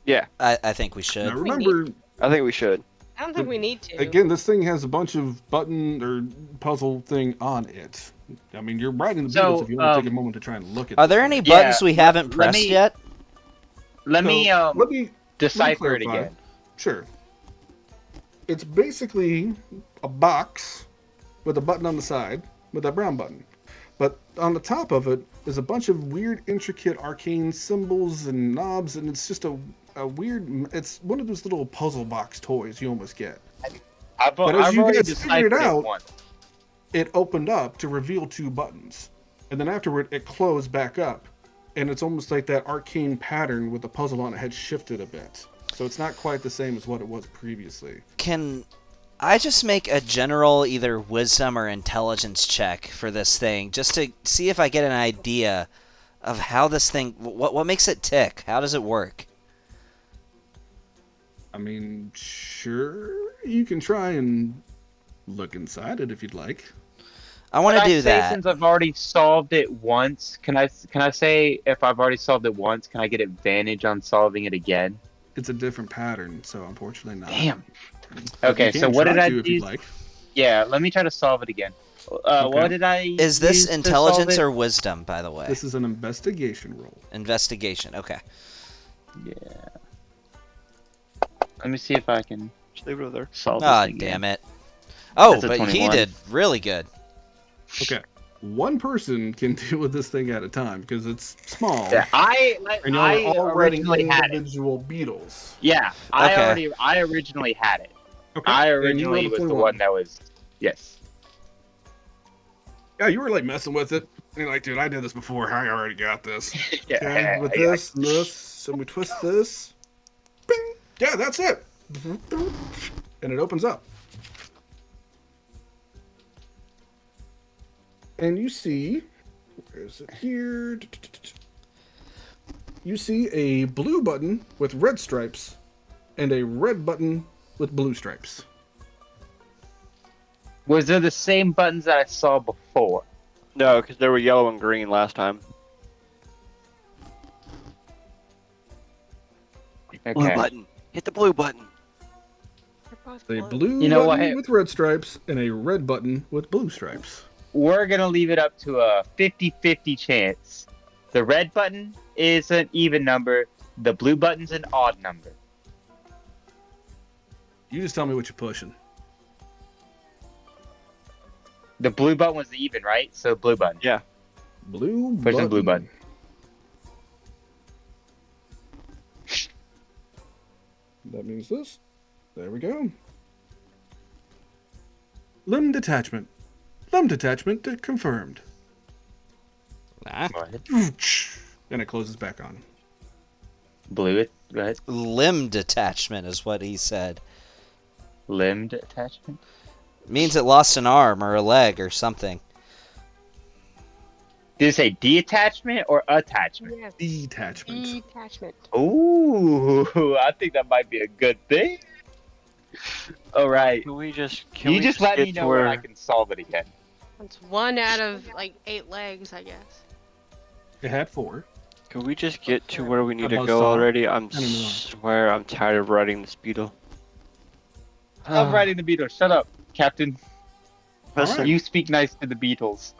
S4: Yeah,
S1: I think we should.
S3: Now remember,
S4: I think we should.
S6: I don't think we need to.
S3: again, this thing has a bunch of button or puzzle thing on it. I mean, you're riding the
S5: So,
S3: beetles if you want to take a moment to try and look at.
S1: Are
S3: this
S1: there
S3: thing.
S1: any buttons
S5: Yeah,
S1: we haven't
S5: let
S1: pressed
S5: me-
S1: yet?
S5: Let
S3: So,
S5: me
S3: let me
S5: decipher it
S3: clarify.
S5: again.
S3: Sure. It's basically a box with a button on the side with that brown button. But on the top of it is a bunch of weird, intricate, arcane symbols and knobs, and it's just a weird. It's one of those little puzzle box toys you almost get. But as
S5: I've
S3: you
S5: already
S3: guys figured
S5: deciphered it
S3: out-
S5: once.
S3: It opened up to reveal 2 buttons, and then afterward it closed back up, and it's almost like that arcane pattern with the puzzle on it had shifted a bit. So it's not quite the same as what it was previously.
S1: Can I just make a general either wisdom or intelligence check for this thing, just to see if I get an idea of how this thing, what makes it tick? How does it work?
S3: I mean, sure, you can try and look inside it if you'd like.
S1: I want to
S5: Can I
S1: do
S5: say,
S1: that.
S5: Since I've already solved it once, can I say if I've already solved it once, can I get advantage on solving it again?
S3: It's a different pattern, so unfortunately not.
S5: Damn.
S3: But
S5: Okay,
S3: you
S5: so
S3: can
S5: what did
S3: try
S5: I
S3: to if
S5: do?
S3: you'd like.
S5: Yeah, let me try to solve it again. What did I?
S1: Is this
S5: use to
S1: intelligence
S5: solve
S1: or wisdom, by the way?
S3: This is an investigation roll.
S1: Investigation, okay.
S5: it? Yeah. Let me see if I can
S4: Just leave it over there.
S5: solve this
S1: Ah,
S5: thing
S1: damn
S5: again.
S1: it. Oh,
S5: That's a
S1: but he
S5: 21.
S1: did really good.
S3: Okay. One person can deal with this thing at a time because it's small.
S5: Yeah,
S3: And
S5: I
S3: y'all are all riding
S5: originally had it.
S3: individual beetles.
S5: Yeah,
S1: Okay.
S5: I originally had it.
S3: Okay.
S5: I
S3: and you
S5: originally
S3: rolled a
S5: was the
S3: 21.
S5: one that was. Yes.
S3: Yeah, you were like messing with it. And you're like, dude, I did this before. I already got this.
S5: Yeah.
S3: Okay, with this, and this, and we twist this. Bing! Yeah, that's it. And it opens up. And you see, where is it here? You see a blue button with red stripes and a red button with blue stripes.
S5: Was there the same buttons that I saw before?
S4: No, because they were yellow and green last time. Blue
S5: Okay.
S4: button. Hit the blue button.
S6: They're both
S3: A
S6: blue.
S3: blue
S5: You know
S3: button
S5: what?
S3: with red stripes and a red button with blue stripes.
S5: We're gonna leave it up to a 50-50 chance. The red button is an even number. The blue button's an odd number.
S3: You just tell me what you're pushing.
S5: The blue button was the even, right? So blue button.
S4: Yeah.
S3: Blue
S5: Pushing
S3: button.
S5: blue button.
S3: That means this. There we go. Limb detachment. Limb detachment confirmed.
S1: Ah,
S3: And it closes back on.
S5: Blue it. Right.
S1: limb detachment is what he said.
S5: Limbed attachment.
S1: Means it lost an arm or a leg or something.
S5: Did it say detachment or attachment?
S6: Yes.
S3: Detachment.
S6: Detachment.
S5: Ooh, I think that might be a good thing. All right.
S4: Can we just?
S5: You just let me
S4: get to
S5: know when I can solve it again.
S6: That's 1 out of like 8 legs, I guess.
S3: It had 4.
S4: Can we just get to where we need to
S3: About
S4: go
S3: saw?
S4: already?
S3: I don't know.
S4: Swear I'm tired of riding this beetle.
S5: Stop riding the Beatles. Shut up, Captain.
S4: Listen,
S3: Alright.
S5: You speak nice to the Beatles.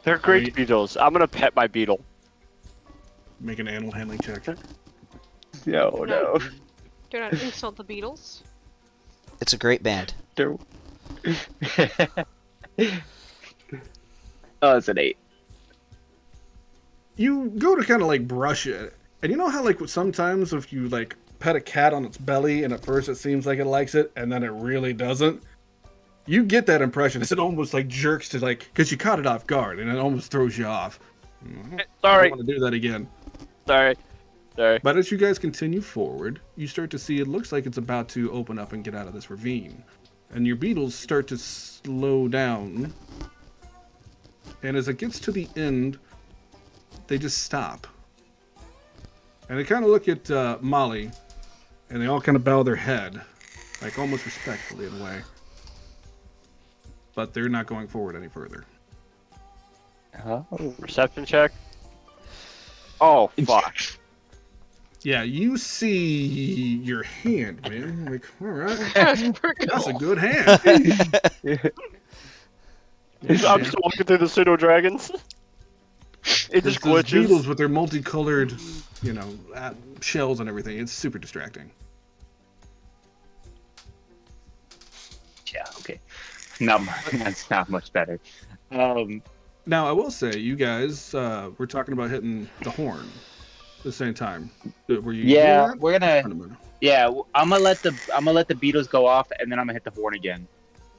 S4: they're great
S3: Wait.
S4: beetles. I'm gonna pet my beetle.
S3: Make an animal handling check.
S5: No, no.
S6: Do not insult the Beatles.
S1: It's a great band.
S5: oh, it's an 8.
S3: You go to kind of like brush it, and you know how like sometimes if you like pet a cat on its belly and at first it seems like it likes it and then it really doesn't? You get that impression. It almost like jerks to like, because you caught it off guard and it almost throws you off. I
S4: Sorry,
S3: don't want to do that again.
S4: sorry.
S3: But as you guys continue forward, you start to see it looks like it's about to open up and get out of this ravine. And your beetles start to slow down. And as it gets to the end, they just stop. And they kind of look at Molly, and they all kind of bow their head, like almost respectfully in a way. But they're not going forward any further.
S5: Oh.
S4: Reception check. Oh fuck.
S3: Yeah, you see your hand, man. Like, all right, that's a good hand.
S4: I'm just walking through the pseudo dragons. It just
S3: Those beetles
S4: glitches.
S3: with their multicolored, shells and everything. It's super distracting.
S5: Yeah, okay. That's not much better.
S3: Now, I will say, you guys were talking about hitting the horn at the same time. Were you?
S5: Yeah,
S3: doing that?
S5: we're gonna. Yeah, I'm gonna let the Beatles go off, and then I'm gonna hit the horn again.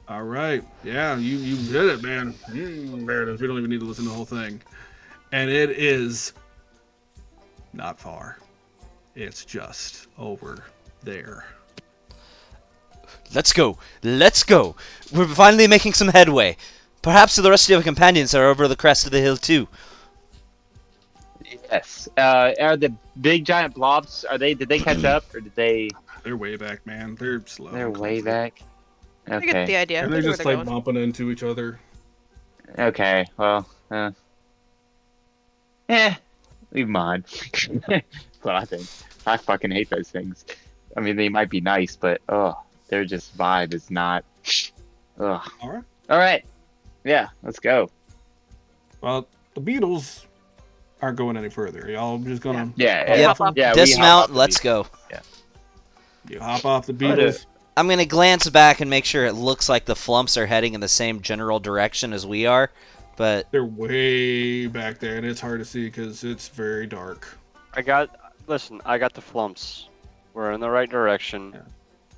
S3: All right. Yeah, you did it, man. Meredith, we don't even need to listen to the whole thing. And it is not far. It's just over there.
S1: Let's go. Let's go. We're finally making some headway. Perhaps the rest of your companions are over the crest of the hill too.
S5: Yes. Are the big giant blobs? Did they catch up, or did they?
S3: They're way back, man. They're slow.
S5: They're
S3: and
S5: way
S3: clumsy.
S5: back.
S6: I get the
S5: Okay.
S6: idea.
S3: And
S6: I
S3: they're
S6: know where
S3: just
S6: they're
S3: like
S6: going.
S3: bumping into each other.
S5: Okay. Well. Leave them on. That's what I think. I fucking hate those things. I mean, they might be nice, but their just vibe is not. Ugh.
S3: All right.
S5: All right. Yeah, let's go.
S3: Well, the Beatles aren't going any further. Y'all just gonna
S5: Yeah.
S1: Yep.
S3: hop off?
S5: Yeah. we hop
S1: Dismount.
S5: off the
S1: Let's
S5: beat.
S1: go.
S3: You hop off the Beatles.
S1: I'm gonna glance back and make sure it looks like the Flumps are heading in the same general direction as we are, but
S3: They're way back there, and it's hard to see because it's very dark.
S4: I got the flumps. We're in the right direction.
S3: Yeah.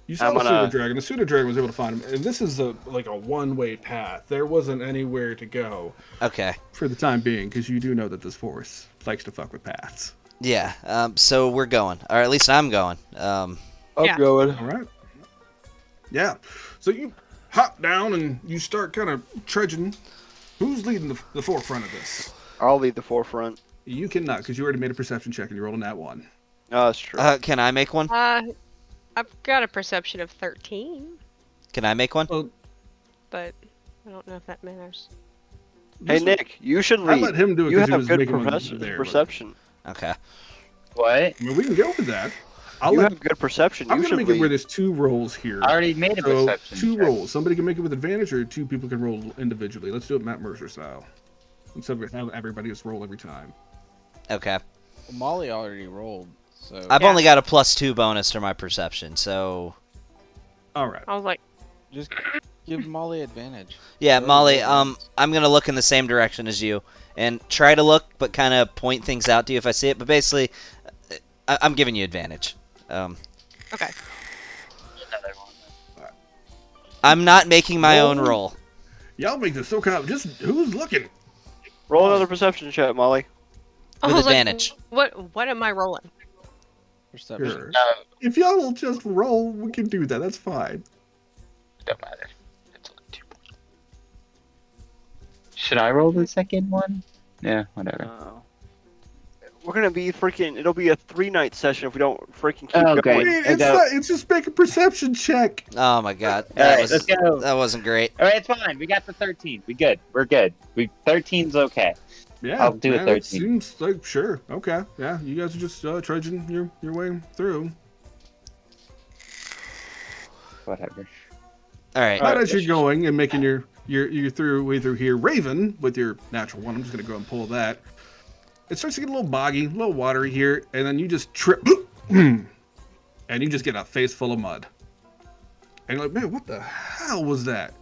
S3: You saw
S4: I'm
S3: the
S4: gonna-
S3: pseudo dragon. The pseudo dragon was able to find him, and this is a one-way path. There wasn't anywhere to go
S1: okay.
S3: for the time being, because you do know that this force likes to fuck with paths.
S1: Yeah. So we're going, or at least I'm going.
S4: I'm
S6: Yeah.
S4: going.
S3: All right. Yeah. So you hop down and you start kind of trudging. Who's leading the forefront of this?
S4: I'll lead the forefront.
S3: You cannot, because you already made a perception check and you're rolling that one.
S4: Oh, that's true.
S1: Can I make one?
S6: I've got a perception of 13,
S1: Can I make one?
S3: Well,
S6: but I don't know if that matters.
S4: Hey
S3: this-
S4: Nick, you should
S3: I
S4: lead.
S3: let him do it
S4: You
S3: because he
S4: have
S3: was
S4: good
S3: making one
S4: perception.
S3: there. but-
S4: Perception.
S1: Okay.
S5: What?
S3: I mean, we can go with that. I'll
S4: You
S3: let,
S4: have good perception.
S3: I'm
S4: You
S3: going to
S4: should
S3: make it where
S4: lead.
S3: there's 2 rolls here.
S5: I already made a
S3: So,
S5: perception.
S3: 2
S5: check.
S3: rolls. Somebody can make it with advantage, or 2 people can roll individually. Let's do it Matt Mercer style. Instead of have everybody just roll every time.
S1: Okay.
S2: Well, Molly already rolled, so
S1: I've
S6: Yeah.
S1: only got a +2 bonus to my perception, so
S3: All right.
S6: I was like,
S2: just give Molly advantage.
S1: yeah,
S2: She already
S1: Molly.
S2: rolled once.
S1: I'm gonna look in the same direction as you and try to look, but kind of point things out to you if I see it. But basically, I'm giving you advantage.
S6: okay.
S5: Another one.
S1: I'm not making my own
S3: Roll.
S1: roll.
S3: Y'all make this so kind of just who's looking?
S4: Roll another perception check, Molly.
S6: I
S1: With
S6: was like,
S1: advantage.
S6: what am I rolling?
S2: Perception.
S3: Sure.
S5: No,
S3: If y'all will just roll, we can do that. That's fine.
S5: don't matter. It's only 2 points. Should I roll the second one? Yeah, whatever.
S4: We're gonna be freaking. It'll be a 3-night session if we don't freaking keep
S5: Oh,
S3: I
S5: great.
S4: going.
S3: mean,
S5: I
S3: it's
S5: go.
S3: not. It's just make a perception check.
S1: Oh my god,
S5: All
S1: that
S5: right,
S1: was
S5: let's go.
S1: that wasn't great.
S5: All right, it's fine. We got the 13. We good. We're good. 13's okay.
S3: Yeah,
S5: I'll do a
S3: man, it
S5: 13.
S3: seems like sure. Okay, yeah, you guys are just trudging your way through.
S5: Whatever.
S1: All right.
S3: But
S4: Alright,
S3: as you're going and making your way through here, Raven with your natural one. I'm just gonna go and pull that. It starts to get a little boggy, a little watery here, and then you just trip, and you just get a face full of mud. And you're like, man, what the hell was that?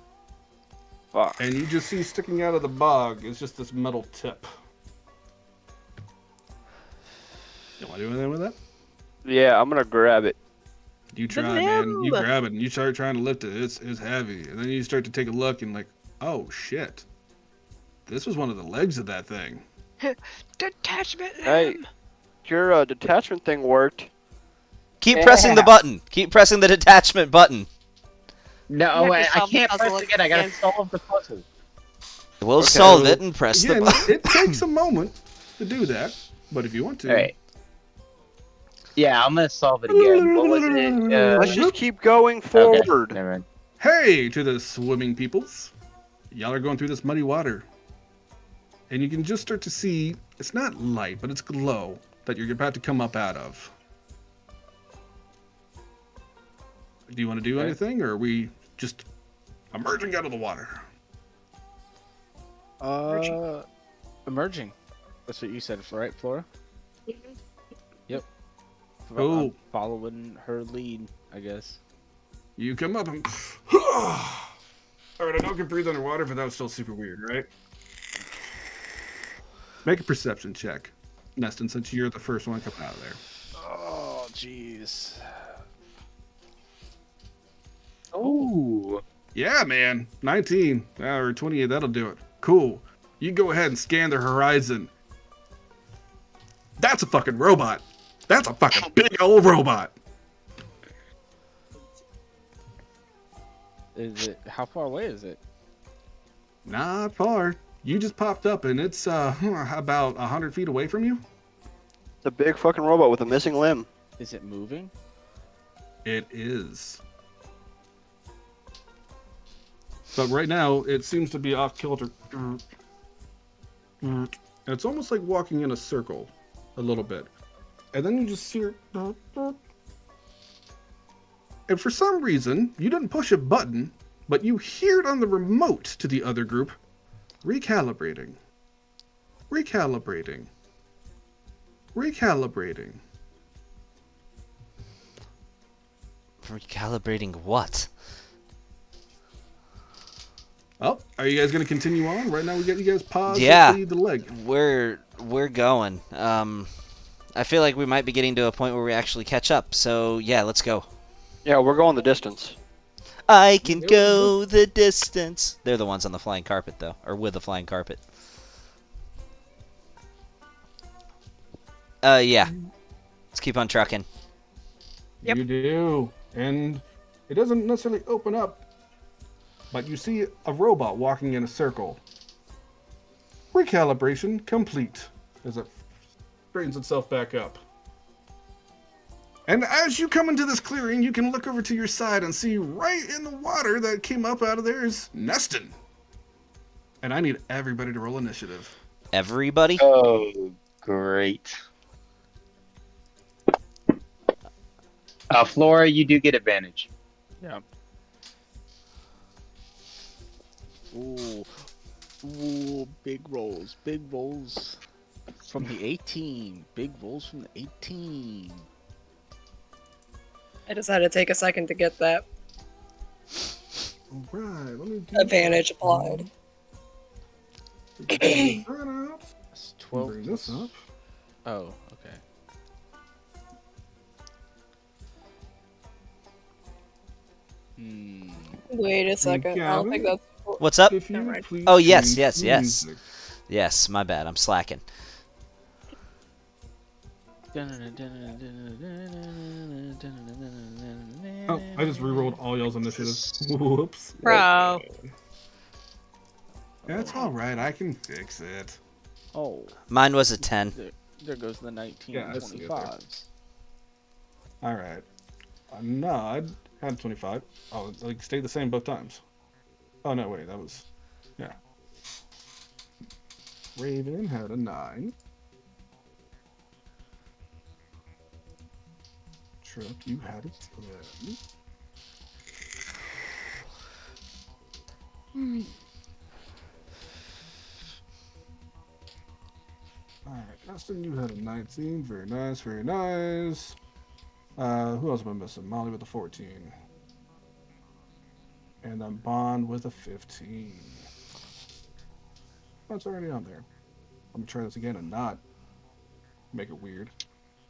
S4: Fuck.
S3: And you just see sticking out of the bog is just this metal tip. You want to do anything with that?
S4: Yeah, I'm gonna grab it.
S3: You try, man. You
S6: limb.
S3: grab it and you start trying to lift it. It's heavy, and then you start to take a look and like, oh shit, this was one of the legs of that thing.
S6: Detachment.
S4: Hey, your detachment thing worked.
S1: Keep pressing the
S5: Yeah.
S1: button. Keep pressing the detachment button.
S5: No,
S6: You have to
S5: I
S6: solve the
S5: can't
S6: puzzle
S5: press again. I gotta
S6: again.
S5: solve the puzzle.
S1: We'll
S4: Okay.
S1: solve it and press the
S3: Again,
S1: button.
S3: it takes a moment to do that, but if you want to,
S5: All right. Yeah, I'm gonna solve it again. What was it?
S4: Let's just keep going
S5: Okay,
S4: forward.
S5: never mind.
S3: hey to the swimming peoples, y'all are going through this muddy water, and you can just start to see it's not light, but it's glow that you're about to come up out of. Do you want to do
S2: Okay.
S3: anything, or are we just emerging out of the water?
S2: Emerging. That's what you said, right, Flora? Yep.
S3: Oh.
S2: I'm following her lead, I guess.
S3: You come up and. All right, I know I can breathe underwater, but that was still super weird, right? Make a perception check, Neston, since you're the first one coming out of there.
S2: Oh, jeez.
S5: Ooh.
S3: Yeah, man, 19 or 28, that'll do it. Cool. You go ahead and scan the horizon. That's a fucking robot. That's a fucking big old robot.
S2: Is it? How far away is it?
S3: Not far. You just popped up, and it's about 100 feet away from you.
S4: It's a big fucking robot with a missing limb.
S2: Is it moving?
S3: It is. But right now, it seems to be off kilter. And it's almost like walking in a circle, a little bit. And then you just see her. And for some reason, you didn't push a button, but you hear it on the remote to the other group. Recalibrating. Recalibrating. Recalibrating.
S1: Recalibrating what?
S3: Oh, are you guys going to continue on? Right now we got you guys paused
S1: Yeah.
S3: at the leg.
S1: We're going. I feel like we might be getting to a point where we actually catch up. So yeah, let's go.
S4: Yeah, we're going the distance.
S1: I can go the distance. They're the ones on the flying carpet, though, or with the flying carpet. Yeah. Let's keep on trucking.
S6: Yep.
S3: You do. And it doesn't necessarily open up, but you see a robot walking in a circle. Recalibration complete as it straightens itself back up. And as you come into this clearing, you can look over to your side and see right in the water that came up out of there is Neston. And I need everybody to roll initiative.
S1: Everybody?
S5: Oh, great. Flora, you do get advantage.
S2: Yeah. Ooh. Ooh, big rolls. Big rolls from the 18. Big rolls from the 18.
S7: I decided to take a second to get that
S3: Alright, let me do
S7: advantage applied.
S2: That's 12
S3: Bring this
S2: plus-
S3: up.
S2: Oh, okay. Hmm.
S7: Wait a second. I don't think that's.
S1: What's up?
S3: If you
S7: Never mind.
S3: please
S1: Oh, yes,
S3: change
S1: yes,
S3: the
S1: yes.
S3: music.
S1: Yes, my bad. I'm slacking.
S3: Oh, I just rerolled all y'all's initiatives. Whoops.
S6: Bro.
S3: That's alright, I can fix it.
S2: Oh,
S1: Mine was a 10.
S2: there goes the 19
S3: Yeah, I
S2: and
S3: see it there.
S2: 25s.
S3: Alright. No, I had 25. Oh, like, stayed the same both times. Oh, no, wait, that was... Yeah. Raven had a 9. Trip, you had a 10. Alright, Justin, you had a 19. Very nice, very nice. Who else am I missing? Molly with a 14. And then Bond with a 15. That's already on there. I'm gonna try this again and not make it weird.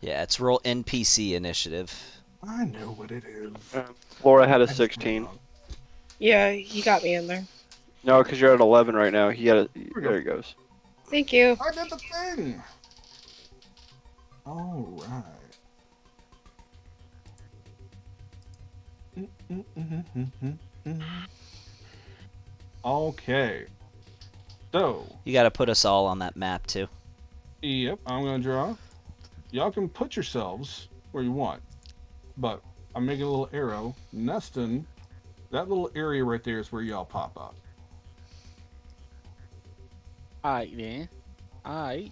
S1: Yeah, it's roll NPC initiative.
S3: I know what it is.
S4: Flora had a
S3: I just got it
S4: 16.
S3: wrong.
S7: Yeah, he got me in there.
S4: No, because you're at 11 right now. He had a,
S3: we go.
S4: there he goes.
S7: Thank you.
S3: I did the thing! Alright. Okay. So,
S1: You gotta put us all on that map, too.
S3: yep, I'm gonna draw. Y'all can put yourselves where you want, but I'm making a little arrow. Neston, that little area right there is where y'all pop up.
S2: Alright then. Alright.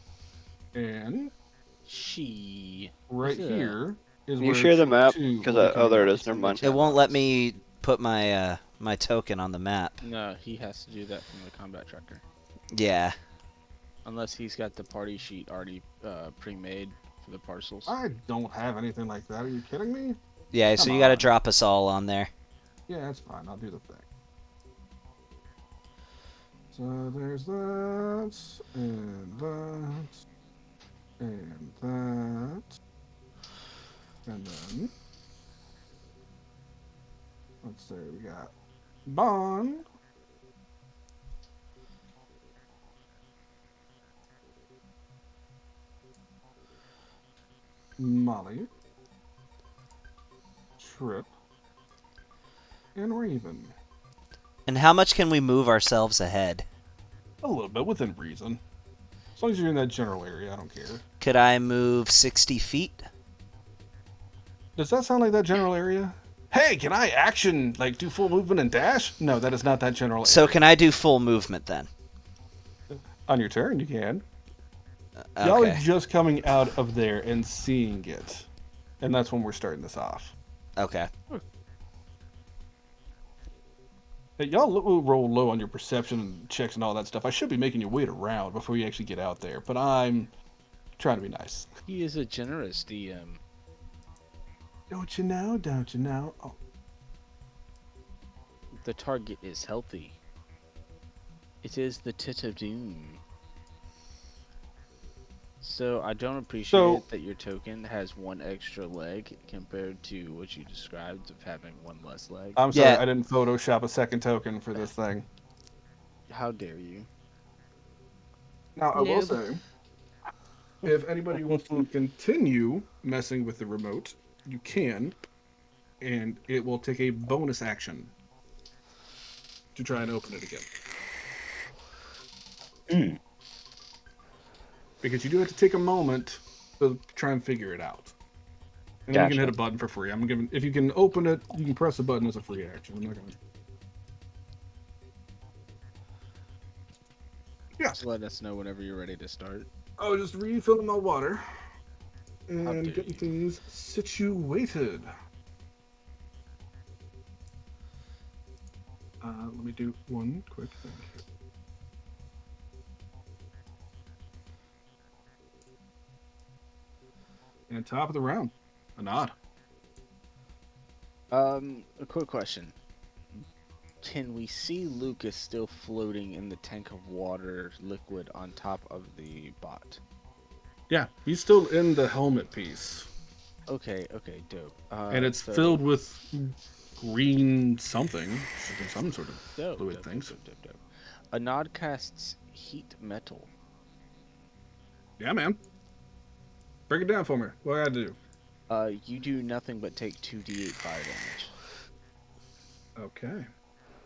S3: And
S2: She.
S3: right
S2: What's
S3: here is
S4: Can you
S3: where
S4: share the
S3: Trip
S4: map?
S3: 2
S4: Because
S3: will be
S4: oh, there it
S3: coming
S4: is.
S3: up
S4: Never
S3: in the
S4: mind.
S1: It
S3: chat
S1: won't let
S3: box.
S1: me put my my token on the map.
S2: No, he has to do that from the combat tracker.
S1: Yeah.
S2: Unless he's got the party sheet already pre-made for the parcels.
S3: I don't have anything like that. Are you kidding me?
S1: Yeah, so
S3: Come
S1: you gotta
S3: on.
S1: drop us all on there.
S3: Yeah, that's fine. I'll do the thing. So there's that, and that, and that, and then let's see, we got Bond. Molly, Trip, and Raven.
S1: And how much can we move ourselves ahead?
S3: A little bit within reason. As long as you're in that general area, I don't care.
S1: Could I move 60 feet?
S3: Does that sound like that general area? Hey, can I action, like, do full movement and dash? No, that is not that general area.
S1: So can I do full movement then?
S3: On your turn, you can. Y'all are
S1: Okay.
S3: just coming out of there and seeing it. And that's when we're starting this off.
S1: Okay.
S3: Hey, y'all roll low on your perception and checks and all that stuff. I should be making you wait around before you actually get out there, but I'm trying to be nice.
S2: He is a generous DM.
S3: Don't you know? Don't you know? Oh,
S2: The target is healthy. It is the Tit of Doom. So I don't appreciate that your token has one extra leg compared to what you described of having one less leg.
S3: I'm sorry,
S1: Yeah.
S3: I didn't Photoshop a second token for this thing.
S2: How dare you?
S3: Now, I will
S6: Noob.
S3: say, if anybody wants to continue messing with the remote, you can. and it will take a bonus action to try and open it again.
S5: Hmm.
S3: Because you do have to take a moment to try and figure it out. And then you can hit
S5: Gotcha.
S3: a button for free. I'm giving if you can open it, you can press a button as a free action. I'm not gonna. Yeah.
S2: Just let us know whenever you're ready to start.
S3: Oh, just refilling my water
S2: How
S3: and
S2: dare
S3: getting
S2: you.
S3: things situated. Let me do one quick thing here. And top of the round, a nod.
S2: A quick question. Can we see Lucas still floating in the tank of water liquid on top of the bot?
S3: Yeah, he's still in the helmet piece,
S2: Okay, dope.
S3: and it's
S2: So
S3: filled with green something, some sort of
S2: dope,
S3: fluid
S2: dope,
S3: things.
S2: dope. A nod casts heat metal.
S3: Yeah, man. Break it down for me. What I gotta do?
S2: You do nothing but take 2d8 fire damage.
S3: Okay.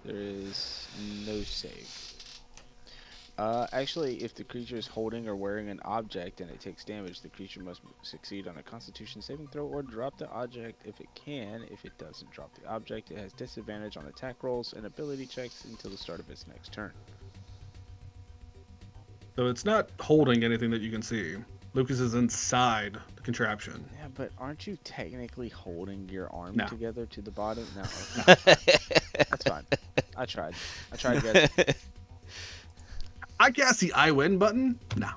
S2: There is no save. Actually, if the creature is holding or wearing an object and it takes damage, the creature must succeed on a Constitution saving throw or drop the object if it can. If it doesn't drop the object, it has disadvantage on attack rolls and ability checks until the start of its next turn.
S3: So it's not holding anything that you can see. Lucas is inside the contraption.
S2: Yeah, but aren't you technically holding your arm
S3: No.
S2: together to the bottom? No, okay. That's fine. I tried, guys.
S3: I cast the I win button. No.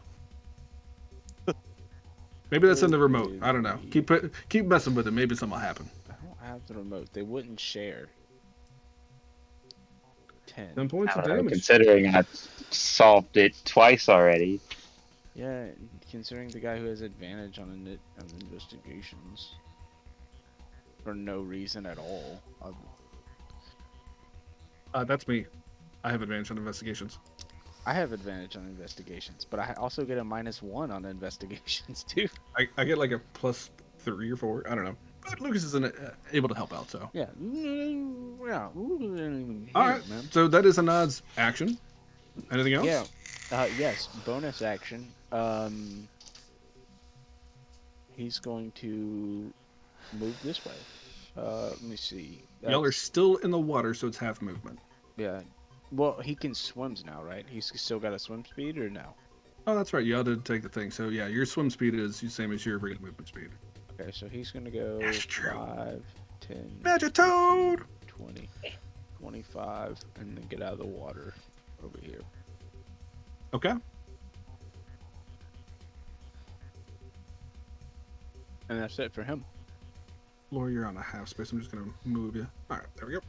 S3: Maybe that's in the remote. I don't know. Keep messing with it. Maybe something will happen.
S2: I don't have the remote. They wouldn't share. 10.
S3: 10 points
S5: I
S3: of
S5: don't know,
S3: damage.
S5: considering I solved it twice already.
S2: Yeah, considering the guy who has advantage on investigations for no reason at all.
S3: That's me. I have advantage on investigations.
S2: I have advantage on investigations, but I also get a -1 on investigations too.
S3: I get like a +3 or 4. I don't know. But Lucas isn't able to help out, so.
S2: Yeah. Yeah.
S3: All right.
S2: Man.
S3: So that is a nod's action. Anything else?
S2: Yeah. Yes. Bonus action. He's going to move this way. Let me see.
S3: Y'all are still in the water, so it's half movement.
S2: Yeah. Well, he can swims now, right? He's still got a swim speed, or no?
S3: Oh, that's right. Y'all did take the thing. So yeah, your swim speed is the same as your regular movement speed.
S2: Okay, so he's gonna go
S3: That's true.
S2: 5, 10,
S3: Magic Toad!
S2: 20, 25, and then get out of the water over here.
S3: Okay.
S2: And that's it for him.
S3: Laura, you're on a half space. I'm just going to move you. All right, there we go.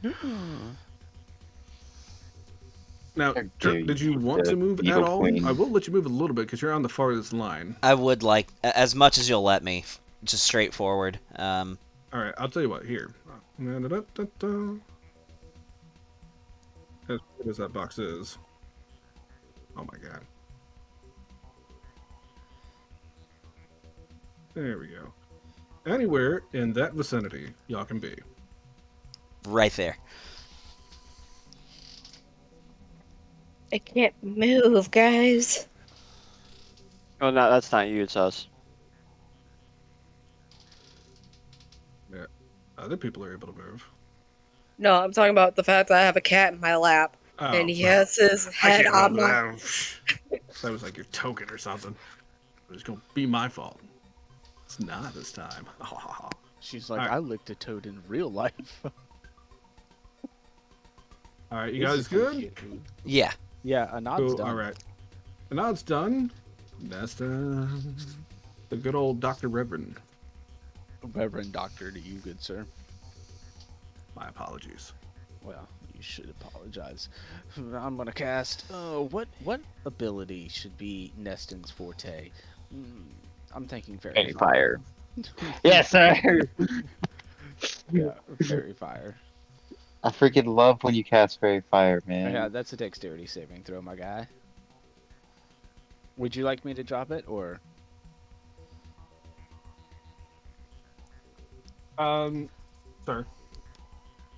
S3: Now,
S5: Okay,
S3: did you want to move at
S5: evil
S3: all?
S5: queen.
S3: I will let you move a little bit because you're on the farthest line.
S1: I would like as much as you'll let me, just straightforward.
S3: All right, I'll tell you what. Here. As big as that box is. Oh my god. There we go. Anywhere in that vicinity, y'all can be.
S1: Right there.
S7: I can't move, guys.
S4: Oh, no, that's not you. It's us.
S3: Yeah. Other people are able to move.
S7: No, I'm talking about the fact that I have a cat in my lap,
S3: Oh,
S7: and he has his head on my.
S3: That was like your token or something. It was gonna be my fault. It's not this time.
S2: She's like,
S3: Alright.
S2: I licked a toad in real life.
S3: All right, you
S2: This
S3: guys
S2: is gonna
S3: good?
S2: be a dude.
S1: Yeah.
S2: Yeah, a nod's
S3: Cool.
S2: done.
S3: All right. And now it's done. That's the good old Dr. Reverend.
S2: Reverend Doctor to you, good sir.
S3: My apologies.
S2: Well, you should apologize. I'm gonna cast. What ability should be Neston's forte? I'm thinking fairy
S5: Fairy fire. Yes, sir.
S2: Yeah, fairy fire.
S5: I freaking love when you cast fairy fire, man.
S2: Yeah, that's a dexterity saving throw, my guy. Would you like me to drop it, or?
S3: Sorry.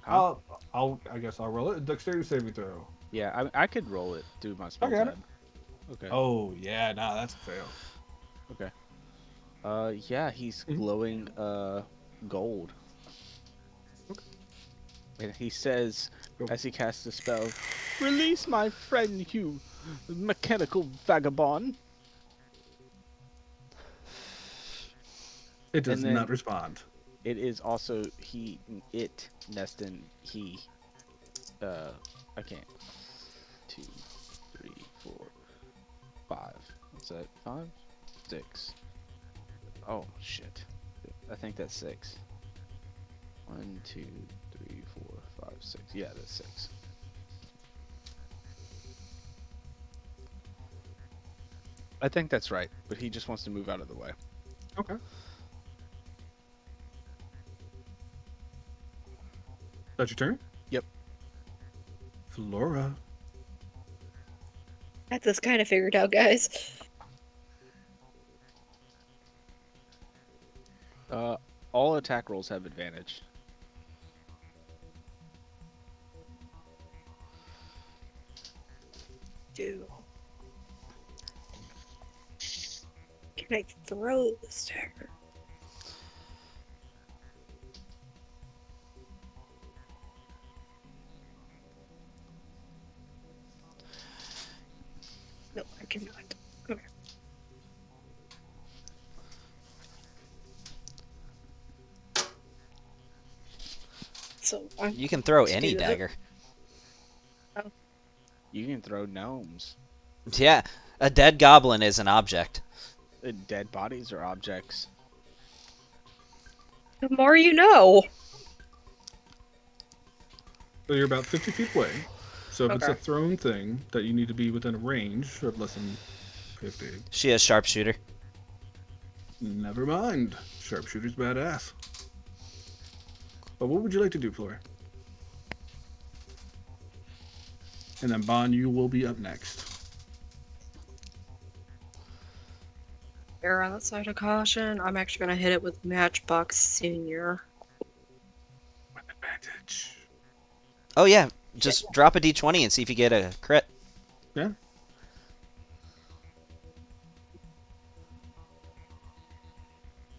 S2: Huh?
S3: I guess I'll roll it. Dexterity saving throw.
S2: Yeah, I could roll it. Do my spell
S3: got it.
S2: tab. Okay.
S3: Oh yeah, nah, that's a fail.
S2: Okay. Yeah, he's
S3: Mhm.
S2: glowing gold. And he says,
S3: Go.
S2: as he casts the spell, "Release my friend, you mechanical vagabond."
S3: It does
S2: And then
S3: not respond.
S2: it is also Neston, he. I can't. 2, 3, 4, 5. What's that? 5, 6. Oh shit! I think that's 6. 1, 2, 3, 4, 5, 6. Yeah, that's 6. I think that's right, but he just wants to move out of the way.
S3: Okay. That's your turn?
S2: Yep.
S3: Flora.
S7: Got this kind of figured out, guys.
S2: All attack rolls have advantage.
S7: Do. Can I throw this dagger? No, I cannot. Okay. So
S1: You can throw
S7: to
S1: any
S7: do that.
S1: dagger.
S2: You can throw gnomes.
S1: Yeah, a dead goblin is an object.
S2: Dead bodies are objects.
S7: The more you know.
S3: So you're about 50 feet away. So if it's a
S7: Okay.
S3: thrown thing that you need to be within a range of less than 50.
S1: She has sharpshooter.
S3: Never mind. Sharpshooter's badass. But what would you like to do, Flora? And then Bon, you will be up next.
S7: Err on the side of caution. I'm actually gonna hit it with Matchbox Senior.
S3: With advantage.
S1: Oh yeah, just drop a d20 and see if you get a crit.
S3: Yeah.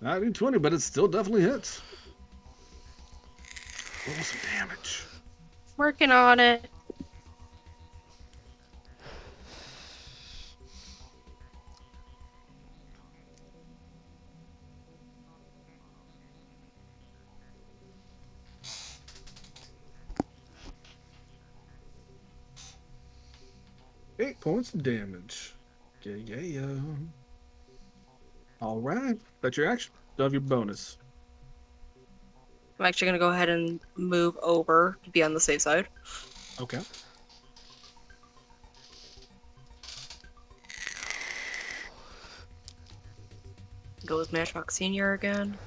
S3: Not even 20, but it still definitely hits. Roll some damage.
S7: Working on it.
S3: Eight points of damage. Yeah. All right. That's your action. You'll have your bonus.
S7: I'm actually gonna go ahead and move over to be on the safe side.
S3: Okay.
S7: Go with Matchbox Senior again.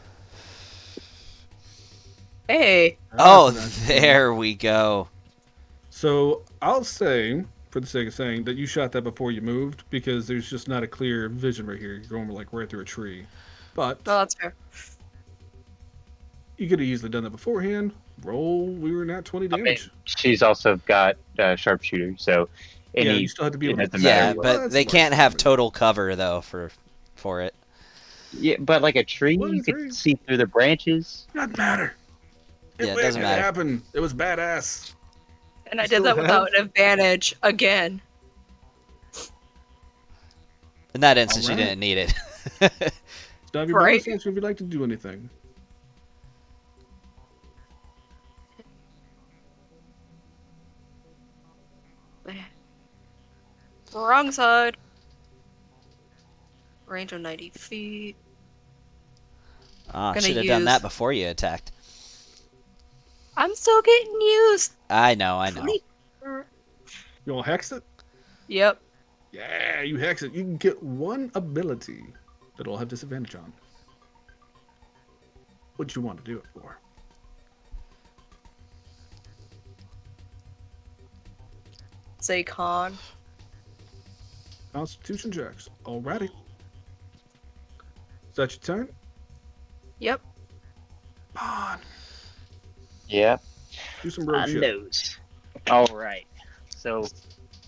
S7: Hey!
S1: Oh,
S3: That's nice.
S1: there we go.
S3: So I'll say, for the sake of saying, that you shot that before you moved because there's just not a clear vision right here. You're going like right through a tree. But
S7: No, that's fair.
S3: you could have easily done that beforehand. Roll. We were not 20
S5: I mean,
S3: damage.
S5: she's also got sharpshooter, so
S3: Yeah,
S5: any
S3: you still have to be able
S5: it
S3: to.
S5: doesn't matter
S1: Yeah,
S5: what.
S1: but
S3: That's
S1: they
S3: smart,
S1: can't have
S3: smart.
S1: total cover though for it.
S5: Yeah, but like a tree,
S3: Well,
S5: you
S3: tree.
S5: could see through the branches.
S3: Doesn't matter.
S1: Yeah, it doesn't matter.
S3: happened. It was badass.
S7: And I
S3: Still
S7: did that without
S3: have-
S7: an advantage again.
S1: In that instance, you
S3: Alright.
S1: didn't need it.
S3: Still have your
S7: Right.
S3: bonus action if you'd like to do anything.
S7: Wrong side. Range of 90 feet.
S1: Ah,
S7: Gonna
S1: should have done that
S7: use-
S1: before you attacked.
S7: I'm still getting used.
S1: I know.
S3: You want to hex it?
S7: Yep.
S3: Yeah, you hex it. You can get one ability that it'll have disadvantage on. What you want to do it for?
S7: Say con.
S3: Constitution checks. Alrighty. Is that your turn?
S7: Yep.
S3: On.
S5: Yeah.
S3: Do some road shit.
S5: Nose. All right. So,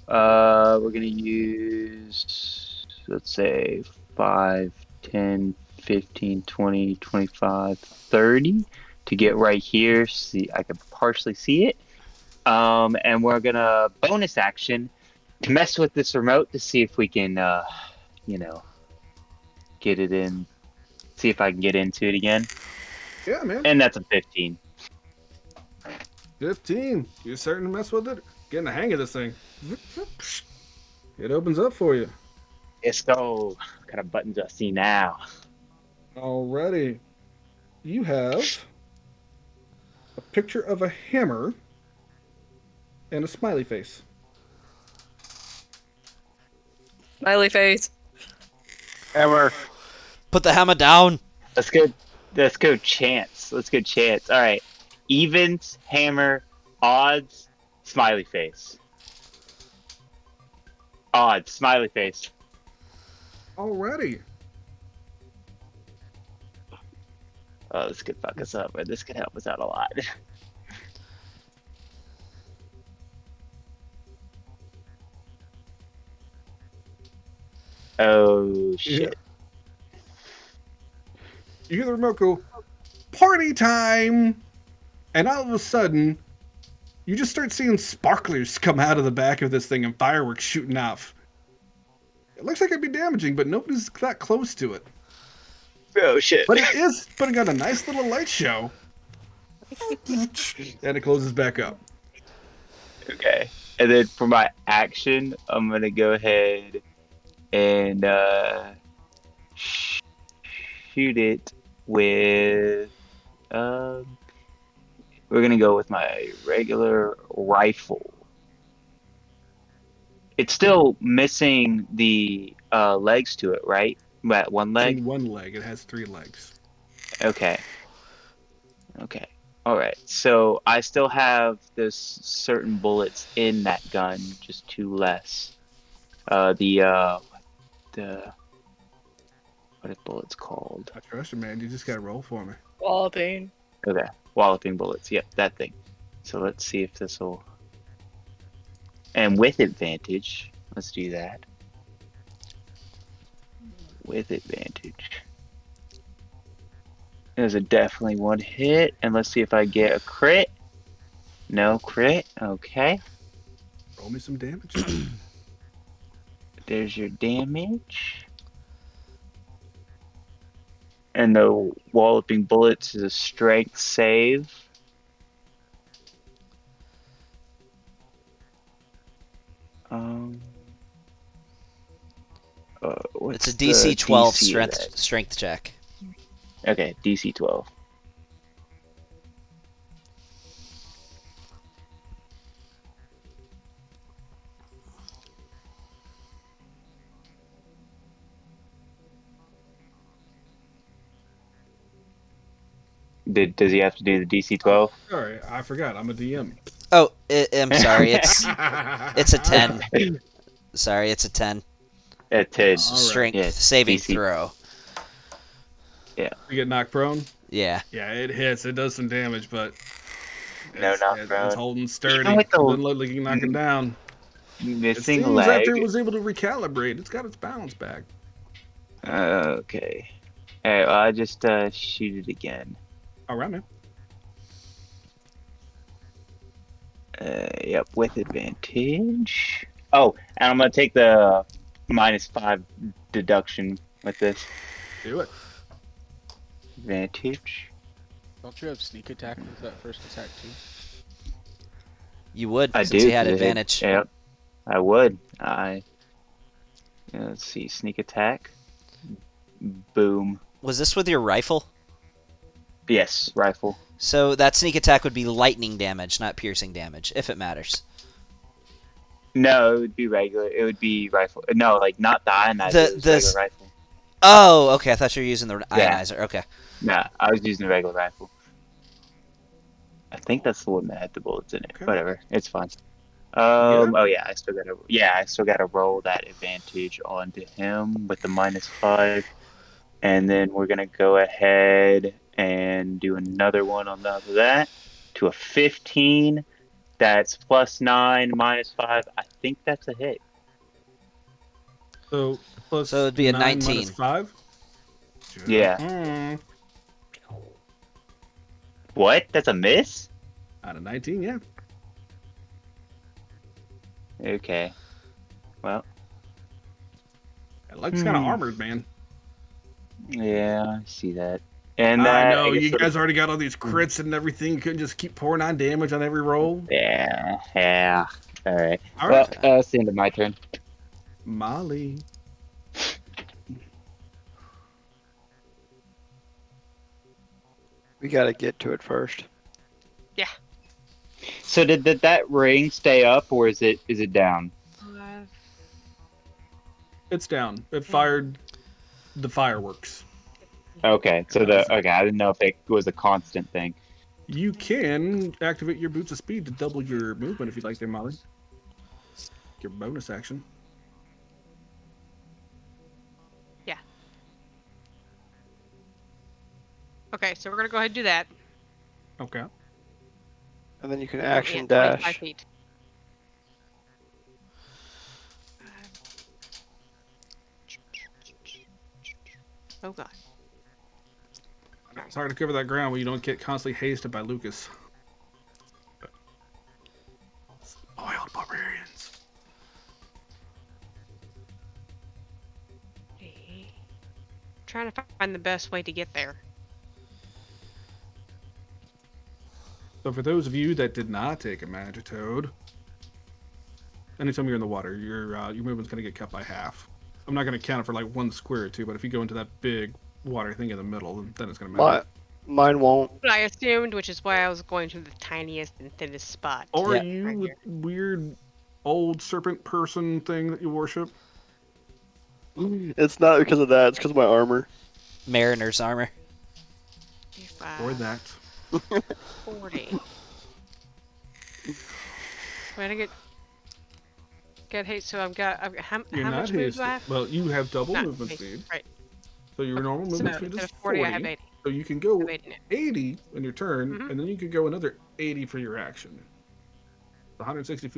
S5: we're gonna use, let's say, 5, 10, 15, 20, 25, 30 to get right here. See, I can partially see it. And we're gonna bonus action to mess with this remote to see if we can, get it in. See if I can get into it again.
S3: Yeah, man.
S5: And that's a 15.
S3: 15. You're starting to mess with it? Getting the hang of this thing. It opens up for you.
S5: Let's go. What kind of buttons do I see now?
S3: Alrighty. You have a picture of a hammer and a smiley face.
S7: Smiley face.
S5: Hammer.
S1: Put the hammer down.
S5: Let's go. Let's go chance. Let's go chance. All right. Evens, hammer, odds, smiley face. Odds, smiley face.
S3: Alrighty.
S5: Oh, this could fuck us up, but this could help us out a lot. Oh shit.
S3: You hear the remote go, party time! And all of a sudden, you just start seeing sparklers come out of the back of this thing and fireworks shooting off. It looks like it'd be damaging, but nobody's that close to it.
S5: Oh shit.
S3: But it is putting on a nice little light show. And it closes back up.
S5: Okay. And then for my action, I'm gonna go ahead and shoot it with we're gonna go with my regular rifle. It's still missing the legs to it, right? That one leg?
S3: In one leg. It has 3 legs.
S5: Okay. Okay. All right. So I still have those certain bullets in that gun, just 2 less. What are bullets called?
S3: I trust you, man. You just gotta roll for me.
S7: Walloping.
S5: Okay. Walloping bullets. Yep, that thing. So let's see if this will. And with advantage, let's do that. With advantage. There's a definitely 1 hit, and let's see if I get a crit. No crit. Okay.
S3: Roll me some damage.
S5: There's your damage. And the walloping bullets is a strength save.
S1: It's a
S5: What's the
S1: DC 12
S5: DC of that?
S1: strength check.
S5: Okay, DC 12. Does he have to do the DC 12?
S3: Sorry, I forgot. I'm a DM.
S1: Oh, I'm sorry. It's a 10. Sorry, it's a 10.
S5: At 10.
S3: All right.
S1: Strength
S5: Yeah,
S1: saving
S5: DC.
S1: throw.
S3: You get knocked prone?
S1: Yeah.
S3: Yeah, it hits. It does some damage, but
S5: No, not prone.
S3: it's holding sturdy.
S5: Even with the-
S3: Doesn't look like you can knock it down. It
S5: Missing
S3: seems
S5: leg.
S3: after it was able to recalibrate, it's got its balance back.
S5: Okay. Alright, well, I just shoot it again.
S3: All right, man.
S5: Yep, with advantage. Oh, and I'm gonna take the -5 deduction with this.
S3: Do it.
S5: Advantage.
S2: Don't you have sneak attack with that first attack too?
S1: You would,
S5: I
S1: since
S5: do.
S1: he had
S5: 'cause it-
S1: advantage.
S5: Yep, I would. Let's see, sneak attack. Boom.
S1: Was this with your rifle?
S5: Yes, rifle.
S1: So that sneak attack would be lightning damage, not piercing damage, if it matters.
S5: No, it would be regular. It would be rifle. No, like not the ionizer.
S1: The-
S5: it was
S1: the
S5: regular
S1: s-
S5: rifle.
S1: Oh, okay. I thought you were using the
S5: Yeah.
S1: ionizer. Okay.
S5: Nah, I was using the regular rifle. I think that's the one that had the bullets in it.
S3: Okay.
S5: Whatever, it's fine.
S3: Yeah.
S5: Oh yeah, I still gotta roll that advantage onto him with the -5, and then we're gonna go ahead and do another one on top of that to a 15. That's +9, -5. I think that's a hit.
S3: So plus
S1: So it'd be a
S3: 9
S1: 19.
S3: minus 5?
S5: Yeah. What? That's a miss?
S3: Out of 19, yeah.
S5: Okay. Well,
S3: That looks kind of armored, man.
S5: yeah, I see that. And
S3: I
S5: that,
S3: know,
S5: guess
S3: you
S5: what-
S3: guys already got all these crits and everything. You couldn't just keep pouring on damage on every roll.
S5: Yeah. All right.
S3: All
S5: Well,
S3: right.
S5: it's the end of my turn.
S3: Molly.
S4: We gotta get to it first.
S5: So did that ring stay up, or is it down?
S3: It's down. It fired the fireworks.
S5: Okay. So I didn't know if it was a constant thing.
S3: You can activate your boots of speed to double your movement if you'd like there, Molly. Your bonus action.
S6: Yeah. Okay, so we're gonna go ahead and do that.
S3: Okay.
S4: And then you can
S6: Yeah,
S4: action
S6: 25
S4: dash.
S6: feet. Oh god.
S3: It's hard to cover that ground when you don't get constantly hasted by Lucas. Spoiled barbarians.
S6: Trying to find the best way to get there.
S3: So for those of you that did not take a Magitoad, anytime you're in the water, your movement's gonna get cut by half. I'm not gonna count it for like 1 square or 2, but if you go into that big water thing in the middle, then it's gonna matter.
S4: Mine won't.
S6: What I assumed, which is why I was going to the tiniest and thinnest spot.
S3: Or
S1: Yeah.
S3: are you
S6: Right
S3: with
S6: here.
S3: weird old serpent person thing that you worship?
S4: It's not because of that. It's because of my armor.
S1: Mariner's armor.
S6: 55,
S3: Or that?
S6: 40. Wait, I get hate. So I've got how
S3: You're
S6: much
S3: not
S6: moves do I
S3: hasted.
S6: have?
S3: Well, you have double
S6: Not
S3: movement
S6: hasted,
S3: speed.
S6: Right.
S3: So your normal
S6: So
S3: movement speed
S6: instead
S3: is
S6: of 40,
S3: 40.
S6: I have 80.
S3: So you can
S6: I
S3: go
S6: have 80 now.
S3: 80 in your turn,
S6: Mhm.
S3: and then you could go another 80 for your action. 160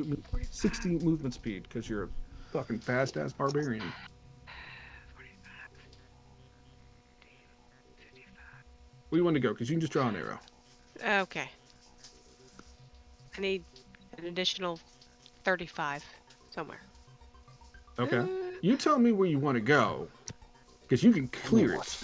S3: 60 movement speed because you're a fucking fast ass barbarian.
S6: 45, 55.
S3: Where you want to go? Because you can just draw an arrow.
S6: Okay. I need an additional 35 somewhere.
S3: Okay. You tell me where you want to go, because you can clear it.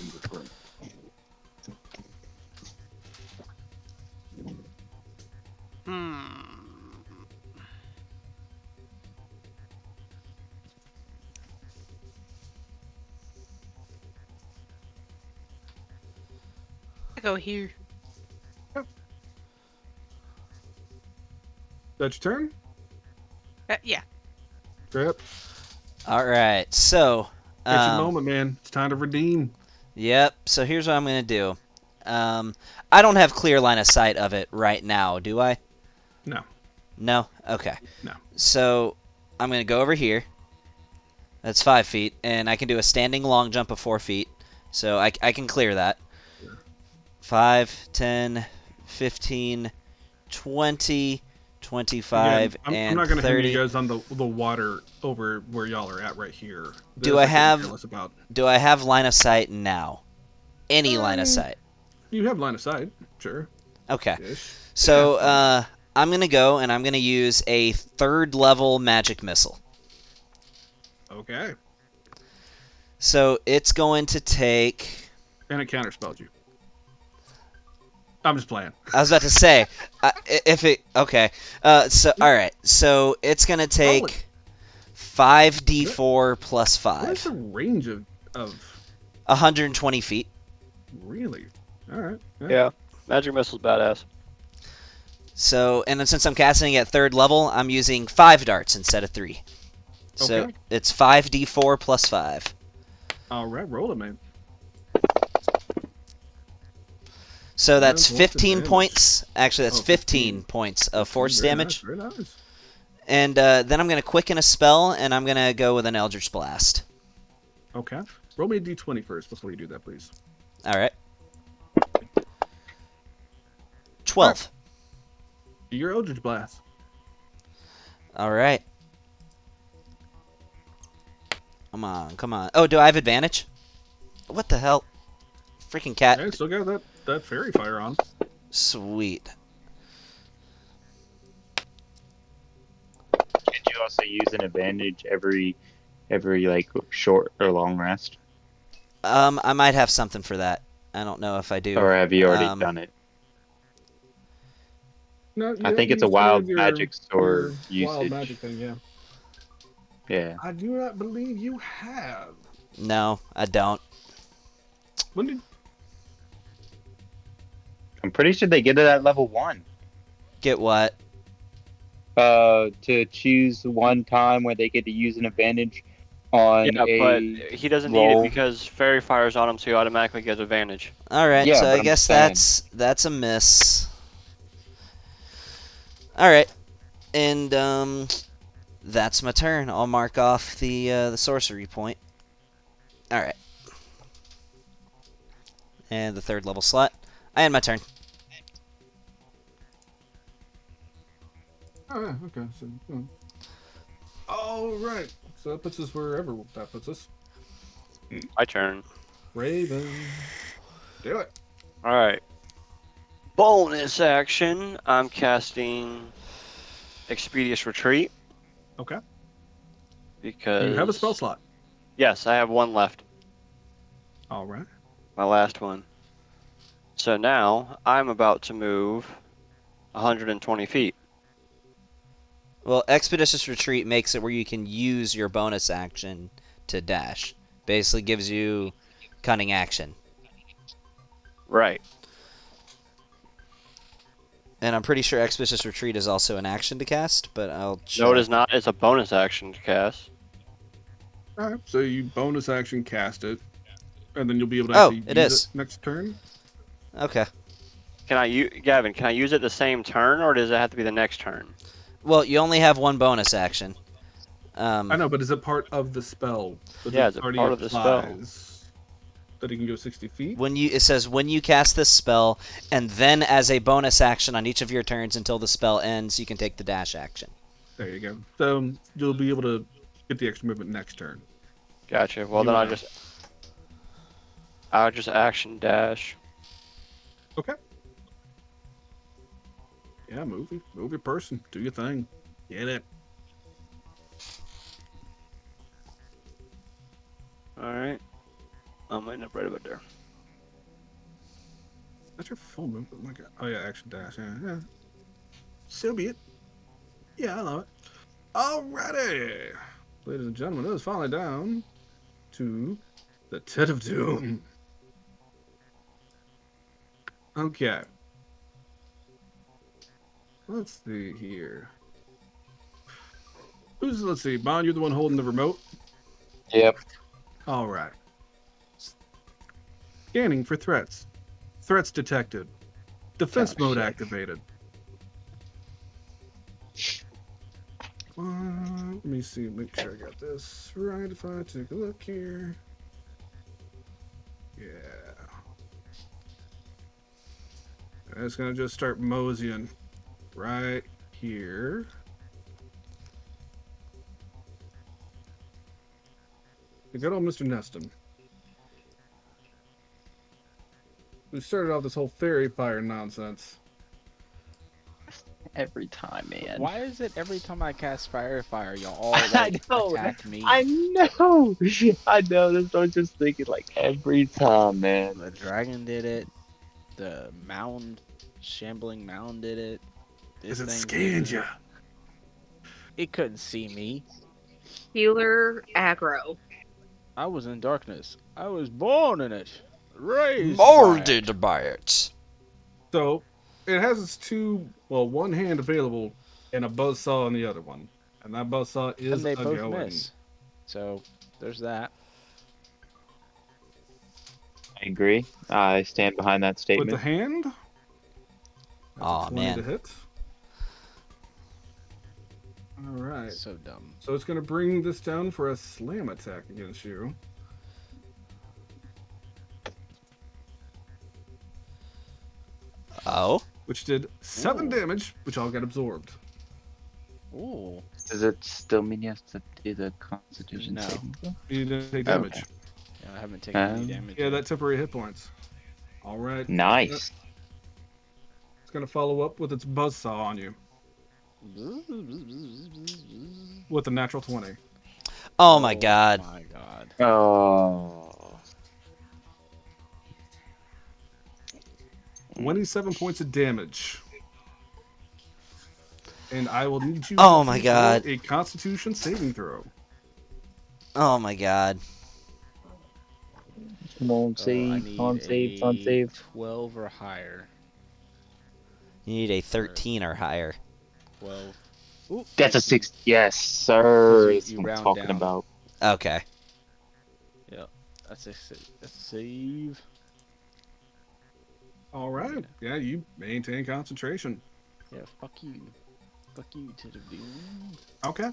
S6: I go here.
S3: That's your turn.
S6: Yeah.
S3: Yep.
S1: All right. So.
S3: It's your moment, man. It's time to redeem.
S1: Yep. So here's what I'm gonna do. I don't have clear line of sight of it right now, do I?
S3: No.
S1: No. Okay.
S3: No.
S1: So I'm gonna go over here. That's 5 feet, and I can do a standing long jump of 4 feet. So I can clear that. 5, 10, 15, 20, 25,
S3: Again, I'm
S1: and
S3: not going to hinder
S1: 30.
S3: you guys on the water over where y'all are at right here.
S1: Do
S3: That's
S1: I
S3: what
S1: have-
S3: tell us about.
S1: Do I have line of sight now? Any line of sight?
S3: You have line of sight, sure.
S1: Okay.
S3: Ish.
S1: So I'm gonna go and I'm gonna use a 3rd level magic missile.
S3: Okay.
S1: So it's going to take.
S3: And it counterspells you. I'm just playing.
S1: I was about to say, if it okay. So all right. So it's gonna take 5d4 plus
S3: What is
S1: 5.
S3: the range of
S1: 120 feet.
S3: really? All right.
S4: Yeah. Magic missile's badass.
S1: So and then since I'm casting at 3rd level, I'm using 5 darts instead of 3. So
S3: Okay.
S1: it's 5d4 plus 5.
S3: All right, roll it, man.
S1: So that's
S3: Yeah, what's the
S1: 15
S3: damage?
S1: points. Actually, that's
S3: Oh,
S1: 15 points of force
S3: Very
S1: damage.
S3: Nice, very nice.
S1: And then I'm going to quicken a spell, and I'm going to go with an Eldritch Blast.
S3: Okay. Roll me a d20 first before you do that, please.
S1: All right. 12.
S3: Your Eldritch Blast.
S1: All right. Come on, come on. Oh, do I have advantage? What the hell? Freaking cat.
S3: Yeah, still got that fairy fire on.
S1: Sweet.
S5: Can't you also use an advantage every like short or long rest?
S1: I might have something for that. I don't know if I do.
S5: Or have you already done it?
S3: No,
S5: I
S3: you
S5: think
S3: haven't
S5: it's a
S3: used any of
S5: wild
S3: your-
S5: magic sword
S3: your wild
S5: usage.
S3: magic thing, yeah.
S5: Yeah.
S3: I do not believe you have.
S1: No, I don't.
S3: When did
S5: I'm pretty sure they get it at level 1.
S1: Get what?
S5: To choose one time where they get to use an advantage on
S4: Yeah,
S5: a
S4: but he doesn't need it
S5: roll.
S4: because fairy fire's on him, so he automatically gets advantage.
S1: All right,
S5: Yeah,
S1: so
S5: but
S1: I
S5: I'm
S1: guess
S5: saying-
S1: that's a miss. All right, and that's my turn. I'll mark off the sorcery point. All right, and the 3rd level slot. I end my turn.
S3: Oh, yeah, okay. So, all right. So that puts us wherever that puts us.
S4: My turn.
S3: Raven. Do it.
S4: Alright. Bonus action. I'm casting Expeditious Retreat.
S3: Okay.
S4: Because...
S3: You have a spell slot.
S4: Yes, I have one left.
S3: All right.
S4: My last one. So now, I'm about to move 120 feet.
S1: Well, Expeditious Retreat makes it where you can use your bonus action to dash. Basically gives you cunning action.
S4: Right.
S1: And I'm pretty sure Expeditious Retreat is also an action to cast, but I'll check.
S4: No, it is not. It's a bonus action to cast.
S3: All right. So you bonus action cast it, and then you'll be able to
S1: Oh,
S3: actually
S1: it
S3: use
S1: is.
S3: it next turn.
S1: Okay.
S4: Gavin, can I use it the same turn, or does it have to be the next turn?
S1: Well, you only have one bonus action.
S3: I know, but is it part of the spell? That
S4: Yeah,
S3: it
S4: it's a
S3: already
S4: part of the spell.
S3: applies That it can go 60 feet?
S1: It says when you cast this spell, and then as a bonus action on each of your turns until the spell ends, you can take the dash action.
S3: There you go. So you'll be able to get the extra movement next turn.
S4: Gotcha. Well,
S3: You
S4: then
S3: wanna-
S4: I'll just action dash.
S3: Okay. Yeah, move your person. Do your thing. Get it.
S4: Alright. I'm lining up right about there.
S3: That's your full movement. Like, oh yeah, action dash. Yeah. So be it. Yeah, I love it. Alrighty, ladies and gentlemen, it is finally down to the Tit of Doom. Okay. Let's see here. Let's see, Bond, you're the one holding the remote?
S5: Yep.
S3: Alright. Scanning for threats. Threats detected. Defense
S5: Oh,
S3: mode
S5: shit.
S3: activated. Let me see, make sure I got this right. If I take a look here. Yeah. It's gonna just start moseying right here. We got old Mr. Neston. We started off this whole fairy fire nonsense.
S5: Every time, man.
S2: Why is it every time I cast fire, y'all all
S5: I
S2: like,
S5: know.
S2: attack me?
S5: I know. I know. That's what I'm just thinking. Like every time, man.
S2: The dragon did it. The shambling mound did it.
S3: Is it
S2: thing
S3: scanned
S2: did
S3: ya?
S2: It couldn't see me.
S7: Healer aggro.
S2: I was in darkness. I was born in it. Raised by it.
S1: by it.
S3: So it has its one hand available and a buzzsaw on the other one. And that buzzsaw is
S2: And they
S3: a
S2: both
S3: going.
S2: miss. So there's that.
S5: I agree. I stand behind that
S3: With
S5: statement.
S3: the hand. That's
S1: Aw,
S3: a 20
S1: man.
S3: to hit. Alright.
S2: So dumb.
S3: So it's gonna bring this down for a slam attack against you.
S1: Oh?
S3: which did 7
S2: Ooh.
S3: damage, which all got absorbed.
S2: Ooh.
S5: Does it still mean you have to do the Constitution
S2: No.
S5: saving throw?
S3: You didn't take damage.
S5: Okay.
S2: Yeah, I haven't taken any
S5: Um,
S2: damage.
S3: Yeah,
S2: yet.
S3: that temporary hit points. All right.
S5: Nice.
S3: It's gonna follow up with its buzzsaw on you with a natural 20.
S1: Oh my god.
S2: My god.
S5: Oh.
S3: 27 points of damage. And I will need you
S1: Oh
S3: to
S1: my
S3: roll
S1: god.
S3: a Constitution saving throw.
S1: Oh my god.
S5: Come on,
S2: I
S5: save,
S2: need
S5: on save, on
S2: a
S5: save.
S2: 12 or higher.
S1: You need a 13 or higher.
S2: 12. Ooh,
S5: That's a
S2: 16.
S5: 6. Yes, sir.
S2: You-
S5: That's
S2: you
S5: what I'm
S2: round
S5: talking
S2: down.
S5: about.
S1: Okay.
S2: Yeah, that's a save.
S3: All right. Yeah, you maintain concentration.
S2: Yeah, fuck you. Fuck you to the doom.
S3: Okay.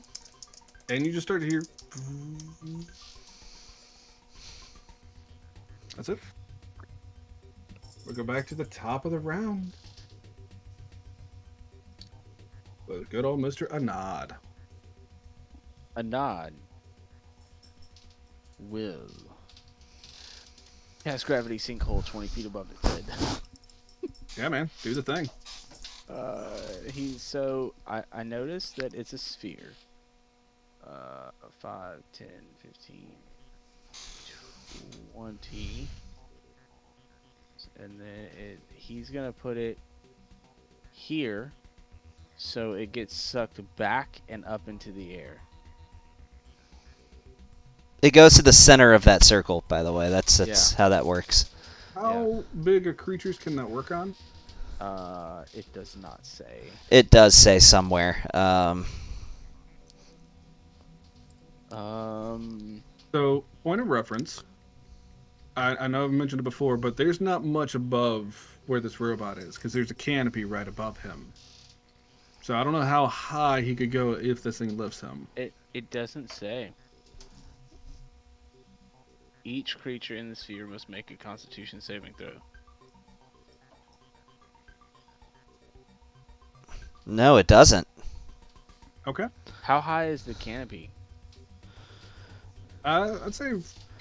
S3: And you just start to hear. That's it. We'll go back to the top of the round. With good old Mr. Anad.
S2: A nod. Will. Cast gravity sinkhole 20 feet above its head.
S3: Yeah, man. Do the thing.
S2: I noticed that it's a sphere. 5, 10, 15, 20. And then he's gonna put it here so it gets sucked back and up into the air.
S1: It goes to the center of that circle, by the way. That's how that works.
S3: How big a creatures can that work on?
S2: It does not say.
S1: It does say somewhere.
S3: So, point of reference. I know I've mentioned it before, but there's not much above where this robot is because there's a canopy right above him. So I don't know how high he could go if this thing lifts him.
S2: It doesn't say. Each creature in the sphere must make a Constitution saving throw.
S1: No, it doesn't.
S3: Okay.
S2: How high is the canopy?
S3: I'd say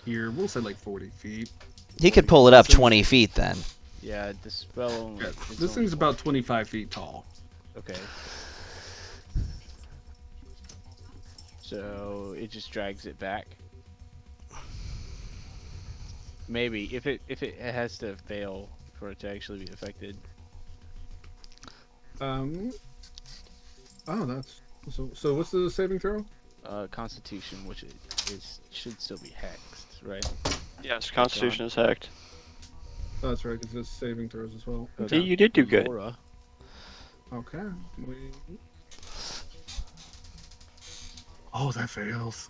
S3: here, we'll say like 40 feet.
S1: He could pull it up
S3: This thing's-
S1: 20 feet then.
S2: Yeah, the spell only.
S3: Yeah,
S2: it's
S3: this
S2: only
S3: thing's about 25 feet tall.
S2: Okay. So it just drags it back. Maybe if it has to fail for it to actually be affected.
S3: Oh, that's so. What's the saving throw?
S2: Constitution, which should still be hexed, right?
S4: Yes, Constitution is hacked.
S3: Oh, that's right, because it's saving throws as well.
S4: See, you did do good.
S2: Laura.
S3: Okay. Oh, that fails.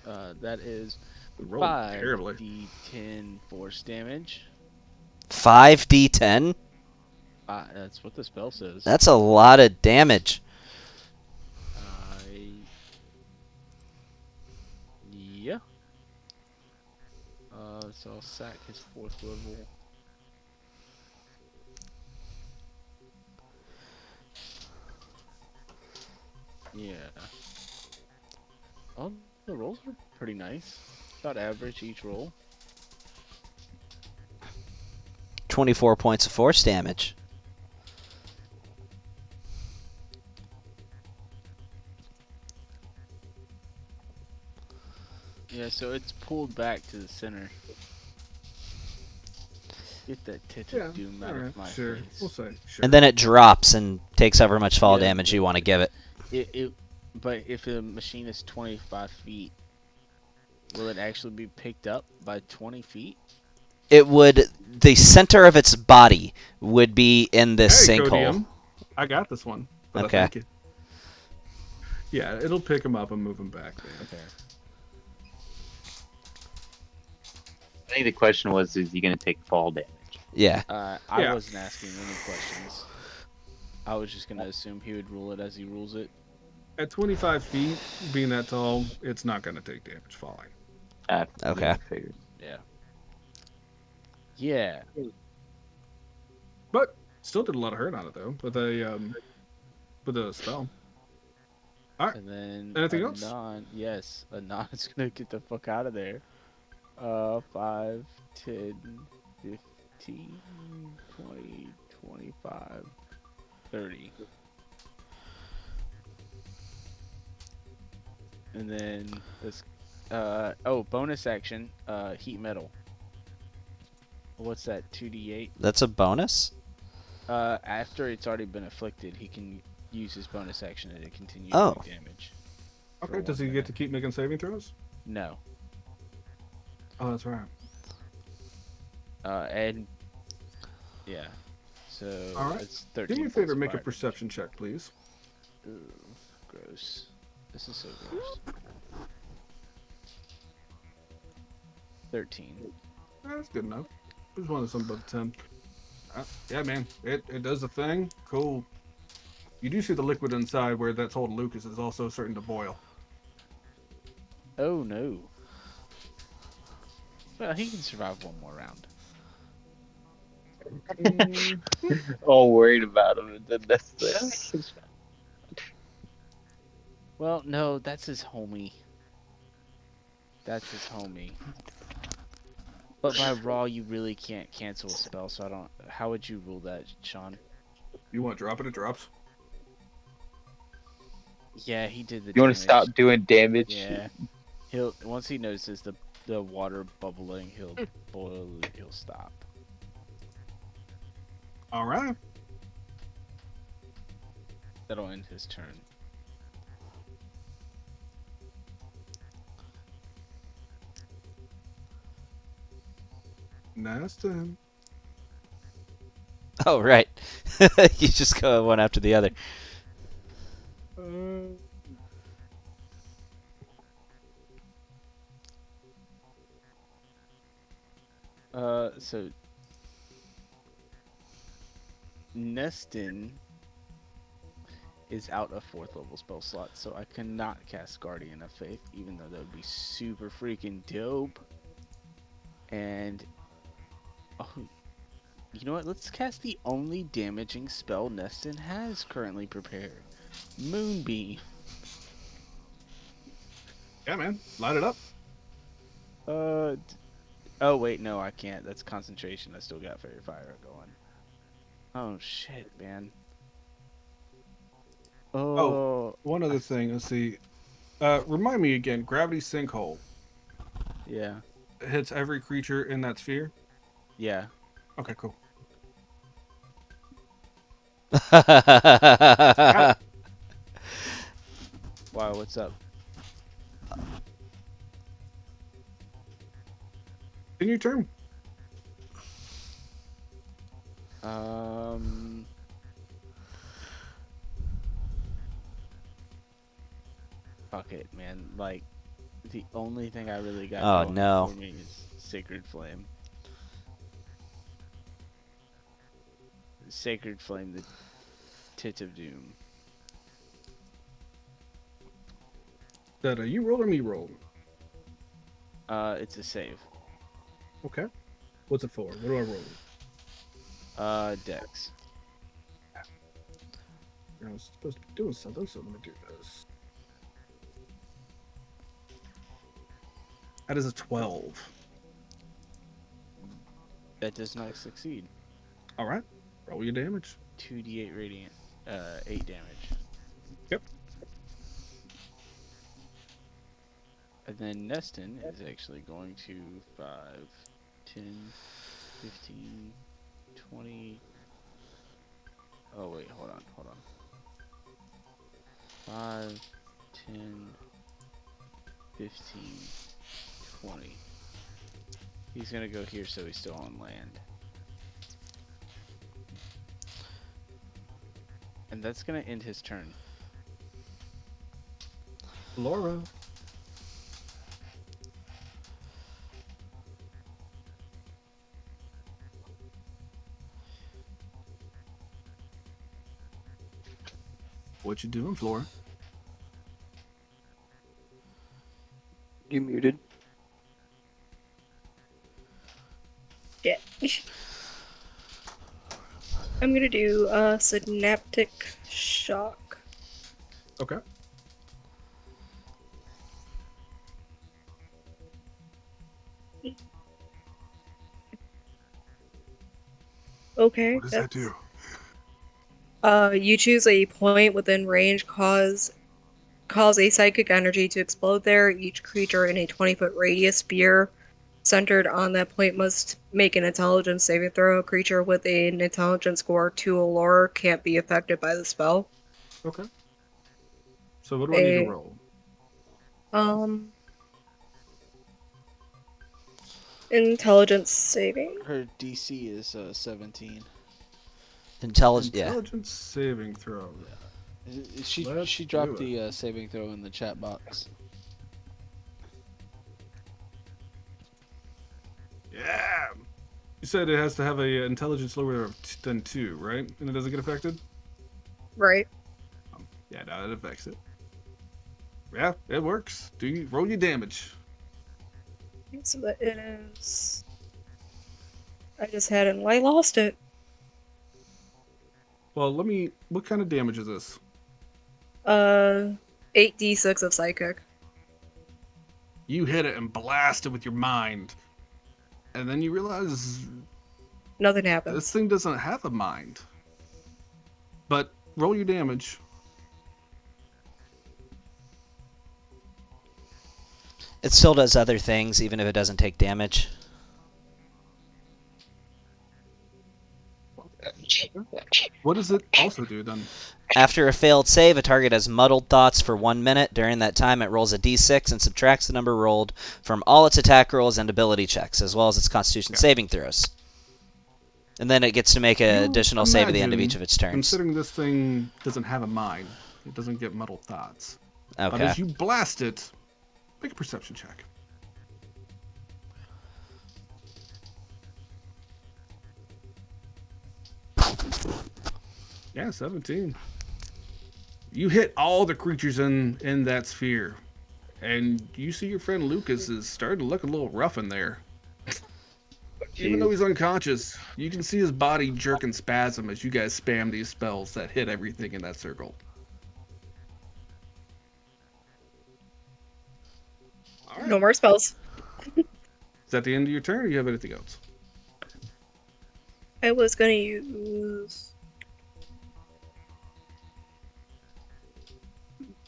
S2: That is
S3: We rolled terribly.
S2: 5d10 force damage.
S1: 5d10?
S2: That's what the spell says.
S1: That's a lot of damage.
S2: Yeah. So I'll sack his 4th level. Yeah. Oh, the rolls are pretty nice. About average each roll.
S1: 24 points of force damage.
S2: Yeah, so it's pulled back to the center. Get that titch of doom out of my
S3: sure.
S2: face.
S3: We'll say sure.
S1: And then it drops and takes however much fall
S2: Yeah.
S1: damage you want to give it.
S2: But if the machine is 25 feet, will it actually be picked up by 20 feet?
S1: It would. The center of its body would be in this
S3: Hey,
S1: sinkhole.
S3: Codium. I got this one. But
S1: Okay.
S3: I thank you. Yeah, it'll pick him up and move him back, man.
S2: Okay.
S5: I think the question was, is he going to take fall damage?
S1: Yeah.
S2: I
S3: Yeah.
S2: wasn't asking any questions. I was just gonna assume he would rule it as he rules it.
S3: At 25 feet, being that tall, it's not going to take damage falling.
S1: Okay.
S5: Yeah, I figured.
S2: Yeah. Yeah.
S3: But Still did a lot of hurt on it though, with a spell. Alright.
S2: And then
S3: Anything else?
S2: Yes, Anon's gonna get the fuck out of there. 5, 10, 15, 20, 25, 30. And then this bonus action, heat metal. What's that? 2d8.
S1: That's a bonus?
S2: After it's already been afflicted, he can use his bonus action to continue
S1: Oh.
S2: doing damage.
S3: Okay, does he get to keep making saving throws?
S2: No.
S3: Oh, that's right.
S2: And yeah. So
S3: Alright.
S2: it's 13.
S3: Do me a favor,
S2: points
S3: make a
S2: fire.
S3: perception check, please.
S2: Ugh, gross. This is so gross. 13.
S3: That's good enough. Just wanted something above 10. Yeah, man. It does the thing. Cool. You do see the liquid inside where that's holding Lucas is also starting to boil.
S2: Oh no. Well, he can survive one more round.
S5: All worried about him, and then that's the.
S2: Well, no, that's his homie. That's his homie. But by raw, you really can't cancel a spell, so I don't. How would you rule that, Sean?
S3: You want to drop it? It drops.
S2: Yeah, he did the
S5: You want
S2: damage.
S5: to stop doing damage?
S2: Yeah. He'll once he notices the water bubbling, he'll boil. He'll stop.
S3: All right.
S2: That'll end his turn.
S3: Nasty.
S1: Oh, right. You just go one after the other.
S2: So Neston is out of 4th level spell slot, so I cannot cast Guardian of Faith, even though that would be super freaking dope. And you know what? Let's cast the only damaging spell Neston has currently prepared. Moonbeam.
S3: Yeah, man. Light it up.
S2: Oh wait, no, I can't. That's concentration. I still got Fairy Fire going. Oh shit, man. Oh,
S3: One other thing. Let's see. Remind me again. Gravity sinkhole.
S2: yeah,
S3: It hits every creature in that sphere.
S2: yeah.
S3: Okay, cool.
S2: Wow, what's up?
S3: In your turn.
S2: Fuck it, man. Like, the only thing I really got
S1: Oh,
S2: going
S1: no.
S2: for me is Sacred Flame. Sacred Flame, the Tit of Doom.
S3: That you roll or me roll?
S2: It's a save.
S3: Okay. What's it for? What do I roll?
S2: Dex.
S3: I was supposed to be doing something, so let me do this. That is a 12.
S2: That does not succeed.
S3: All right. Roll your damage.
S2: 2d8 radiant. 8 damage.
S3: Yep.
S2: And then Neston is actually going to 5, 10, 15, 20. Oh, wait, hold on. 5, 10, 15, 20. He's going to go here so he's still on land. And that's going to end his turn.
S3: Laura. What you doing, Flora?
S4: You muted.
S7: Yeah. I'm gonna do synaptic shock.
S3: Okay.
S7: Okay.
S3: What does that do?
S7: You choose a point within range, cause a psychic energy to explode there. Each creature in a 20-foot radius sphere centered on that point must make an intelligence saving throw. A creature with an intelligence score 2 or lower can't be affected by the spell.
S3: Okay. So what do I need to
S7: A
S3: roll?
S7: intelligence saving.
S2: Her DC is 17.
S1: Intelligence. Yeah.
S3: Intelligence saving throw.
S2: She
S3: Let's
S2: dropped
S3: do
S2: the saving throw in the chat box.
S3: Yeah. You said it has to have a intelligence lower than 2, right? And it doesn't get affected?
S7: Right.
S3: Yeah, no, it affects it. Yeah, it works. Roll your damage.
S7: So that it is. I just had it and I lost it.
S3: Well, what kind of damage is this?
S7: 8d6 of psychic.
S3: You hit it and blast it with your mind. And then you realize
S7: Nothing
S3: this
S7: happens.
S3: thing doesn't have a mind. But roll your damage.
S1: It still does other things, even if it doesn't take damage.
S3: What does it also do then?
S1: After a failed save, a target has muddled thoughts for 1 minute. During that time, it rolls a d6 and subtracts the number rolled from all its attack rolls and ability checks, as well as its Constitution saving throws. And then it gets to make an additional save at the end of each of its turns.
S3: Considering this thing doesn't have a mind, it doesn't get muddled thoughts. But
S1: Okay.
S3: as you blast it, make a perception check. Yeah, 17. You hit all the creatures in that sphere, and you see your friend Lucas is starting to look a little rough in there. Even though he's unconscious, you can see his body jerk and spasm as you guys spam these spells that hit everything in that circle. All right.
S7: No more spells.
S3: Is that the end of your turn, or do you have anything else?
S7: I was gonna use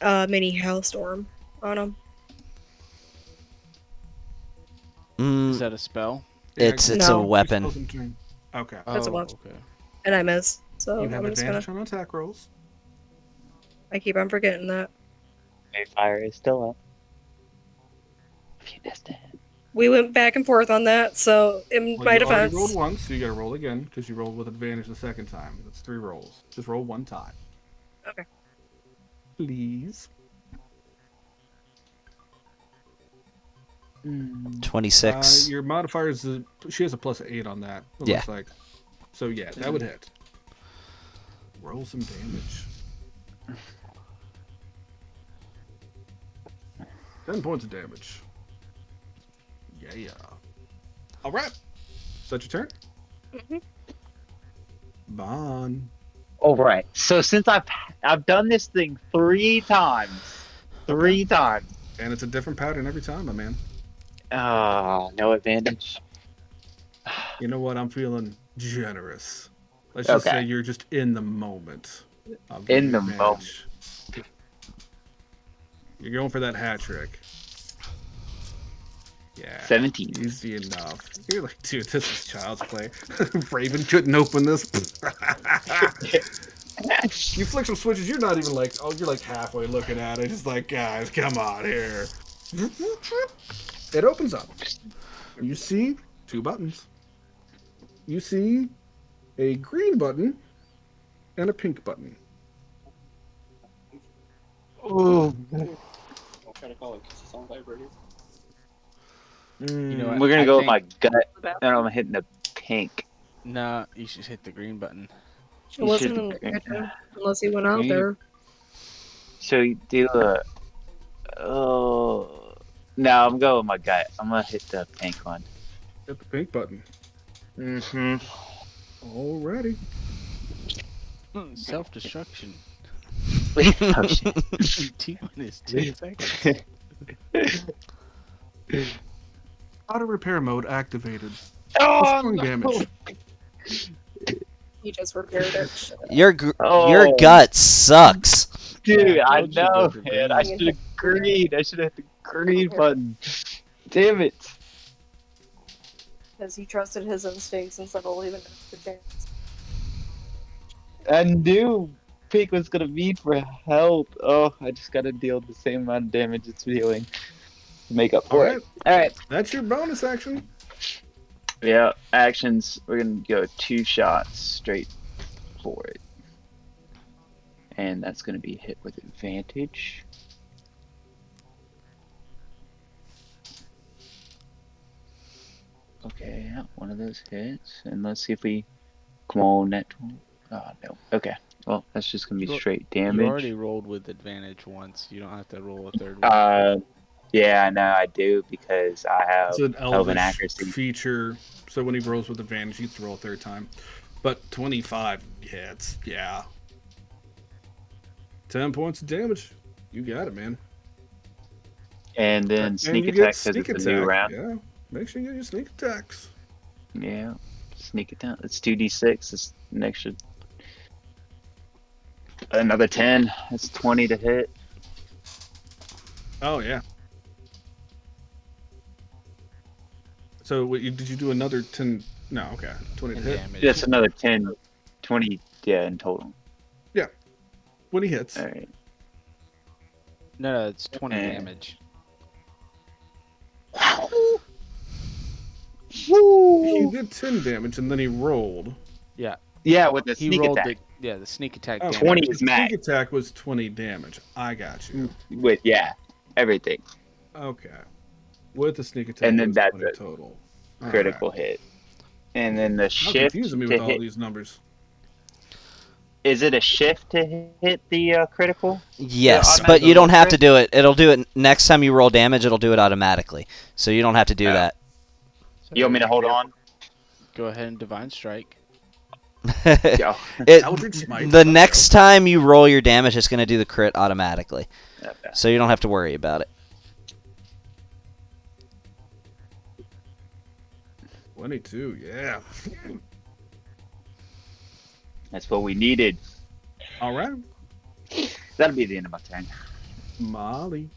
S7: mini hailstorm on him.
S2: Is that a spell?
S1: It's
S7: No.
S1: a weapon.
S3: Okay.
S7: That's a
S2: Oh,
S7: weapon.
S2: okay.
S7: And I miss. So
S3: You have
S7: I'm just gonna.
S3: advantage on attack rolls.
S7: I keep on forgetting that.
S5: Fire is still up. If you missed it.
S7: We went back and forth on that, so in
S3: Well,
S7: my
S3: you already
S7: defense.
S3: rolled once, so you gotta roll again, because you rolled with advantage the second time. That's 3 rolls. Just roll 1 time.
S7: Okay.
S3: Please.
S1: 26.
S3: Your modifier is she has a +8 on that. It
S1: Yeah.
S3: looks like. So yeah, that would hit. Roll some damage. 10 points of damage. Yeah. All right. Is that your turn?
S7: Mhm.
S3: Bon.
S5: All right. So since I've done this thing 3 times,
S3: And it's a different pattern every time, my man.
S5: No advantage.
S3: You know what? I'm feeling generous. Let's just
S5: Okay.
S3: say you're just in the moment. I'll give
S5: In
S3: you
S5: the
S3: advantage. You're going for that hat trick. Yeah.
S5: 17.
S3: Easy enough. You're like, dude, this is child's play. Raven couldn't open this. You flick some switches, you're not even like, you're like halfway looking at it. Just like, guys, come on here. It opens up. You see 2 buttons. You see a green button and a pink button.
S5: Ooh.
S8: I'll try to call it because it's on vibrator.
S2: know what?
S5: We're gonna
S2: I
S5: go with my
S2: think-
S5: gut, and I'm hitting the pink.
S2: Nah, you should hit the green button.
S7: It wasn't in the kitchen, unless he went out there.
S5: So you do a. Oh. No, I'm going with my gut. I'm gonna hit the pink one.
S3: Hit the pink button.
S5: Mm-hmm.
S3: Alrighty.
S2: Self-destruction.
S5: Oh shit.
S2: T-minus 10 seconds.
S3: Auto repair mode activated.
S5: Oh
S3: Restoring
S5: no!
S3: damage.
S7: He just repaired it.
S1: Your
S5: Oh,
S1: gut sucks.
S5: dude,
S2: Yeah, I
S5: I
S2: told you to go
S5: know,
S2: for
S5: man. I
S2: green.
S5: should have agreed. I should have hit the green button. Damn it.
S7: Because he trusted his instincts instead of leaving it to chance.
S5: I knew Pink was gonna be for help. Oh, I just gotta deal the same amount of damage it's dealing to make up for
S3: Alright.
S5: it. Alright.
S3: That's your bonus action.
S5: Yeah, actions. We're gonna go 2 shots straight for it. And that's gonna be hit with advantage. Okay, yeah, one of those hits. And let's see if we come on net 20. Oh no. Okay. Well, that's just gonna be
S2: You-
S5: straight
S2: You
S5: damage.
S2: already rolled with advantage once. You don't have to roll a third one.
S5: Yeah, no, I do because I have
S3: It's an
S5: Elven
S3: elvish
S5: accuracy.
S3: feature, so when he rolls with advantage, he gets to roll a third time. But 25 hits, yeah. 10 points of damage. You got it, man.
S5: And then
S3: And
S5: sneak
S3: you
S5: attack
S3: get
S5: because
S3: sneak
S5: it's a new
S3: attack.
S5: round.
S3: Yeah, make sure you get your sneak attacks.
S5: Yeah, sneak attack. It's 2d6. It's an extra. Another 10. That's 20 to hit.
S3: Oh yeah. So what, did you do another 10? No, okay, 20 to
S2: And
S3: hit.
S2: damage.
S5: That's another 10. 20, yeah, in total.
S3: When he hits,
S5: Alright.
S2: No, it's 20
S5: Eh.
S2: damage.
S3: he did 10 damage and then he rolled.
S5: Yeah, with the
S2: He
S5: sneak
S2: rolled
S5: attack.
S2: the sneak attack
S3: Oh,
S2: damage.
S5: 20
S3: the
S5: is max.
S3: sneak attack was 20 damage. I got you.
S5: With, yeah, everything.
S3: Okay. With the sneak attack,
S5: And
S3: it
S5: then
S3: was
S5: that's
S3: 20
S5: a
S3: total. All
S5: critical hit. And then the
S3: right. How
S5: shift
S3: confusing me
S5: to
S3: with all
S5: hit.
S3: these numbers.
S5: Is it a shift to hit the critical?
S1: Yes,
S5: automatic
S1: but you don't
S5: roll
S1: have to
S5: crit?
S1: do it. It'll do it next time you roll damage. It'll do it automatically, so you don't have to do
S5: Oh.
S1: that.
S5: You want me to hold on?
S2: Go ahead and divine strike.
S5: Yo.
S3: Eldritch Smite.
S1: The
S3: let's
S1: next
S3: go.
S1: time you roll your damage, it's going to do the crit automatically,
S5: Okay.
S1: so you don't have to worry about it.
S3: 22, yeah.
S5: That's what we needed.
S3: All right.
S5: That'll be the end of my turn.
S3: Molly.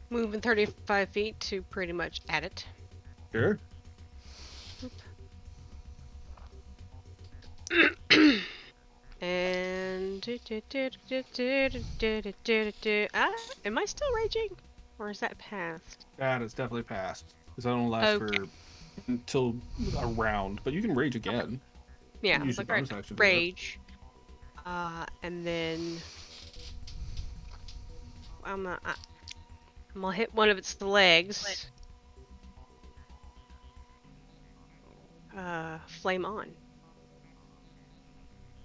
S6: Moving 35 feet to pretty much at it.
S3: Sure.
S6: And am I still raging, or is that past?
S3: That is definitely passed. Because that don't last
S6: Okay.
S3: for until a round. But you can rage again.
S6: Yeah,
S3: Use
S6: like
S3: your bonus
S6: right,
S3: action to do that.
S6: rage. And then I'm gonna hit one of its legs. Flame on.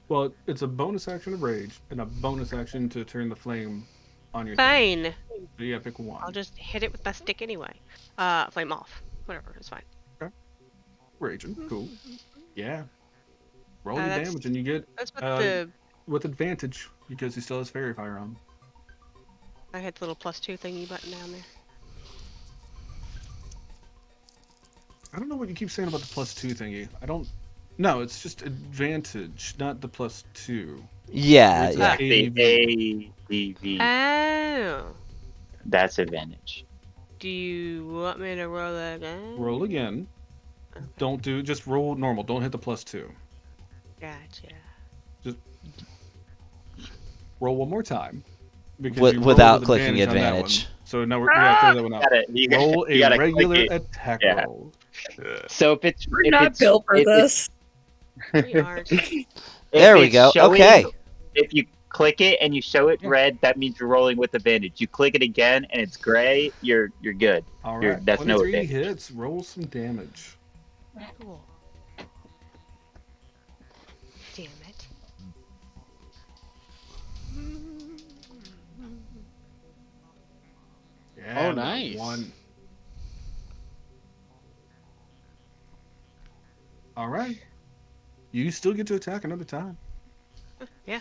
S3: Well, it's a bonus action to rage and a bonus action to turn the flame on your thing.
S6: Fine.
S3: So you gotta pick one.
S6: I'll just hit it with my stick anyway. Flame off. Whatever, it's fine.
S3: Raging. Cool. Yeah. Roll your
S6: That's-
S3: damage and you get
S6: That's what
S3: with advantage because he still has fairy fire on.
S6: I had the little +2 thingy button down there.
S3: I don't know what you keep saying about the +2 thingy. I don't. No, it's just advantage, not the +2.
S1: Yeah,
S3: It's
S1: yeah.
S5: Like the ADV.
S6: Oh.
S5: That's advantage.
S6: Do you want me to roll that again?
S3: Roll again.
S6: Okay.
S3: Don't do. Just roll normal. Don't hit the +2.
S6: Gotcha.
S3: Roll one more time. Because
S1: With-
S3: you rolled
S1: without
S3: with
S1: clicking
S3: on that one.
S1: advantage.
S3: So now we gotta throw that one out. Roll
S5: You gotta
S3: a
S5: click
S3: regular
S5: it.
S3: attack
S5: Yeah.
S3: roll.
S5: So if it's
S7: We're
S5: if
S7: not
S5: it's,
S7: built for
S5: if
S7: this.
S6: We aren't.
S5: If
S1: There we
S5: it's
S1: go.
S5: showing-
S1: Okay.
S5: If you click it and you show it
S3: Yeah.
S5: red, that means you're rolling with advantage. You click it again and it's gray, you're good.
S3: All
S5: You're-
S3: right.
S5: that's no
S3: 23
S5: advantage.
S3: hits. Roll some damage.
S6: Cool. Damn it.
S3: Yeah.
S2: Oh,
S3: with a
S2: nice.
S3: 1. All right. You still get to attack another time.
S6: Yeah.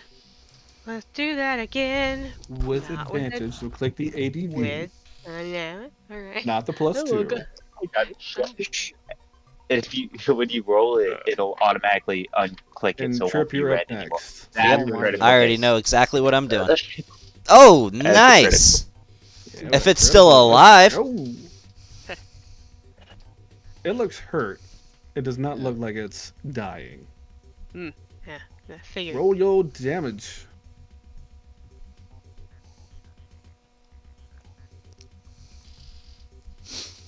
S6: Let's do that again.
S3: With
S6: Not with
S3: advantage, so click the ADV,
S6: With. No. Alright.
S3: not the plus
S6: Oh,
S3: 2.
S6: God.
S5: If you when you roll it, it'll automatically unclick it,
S3: And
S5: so it won't
S3: Trip,
S5: be
S3: you're
S5: red
S3: up
S5: anymore.
S3: next.
S5: That's
S6: Yep.
S5: the
S3: you
S5: critical
S1: I already
S5: case.
S1: know exactly what I'm doing. Oh,
S5: That's the
S1: nice!
S3: Yeah,
S1: If
S3: with
S1: it's still
S3: critical,
S1: alive.
S3: let's go. It looks hurt. It does not look like it's dying.
S6: Yeah, I figured.
S3: Roll your damage.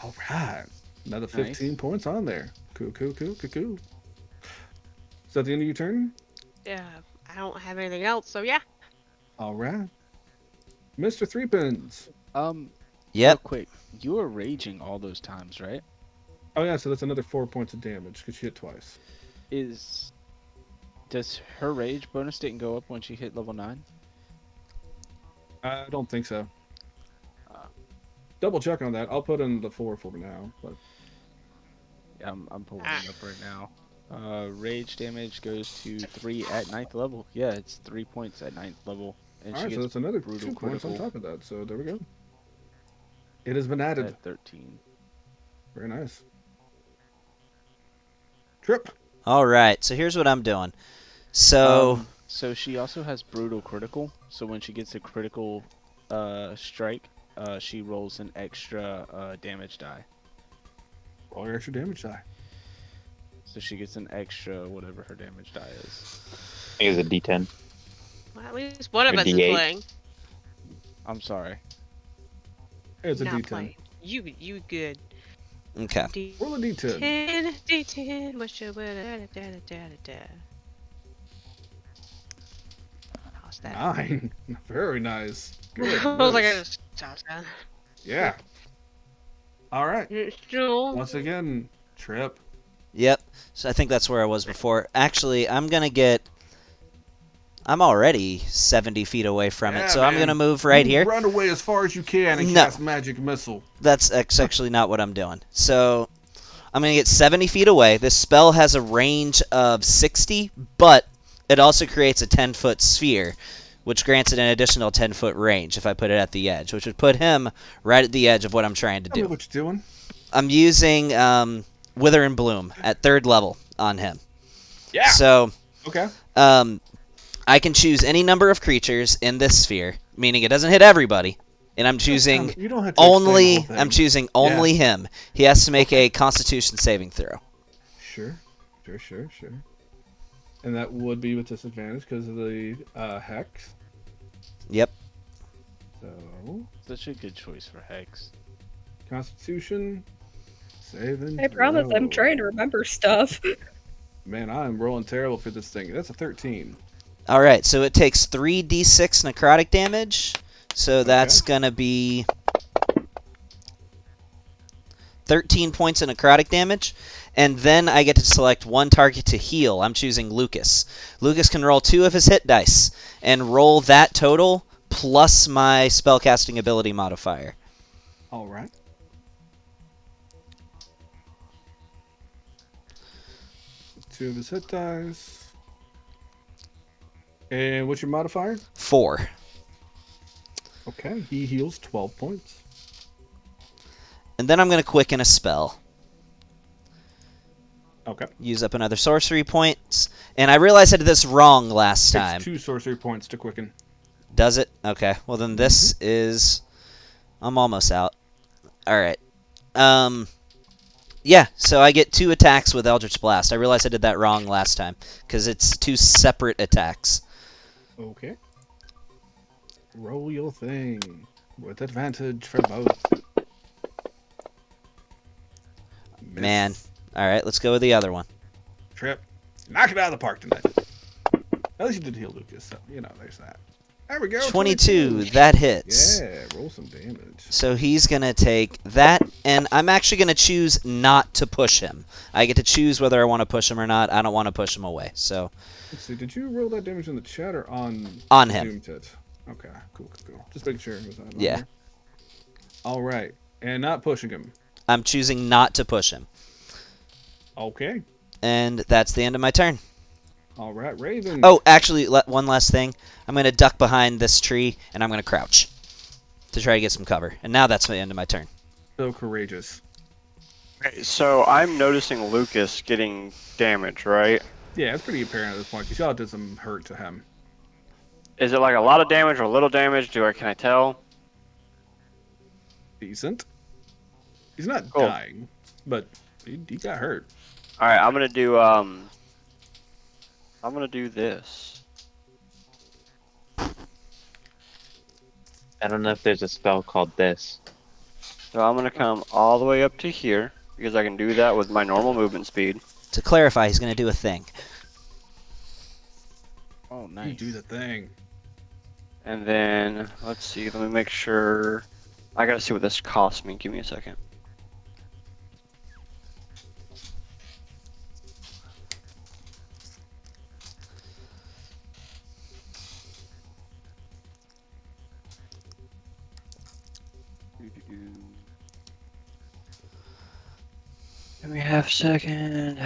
S3: All right. Another 15
S2: Nice.
S3: points on there. Cool. Is that the end of your turn?
S6: Yeah, I don't have anything else, so yeah.
S3: All right. Mr. Threepins.
S2: Real
S1: Yep.
S2: quick, you were raging all those times, right?
S3: Oh, yeah, so that's another 4 points of damage because she hit twice.
S2: Does her rage bonus didn't go up when she hit level 9?
S3: I don't think so.
S2: Uh,
S3: Double check on that. I'll put in the 4 for now. But
S2: Yeah, I'm pulling it up right now. Rage damage goes to 3 at 9th level. Yeah, it's 3 points at 9th level. And
S3: all
S2: she
S3: right, so
S2: gets
S3: that's another
S2: brutal
S3: 2 points on
S2: critical
S3: top of that. So there we go. It has been added.
S2: at 13.
S3: Very nice. Trip.
S1: Alright, so here's what I'm doing. So,
S2: So she also has brutal critical. So when she gets a critical strike, she rolls an extra damage die.
S3: Roll your extra damage die.
S2: So she gets an extra whatever her damage die is.
S5: I think it's a D10.
S6: Well, at least one of
S5: Or
S6: us is
S5: D8.
S6: playing.
S2: I'm sorry.
S3: It's a
S6: Not
S3: D10.
S6: playing. You good.
S1: okay.
S3: Roll a D10.
S6: D10. What should we da. How's that?
S3: 9. Very nice. Good.
S6: I was like, I
S3: miss.
S6: just stopped that.
S3: Yeah. All right.
S6: Still.
S3: Once again, Trip.
S1: Yep. So I think that's where I was before. Actually, I'm already 70 feet away from
S3: Yeah,
S1: it, so I'm
S3: man.
S1: going to move right
S3: You
S1: here.
S3: Run away as far as you can and
S1: No.
S3: cast magic missile.
S1: That's actually not what I'm doing. So I'm going to get 70 feet away. This spell has a range of 60, but it also creates a 10-foot sphere, which grants it an additional 10-foot range if I put it at the edge, which would put him right at the edge of what I'm trying to
S3: Tell me
S1: do.
S3: what you're doing.
S1: I'm using Wither and Bloom at 3rd level on him.
S3: Yeah.
S1: So
S3: Okay.
S1: I can choose any number of creatures in this sphere, meaning it doesn't hit everybody, and I'm choosing
S3: You don't have to explain the
S1: only.
S3: whole thing.
S1: I'm choosing only him. He has to make a Constitution saving throw.
S3: Sure. And that would be with disadvantage because of the hex.
S1: Yep.
S3: So,
S2: Such a good choice for Hex.
S3: Constitution, saving.
S7: I promise I'm
S3: throw.
S7: trying to remember stuff.
S3: Man, I'm rolling terrible for this thing. That's a 13.
S1: All right. So it takes 3d6 necrotic damage. So that's gonna be 13 points of necrotic damage. And then I get to select one target to heal. I'm choosing Lucas. Lucas can roll 2 of his hit dice and roll that total plus my spellcasting ability modifier.
S3: All right. Two of his hit dice. And what's your modifier?
S1: 4.
S3: Okay, he heals 12 points.
S1: And then I'm going to quicken a spell.
S3: Okay.
S1: Use up another sorcery point. And I realized I did this wrong last time.
S3: Takes 2 sorcery points to quicken.
S1: Does it? Okay. Well, then this is... I'm almost out. Alright. Yeah, so I get 2 attacks with Eldritch Blast. I realized I did that wrong last time, because it's 2 separate attacks.
S3: Okay. Roll your thing. With advantage for both.
S1: Man.
S3: Miss.
S1: Alright, let's go with the other one.
S3: Trip. Knock it out of the park tonight. At least you did heal Lucas, so, there's that. There we go.
S1: 22. That hits.
S3: Yeah, roll some damage.
S1: So he's going to take that, and I'm actually going to choose not to push him. I get to choose whether I want to push him or not. I don't want to push him away, so...
S3: Let's see, did you roll that damage in the chat or on...
S1: On him.
S3: Doomed hit? Okay, cool. Just making sure it was on
S1: Yeah.
S3: there. All right, and not pushing him.
S1: I'm choosing not to push him.
S3: Okay.
S1: And that's the end of my turn.
S3: All right, Raven.
S1: Oh, actually, one last thing. I'm going to duck behind this tree, and I'm going to crouch to try to get some cover. And now that's the end of my turn.
S3: So courageous.
S4: Okay, so I'm noticing Lucas getting damage, right?
S3: Yeah, it's pretty apparent at this point. You saw it did some hurt to him.
S4: Is it like a lot of damage or a little damage? Can I tell?
S3: Decent. He's not
S4: Cool.
S3: dying, but he got hurt.
S4: All right, I'm gonna do this.
S5: I don't know if there's a spell called this.
S4: So I'm gonna come all the way up to here because I can do that with my normal movement speed.
S1: To clarify, he's going to do a thing.
S2: Oh,
S3: You
S2: nice.
S3: do the thing.
S4: And then let's see. Let me make sure. I gotta see what this costs me. Give me a second. Give me half a second.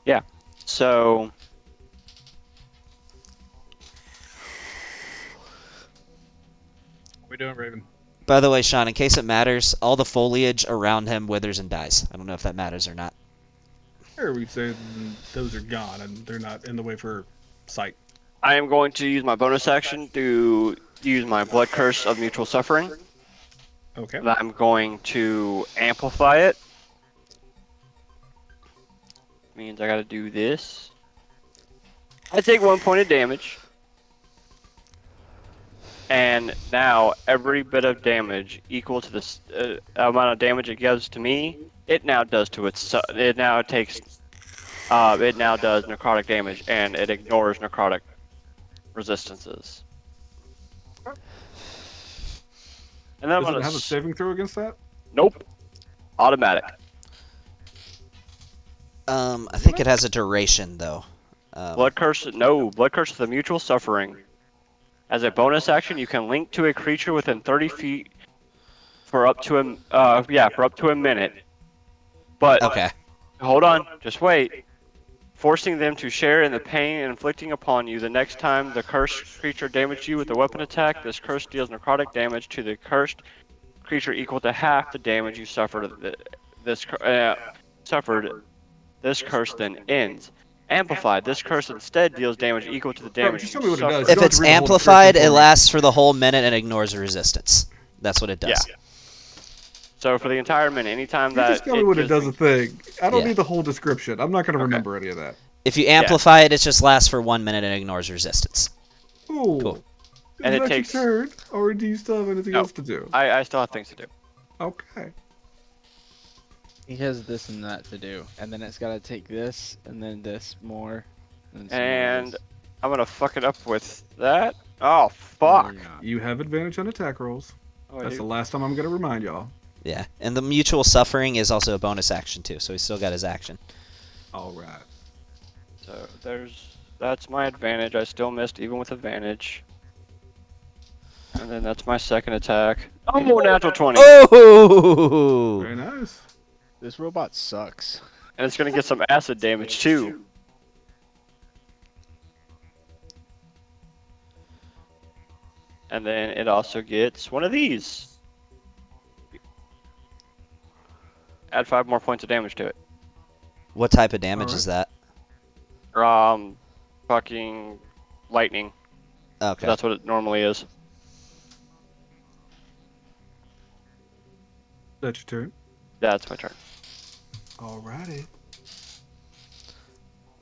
S4: Yeah. So
S3: What are we doing, Raven?
S1: By the way, Sean, in case it matters, all the foliage around him withers and dies. I don't know if that matters or not.
S3: Here we say those are gone and they're not in the way for sight.
S4: I am going to use my bonus action to use my Blood Curse of Mutual Suffering.
S3: Okay.
S4: I'm going to amplify it. Means I gotta do this. I take 1 point of damage. And now every bit of damage equal to the amount of damage it gives to me, it now does to its. It now takes. It now does necrotic damage, and it ignores necrotic resistances. And then I'm
S3: Does
S4: gonna.
S3: it have a saving throw against that?
S4: Nope. Automatic.
S1: I think it has a duration, though.
S4: Blood Curse. No. Blood Curse of the Mutual Suffering. As a bonus action, you can link to a creature within 30 feet for up to a minute. But
S1: Okay.
S4: hold on, just wait. Forcing them to share in the pain inflicting upon you the next time the cursed creature damaged you with a weapon attack. This curse deals necrotic damage to the cursed creature equal to half the damage you suffered. This curse then ends. Amplified. This curse instead deals damage equal to the damage
S3: just
S4: you
S3: tell me what it does.
S4: suffered.
S3: You
S1: If
S3: don't have
S1: it's
S3: to read the whole
S1: amplified,
S3: description
S1: it
S3: for me.
S1: lasts for the whole minute and ignores the resistance. That's what it does.
S4: Yeah. So for the entire minute, anytime
S3: You
S4: that
S3: just tell me what it
S4: gives
S3: does
S4: me-
S3: a thing. I don't
S1: Yeah.
S3: need the whole description. I'm not going to
S4: Okay.
S3: remember any of that.
S1: If you amplify it, it just lasts for 1 minute and ignores resistance.
S3: Ooh.
S1: Cool.
S4: And
S3: Is
S4: it
S3: that
S4: takes-
S3: your turn, or do you still have anything
S4: No.
S3: else to do?
S4: I still have things to do.
S3: Okay.
S2: He has this and that to do, and then it's gotta take this, and then this more, and some more of
S4: And
S2: this.
S4: I'm gonna fuck it up with that. Oh fuck.
S2: You're not.
S3: You have advantage on attack rolls.
S4: Oh, I
S3: That's
S4: do.
S3: the last time I'm going to remind y'all.
S1: Yeah. And the mutual suffering is also a bonus action, too, so he's still got his action.
S3: All right.
S4: So that's my advantage. I still missed even with advantage. And then that's my second attack. Oh, natural 20.
S1: Oh!
S3: Very nice.
S2: This robot sucks.
S4: And it's gonna get some acid damage too. And then it also gets one of these. Add 5 more points of damage to it.
S1: What type of damage
S3: Alright.
S1: is that?
S4: Fucking lightning.
S1: Okay.
S4: That's what it normally is.
S3: That's your turn.
S4: That's my turn.
S3: Alrighty.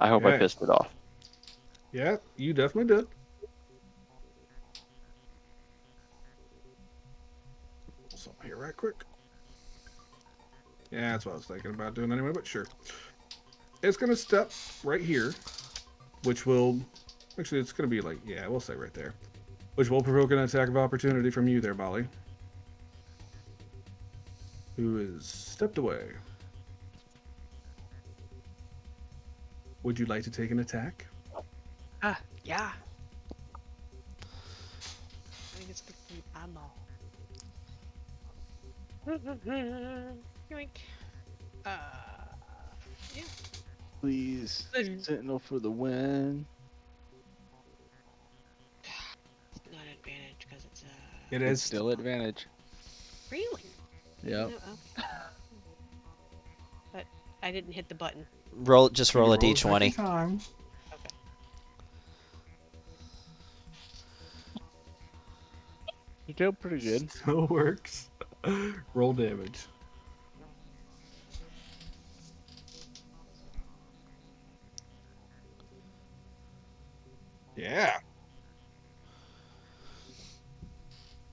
S4: I hope I
S3: Okay.
S4: pissed it off.
S3: Yeah, you definitely did. Something here right quick. Yeah, that's what I was thinking about doing anyway, but sure. It's going to step right here, which will... Actually, it's going to be like... Yeah, we'll say right there. Which will provoke an attack of opportunity from you there, Molly. who is stepped away. Would you like to take an attack?
S6: Yeah. I think it's the eyeball. Yoink. Yeah.
S2: Please,
S6: Good.
S2: Sentinel for the win.
S6: It's not an advantage because it's
S3: It
S2: It's
S3: is
S2: still advantage.
S6: really.
S2: Yep.
S6: No, okay. But I didn't hit the button.
S1: Just
S3: You
S1: roll a
S3: roll second
S1: d20.
S3: time.
S6: Okay.
S2: You're doing pretty good.
S3: Still works. Roll damage. Yeah.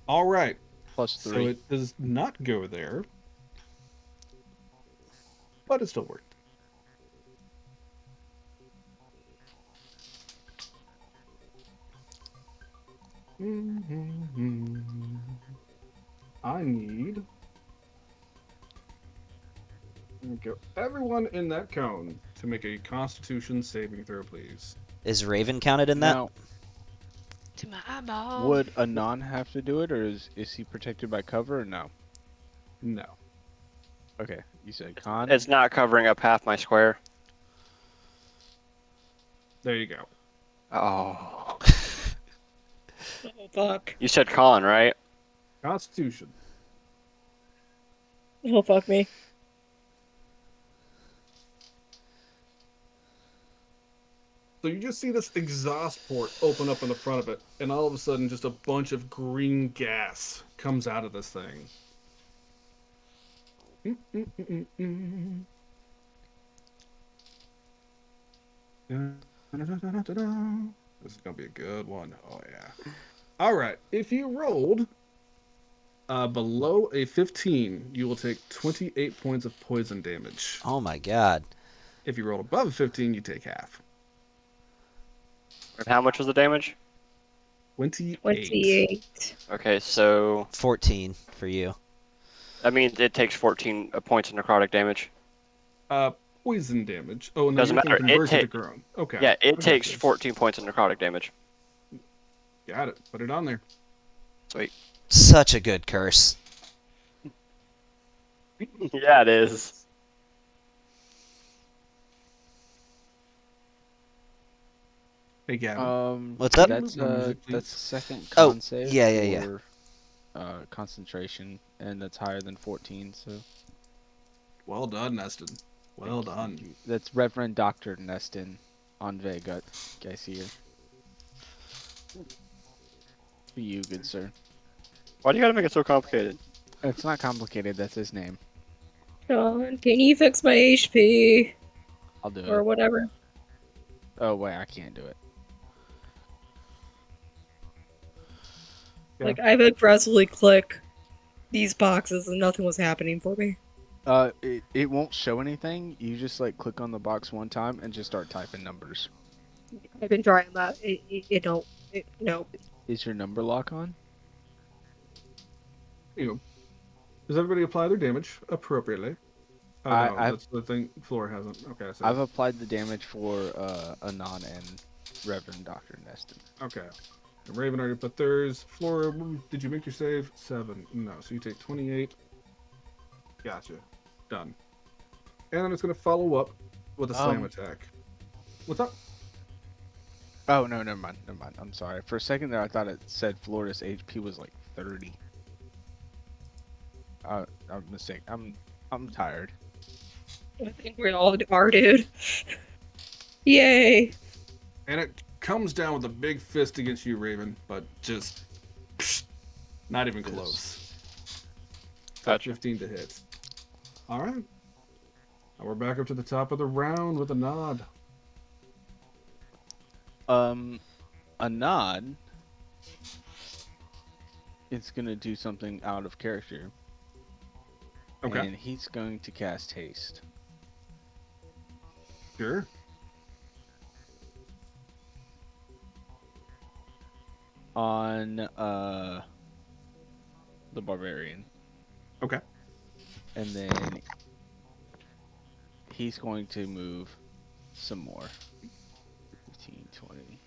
S3: All right.
S2: Plus
S3: So
S2: 3.
S3: it does not go there, but it still worked. I need. There we go. Everyone in that cone to make a Constitution saving throw, please.
S1: Is Raven counted in that?
S2: Now,
S6: To my eyeball.
S2: would a non have to do it, or is he protected by cover, or no?
S3: No.
S2: Okay, you said con.
S4: It's not covering up half my square.
S3: There you go.
S4: Oh.
S7: Oh, fuck.
S4: You said con, right?
S3: Constitution.
S7: Oh, fuck me.
S3: So you just see this exhaust port open up in the front of it, and all of a sudden, just a bunch of green gas comes out of this thing. This is gonna be a good one. Oh yeah. All right. If you rolled below a 15, you will take 28 points of poison damage.
S1: Oh my god.
S3: If you roll above a 15, you take half.
S4: And how much was the damage?
S3: 28.
S7: 28.
S4: Okay, so
S1: 14 for you.
S4: that means it takes 14 points of necrotic damage.
S3: Poison damage. Oh, no,
S4: Doesn't
S3: you're thinking
S4: matter, it
S3: conversion to
S4: ta-
S3: grown. Okay.
S4: Yeah, it
S3: I
S4: takes
S3: gotcha.
S4: 14 points of necrotic damage.
S3: Got it. Put it on there.
S4: Sweet.
S1: Such a good curse.
S4: Yeah, it is.
S3: Hey, Gavin.
S1: What's up?
S2: That's
S3: My music, please.
S2: that's second
S1: Oh,
S2: con save
S1: yeah.
S2: for concentration, and that's higher than 14. So
S3: Well done, Neston. Well done.
S2: that's Reverend Doctor Neston on Vega, Geysir. For you, good sir.
S4: Why do you gotta make it so complicated?
S2: It's not complicated. That's his name.
S7: John, can you fix my HP?
S2: I'll do
S7: Or
S2: it.
S7: whatever.
S2: Oh wait, I can't do it.
S3: Yeah.
S7: Like, I've aggressively click these boxes and nothing was happening for me.
S2: It won't show anything. You just like click on the box one time and just start typing numbers.
S7: I've been trying that. No.
S2: Is your number lock on?
S3: You know, does everybody apply their damage appropriately? Oh, no,
S2: I've-
S3: that's the thing. Floor hasn't. Okay, so.
S2: I've applied the damage for Anon and Reverend Doctor Neston.
S3: Okay. And Raven already put theirs. Flora, did you make your save? 7. No, so you take 28. Gotcha. Done. And then it's going to follow up with a slam attack. What's up?
S2: Oh no, never mind. I'm sorry. For a second there, I thought it said Florida's HP was like 30. I'm mistaken. I'm tired.
S7: I think we all are, dude. Yay.
S3: And it comes down with a big fist against you, Raven, but just not even close.
S4: Gotcha.
S3: 15 to hit. All right. Now we're back up to the top of the round with a nod.
S2: Anon is gonna do something out of character.
S3: Okay.
S2: And he's going to cast haste.
S3: Sure.
S2: On the barbarian.
S3: Okay.
S2: And then he's going to move some more. 15, 20.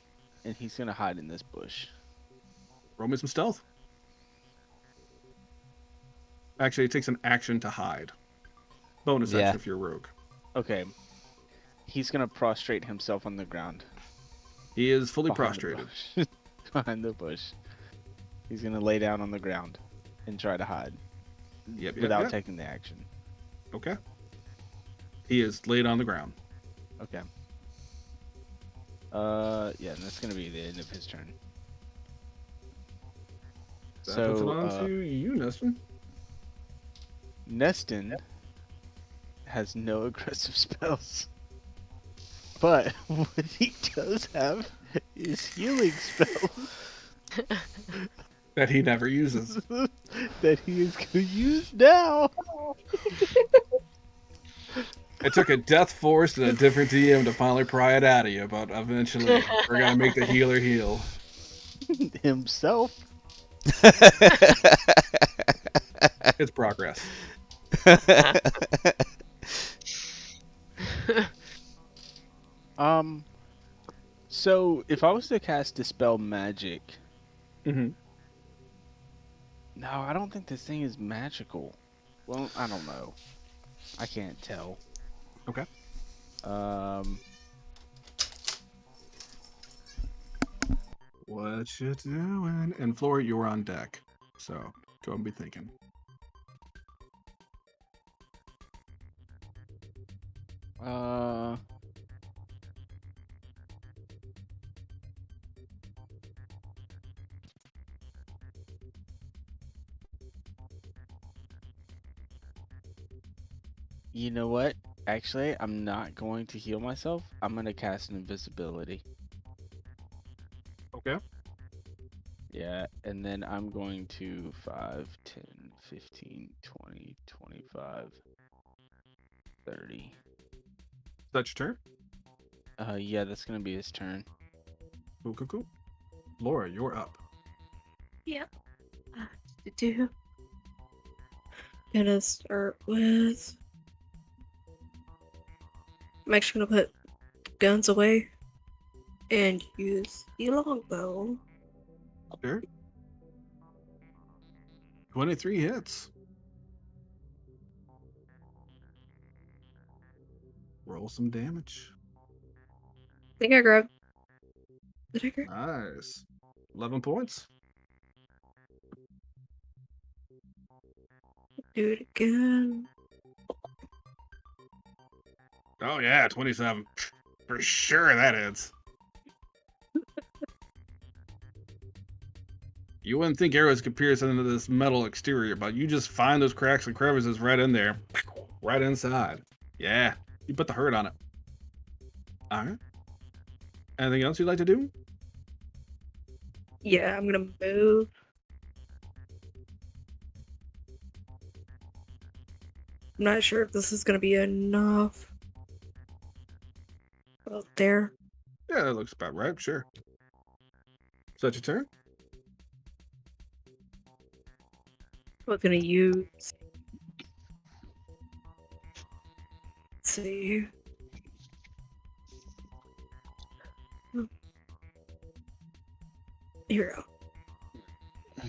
S2: And he's going to hide in this bush.
S3: Roll me some stealth. Actually, it takes an action to hide. Bonus
S1: Yeah.
S3: action if you're a rogue.
S2: Okay. He's going to prostrate himself on the ground.
S3: He is fully
S2: behind the
S3: prostrated.
S2: bush. Behind the bush. He's going to lay down on the ground and try to hide.
S3: Yep,
S2: without taking the action.
S3: Okay. He is laid on the ground.
S2: Okay. Yeah, and that's going to be the end of his turn.
S3: That puts it on
S2: So,
S3: to you, Neston.
S2: Neston has no aggressive spells. But what he does have is healing spells
S3: That he never uses.
S2: that he is going to use now.
S3: It took a death force and a different DM to finally pry it out of you, but eventually we're going to make the healer heal.
S2: Himself.
S3: It's progress.
S2: So if I was to cast Dispel Magic,
S3: Mm-hmm.
S2: no, I don't think this thing is magical. Well, I don't know. I can't tell.
S3: Okay. What you doing? And Flora, you're on deck. So go and be thinking.
S2: You know what? Actually, I'm not going to heal myself. I'm going to cast an invisibility.
S3: Okay.
S2: Yeah, and then I'm going to 5, 10, 15, 20, 25, 30.
S3: That's your turn.
S2: Yeah, that's going to be his turn.
S3: Cool, cool, cool. Laura, you're up.
S7: Yep. Do. Gonna start with. I'm actually gonna put guns away and use the longbow.
S3: Sure. 23 hits. Roll some damage.
S7: I think I grabbed. Did I grab?
S3: Nice. 11 points.
S7: Do it again.
S3: Oh, yeah, 27. For sure that hits. You wouldn't think arrows could pierce into this metal exterior, but you just find those cracks and crevices right in there. Right inside. Yeah, you put the hurt on it. Alright. Anything else you'd like to do?
S7: Yeah, I'm gonna move. I'm not sure if this is gonna be enough. About there.
S3: Yeah, that looks about right, sure. Is that your turn?
S7: I was gonna use. Let's see. Here we go.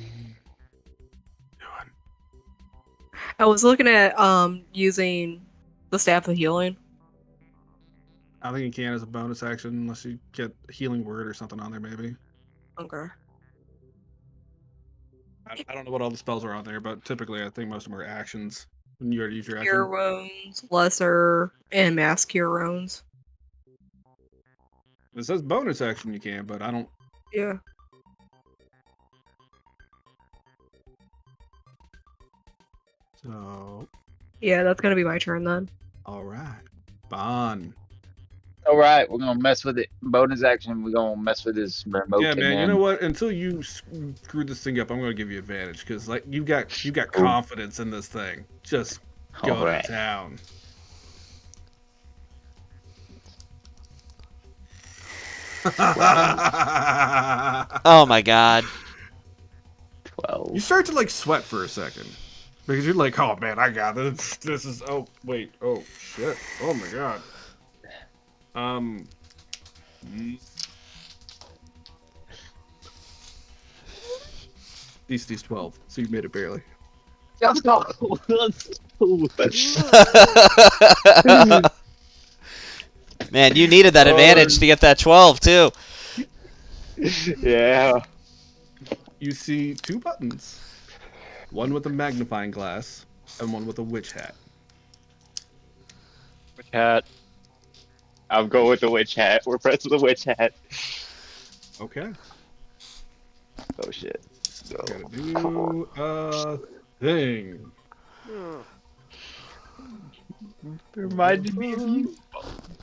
S7: I was looking at using the Staff of Healing.
S3: I think you can as a bonus action, unless you get a healing word or something on there, maybe.
S7: Okay.
S3: I don't know what all the spells are on there, but typically I think most of them are actions. When you already use your
S7: Cure
S3: action.
S7: Wounds, Lesser, and Mass Cure Wounds.
S3: It says bonus action you can, but I don't.
S7: Yeah.
S3: So,
S7: Yeah, that's gonna be my turn then.
S3: all right. Bon.
S5: All right, we're gonna mess with it. Bonus action. We're gonna mess with this remote.
S3: Yeah, man. You
S5: again.
S3: know what? Until you screw this thing up, I'm going to give you advantage because, like, you got
S5: Cool.
S3: confidence in this thing. Just go
S5: All right.
S3: to town.
S1: Oh my god.
S5: 12.
S3: You start to like sweat for a second. Because you're like, oh man, I got it. This is wait, oh shit. Oh my god. DC's 12, so you made it barely.
S5: Let's go. Let's go.
S1: Man, you needed that advantage to get that 12 too.
S5: Yeah.
S3: You see 2 buttons. One with a magnifying glass and one with a witch hat.
S4: Witch hat.
S5: I'm going with the witch hat. We're pressing the witch hat.
S3: Okay.
S5: Oh shit. No.
S3: Gotta do a thing.
S5: Reminded me of you.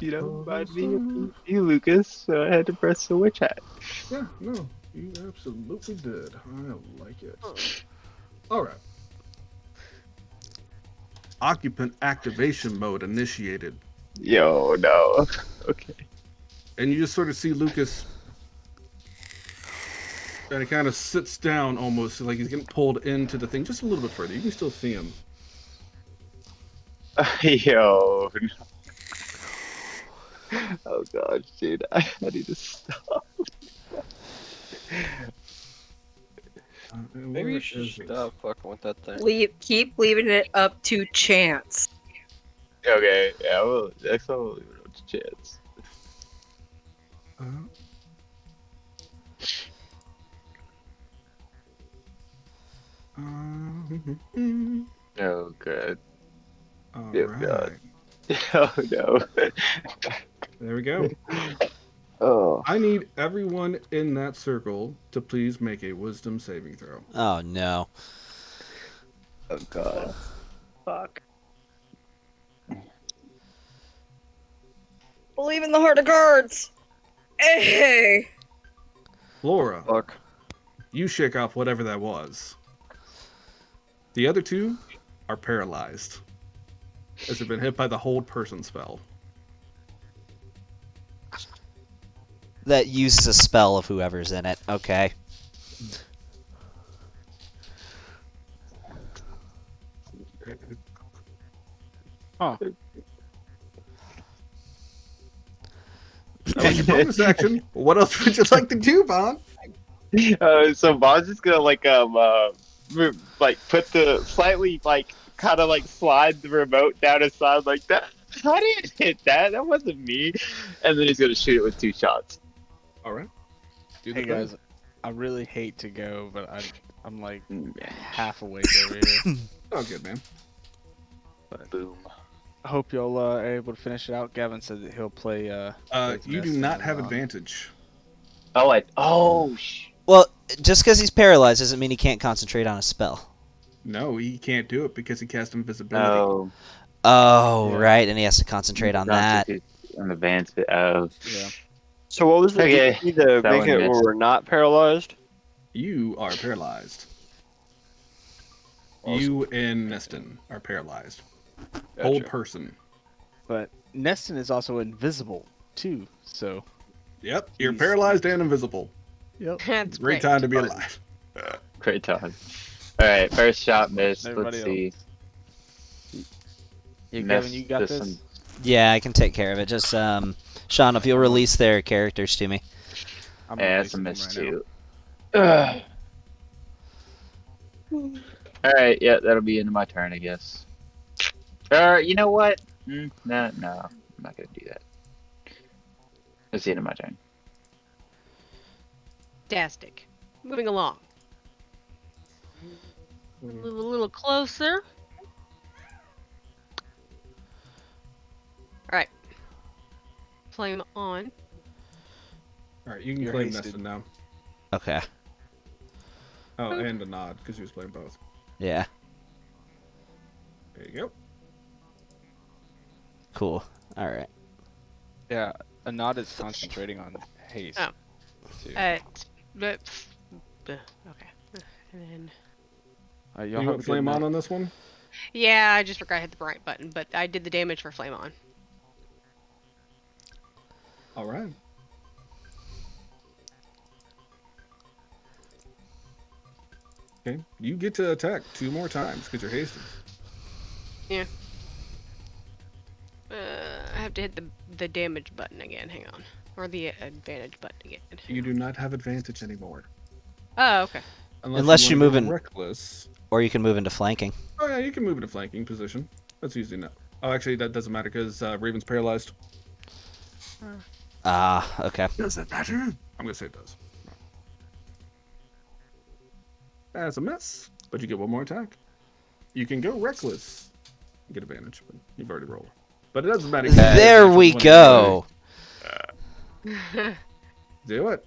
S5: You know, reminded me of you, Lucas. So I had to press the witch hat.
S3: Yeah, no, you absolutely did. I like it. Alright. Occupant activation mode initiated.
S5: Yo, no. Okay.
S3: And you just sort of see Lucas, and he kind of sits down almost like he's getting pulled into the thing just a little bit further. You can still see him.
S5: Yo. No. Oh god, dude. I need to stop.
S4: Maybe you should stop fucking with that thing.
S7: Keep leaving it up to chance.
S5: Okay, yeah, well, next time we'll leave it up to chance. Oh, good.
S3: All right.
S5: God. Oh, no.
S3: There we go.
S5: Oh.
S3: I need everyone in that circle to please make a wisdom saving throw.
S1: Oh no.
S5: Oh, God.
S7: Fuck. Believe in the heart of cards. Hey.
S3: Laura,
S4: Fuck.
S3: you shake off whatever that was. The other 2 are paralyzed, as they've been hit by the hold person spell.
S1: That uses a spell of whoever's in it. Okay.
S2: Huh.
S3: That was your bonus action. What else would you like to do, Bon?
S5: So Bob's just gonna like put the slightly kind of slide the remote down his side like that. I didn't hit that. That wasn't me. And then he's gonna shoot it with 2 shots.
S3: All right.
S2: Hey guys, I really hate to go, but I'm like half awake over here.
S3: Oh, good, man.
S2: But
S5: Boom.
S2: I hope y'all are able to finish it out. Gavin said that he'll play.
S3: You do not have advantage.
S5: Oh,
S1: Well, just because he's paralyzed doesn't mean he can't concentrate on a spell.
S3: No, he can't do it because he cast invisibility.
S5: no.
S1: Oh,
S2: Yeah.
S1: right, and he has to concentrate on that.
S5: On the advance. Oh.
S2: Yeah.
S4: So what was the
S5: Okay,
S4: DC to
S5: that
S4: make
S5: one
S4: it where
S5: missed.
S4: we're not paralyzed?
S3: You are paralyzed.
S4: Awesome.
S3: You and Neston are paralyzed.
S4: Gotcha.
S3: Hold person.
S2: But Neston is also invisible too, so.
S3: Yep, you're
S2: He's-
S3: paralyzed and invisible.
S2: Yep.
S6: That's
S3: Great
S6: great.
S3: time to be alive.
S5: Great time. Alright, first shot missed.
S2: Everybody
S5: Let's see.
S2: Yeah, Gavin, you got
S5: Missed
S2: this.
S1: Yeah, I can take care of it. Just, Sean, if you'll release their characters to me.
S2: I'm
S5: Yeah, it's a
S2: releasing them
S5: miss
S2: right
S5: too. Alright, yeah, that'll be into my turn, I guess. You know what? No, I'm not gonna do that. That's the end of my turn.
S6: Fantastic. Moving along. Move a little closer. Alright. Flame on.
S3: All right, you can
S2: You're
S3: claim
S2: hasted.
S3: Neston now.
S1: Okay.
S3: Oh, and a nod because he was playing both.
S1: Yeah.
S3: There you go.
S1: Cool. All right.
S2: Yeah, Anad is concentrating on haste.
S6: Oh.
S2: Too.
S6: But, okay. And then,
S2: Y'all
S3: You
S2: have a
S3: want
S2: good
S3: flame
S2: night.
S3: on this one?
S6: yeah, I just forgot to hit the right button, but I did the damage for flame on.
S3: All right. Okay, you get to attack 2 more times because you're hasted.
S6: I have to hit the damage button again. Hang on, or the advantage button again.
S3: You do not have advantage anymore.
S6: Oh, okay.
S1: Unless you
S3: want to
S1: move
S3: go
S1: in-
S3: reckless.
S1: Or you can move into flanking.
S3: Oh yeah, you can move into flanking position. That's usually no. Oh, actually, that doesn't matter because Raven's paralyzed.
S1: Ah, okay.
S3: Does that matter? I'm gonna say it does. That's a miss, but you get 1 more attack. You can go reckless. You get advantage, but you've already rolled. But it doesn't matter.
S1: There we go.
S3: Do it.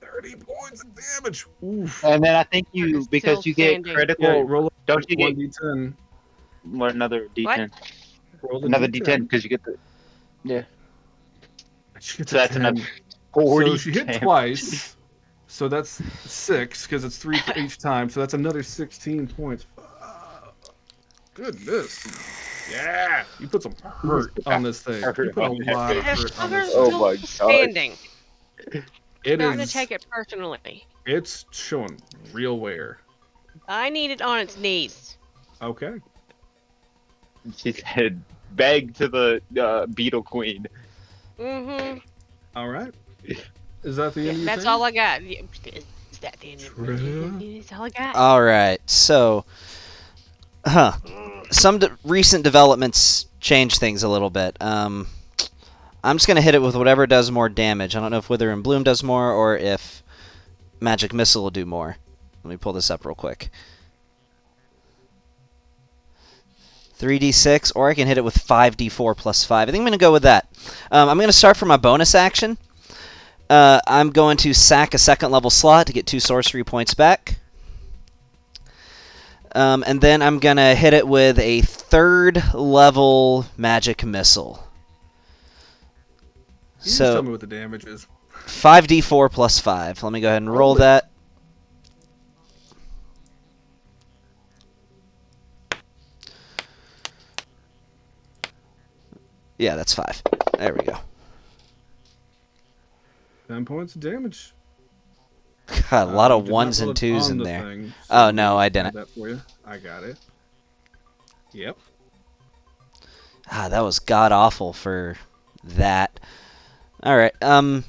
S3: 30 points of damage. Oof.
S5: And then I think you, because
S6: Still
S5: you get
S6: standing.
S5: critical,
S3: Yeah, roll
S5: don't you get
S3: 1d10.
S5: another D10?
S3: Roll the
S5: Another
S3: D10.
S5: D10 because you get the. Yeah.
S3: She gets
S5: So
S3: a
S5: that's
S3: 10.
S5: enough. 40
S3: So she hit
S5: damage.
S3: twice. So that's 6 because it's 3 for each time. So that's another 16 points. Goodness. Yeah. You put some hurt on this thing. You put a lot of hurt on this
S5: Oh
S3: thing.
S5: my
S6: Still
S5: God.
S6: standing.
S3: It
S6: Not to
S3: is.
S6: take it personally.
S3: It's showing real wear.
S6: I need it on its knees.
S3: Okay.
S5: She said, "Beg to the Beetle Queen."
S6: Mm-hmm.
S3: All right. Is that the end of your
S6: That's
S3: turn?
S6: all I got. Is that the end of
S3: True.
S6: That's all I got.
S1: All right. So, some recent developments change things a little bit. I'm just gonna hit it with whatever does more damage. I don't know if Wither and Bloom does more or if Magic Missile will do more. Let me pull this up real quick. 3d6, or I can hit it with 5d4 plus 5. I think I'm going to go with that. I'm going to start for my bonus action. I'm going to sack a 2nd level slot to get 2 sorcery points back. And then I'm going to hit it with a 3rd level magic missile.
S3: You just tell me what the damage is.
S1: 5d4 plus 5. Let me go ahead and roll
S3: Roll it.
S1: that. Yeah, that's 5. There we go.
S3: 10 points of damage.
S1: God, a lot
S3: You
S1: of
S3: did not
S1: 1s
S3: roll
S1: and
S3: it
S1: 2s
S3: on
S1: in
S3: the
S1: there.
S3: thing,
S1: Oh,
S3: so
S1: no, I
S3: add
S1: didn't.
S3: that for you. I got it. Yep.
S1: Ah, that was god-awful for that. Alright, and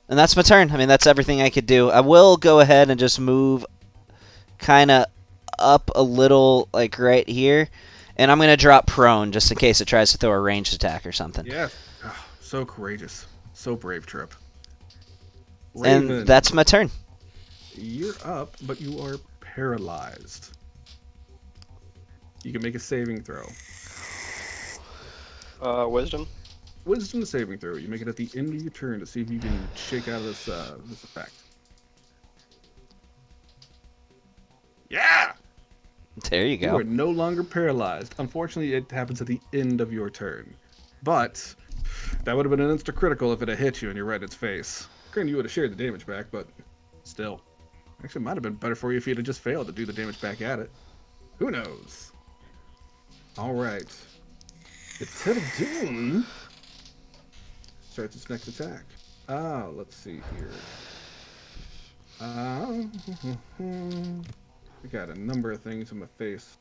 S1: that's my turn. I mean, that's everything I could do. I will go ahead and just move kind of up a little, like right here. And I'm going to drop prone, just in case it tries to throw a ranged attack or something.
S3: Yeah. Oh, so courageous. So brave, Trip.
S1: And
S3: Raven,
S1: that's my turn.
S3: you're up, but you are paralyzed. You can make a saving throw.
S4: Wisdom.
S3: Wisdom saving throw. You make it at the end of your turn to see if you can shake out of this this effect. Yeah!
S1: There you
S3: You
S1: go.
S3: are no longer paralyzed. Unfortunately, it happens at the end of your turn. But that would have been an insta critical if it had hit you and you're right in its face. Granted, you would have shared the damage back, but still. Actually, it might have been better for you if you'd have just failed to do the damage back at it. Who knows? All right. The Tit of Doom starts its next attack. Let's see here. We got a number of things in my face.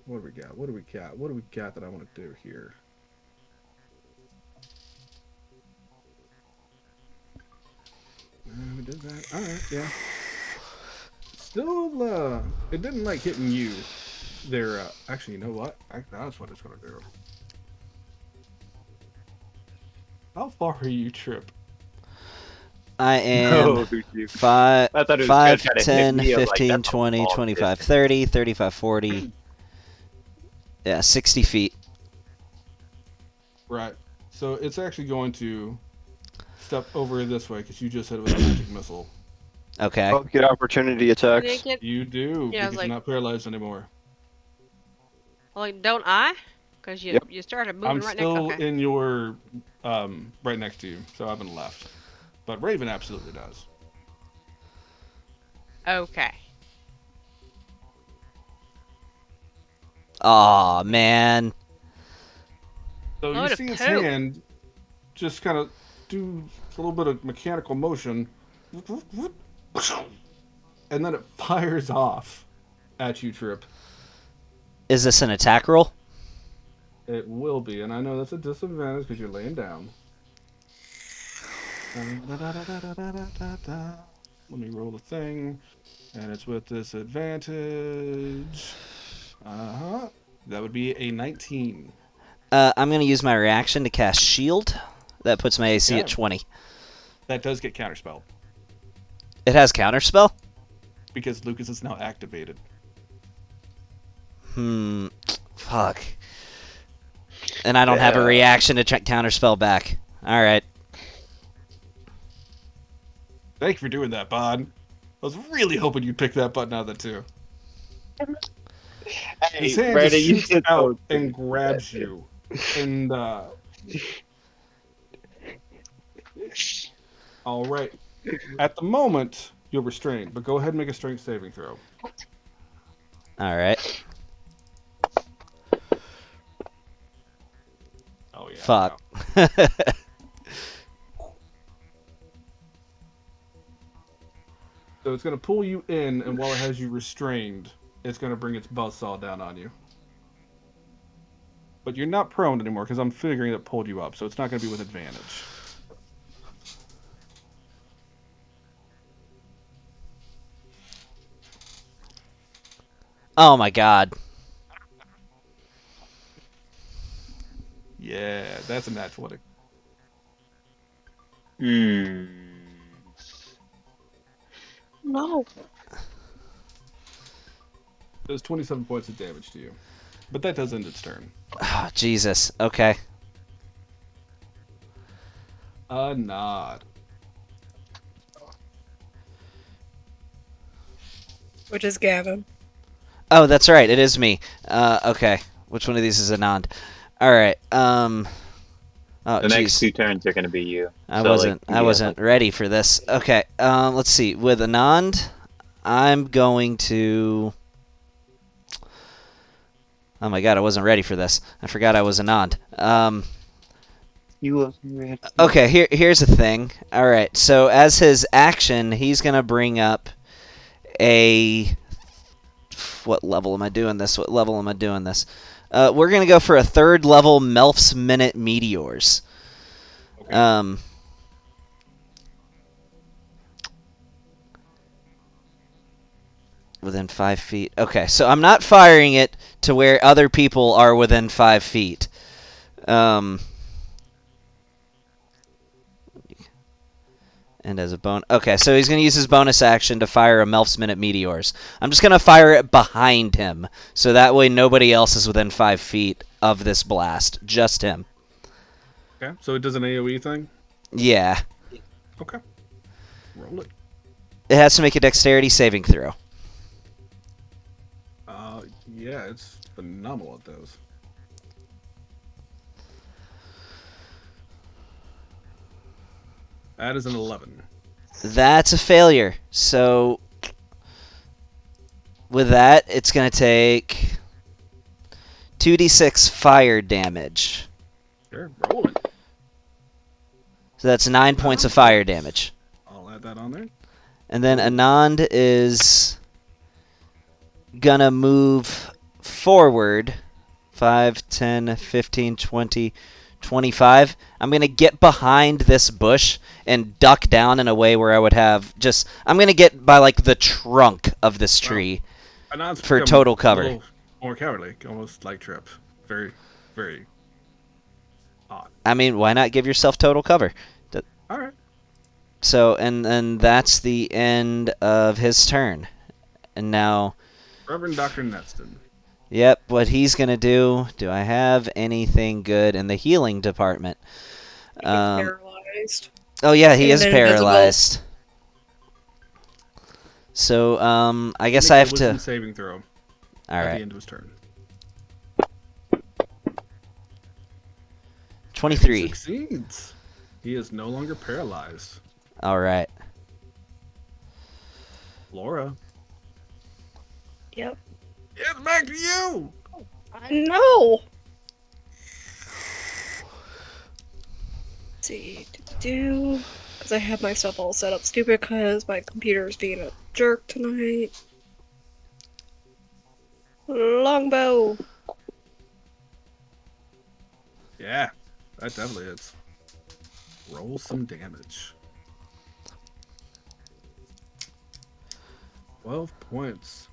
S3: What do we got? What do we got? What do we got that I want to do here? We did that. Alright, yeah. Still, it didn't like hitting you there. Actually, you know what? That's what it's going to do. How far are you, Trip?
S1: I am
S5: No, you-
S1: 5,
S5: I thought it was
S1: 5
S5: gonna try to hit
S1: 10,
S5: me, I was like,
S1: 15,
S5: that's a
S1: 20,
S5: long
S1: 25,
S5: distance.
S1: 30, 35, 40. Yeah, 60 feet.
S3: Right. So it's actually going to step over this way because you just hit it with a magic missile.
S1: Okay.
S4: Oh, get opportunity attacks.
S6: Naked?
S3: You do,
S6: Yeah, I
S3: because
S6: was like-
S3: you're not paralyzed anymore.
S6: Like, don't I? Because you
S4: Yep.
S6: you started moving
S3: I'm
S6: right
S3: still
S6: next. Okay.
S3: in your, right next to you, so I haven't left. But Raven absolutely does.
S6: Okay.
S1: Aw, man.
S3: So
S6: Load
S3: you
S6: of
S3: see its
S6: poo.
S3: hand just kind of do a little bit of mechanical motion, And then it fires off at you, Trip.
S1: Is this an attack roll?
S3: It will be, and I know that's a disadvantage because you're laying down. Let me roll the thing, and it's with disadvantage. That would be a 19.
S1: I'm going to use my reaction to cast Shield. That puts my AC at
S3: Okay.
S1: 20.
S3: That does get counterspelled
S1: It has counterspell?
S3: because Lucas is now activated.
S1: Fuck. And I don't have a reaction to check counterspell back. Alright.
S3: Thank you for doing that, Bod. I was really hoping you'd pick that button out of the two. His hand
S5: Brandon,
S3: just
S5: you
S3: shoots
S5: should
S3: out
S5: totally
S3: and
S5: do
S3: grabs
S5: that.
S3: you. And, all right. At the moment, you're restrained, but go ahead and make a strength saving throw.
S1: Alright.
S3: Oh, yeah.
S1: Fuck.
S3: no. So it's going to pull you in, and while it has you restrained, it's going to bring its buzzsaw down on you. But you're not prone anymore, because I'm figuring it pulled you up, so it's not going to be with advantage.
S1: Oh my god.
S3: Yeah, that's a natural 20.
S7: No.
S3: Does 27 points of damage to you. But that does end its turn.
S1: Oh, Jesus. Okay.
S3: A nod.
S7: Which is Gavin.
S1: Oh, that's right. It is me. Okay. Which one of these is Anand? Alright. Oh,
S5: The next
S1: jeez.
S5: 2 turns are going to be you.
S1: I
S5: So,
S1: wasn't.
S5: like,
S1: I
S5: yeah,
S1: wasn't ready for this. Okay. Let's see. With Anand, I'm going to. Oh my god! I wasn't ready for this. I forgot I was Anand.
S5: You wasn't ready.
S1: Okay. Here's the thing. All right. So as his action, he's gonna bring up a. What level am I doing this? What level am I doing this? We're gonna go for a 3rd level Melf's Minute Meteors.
S3: Okay.
S1: Within 5 feet. Okay, so I'm not firing it to where other people are within 5 feet. And as a bonus. Okay, so he's going to use his bonus action to fire a Melf's Minute Meteors. I'm just going to fire it behind him, so that way nobody else is within 5 feet of this blast. Just him.
S3: Okay, so it does an AoE thing?
S1: Yeah.
S3: Okay. Roll it.
S1: It has to make a dexterity saving throw.
S3: Yeah, it's phenomenal at those. That is an 11.
S1: That's a failure. So with that, it's going to take 2d6 fire damage.
S3: Sure, roll it.
S1: So that's 9 points of fire damage.
S3: I'll add that on there.
S1: And then Anand is gonna move forward 5, 10, 15, 20, 25. I'm going to get behind this bush and duck down in a way where I would have just... I'm going to get by, like, the trunk of this tree
S3: Anand's
S1: for
S3: become
S1: total
S3: a
S1: cover.
S3: little more cowardly, almost like Trip. Very, very odd.
S1: I mean, why not give yourself total cover?
S3: All right.
S1: So, and that's the end of his turn. And now...
S3: Reverend Dr. Neston.
S1: Yep, what he's going to do... Do I have anything good in the healing department?
S7: He's paralyzed.
S1: Oh, yeah, he
S7: And
S1: is
S7: invisible.
S1: paralyzed. So, I guess
S3: Makes
S1: I
S3: a
S1: have
S3: wisdom
S1: to...
S3: saving throw
S1: All
S3: at the
S1: right.
S3: end of his turn.
S1: 23.
S3: He succeeds. He is no longer paralyzed.
S1: All right.
S3: Laura.
S7: Yep.
S3: It's back to you!
S7: I know. Let's see. Because I have my stuff all set up stupid because my computer's being a jerk tonight. Longbow.
S3: Yeah, that definitely is. Roll some damage. 12 points.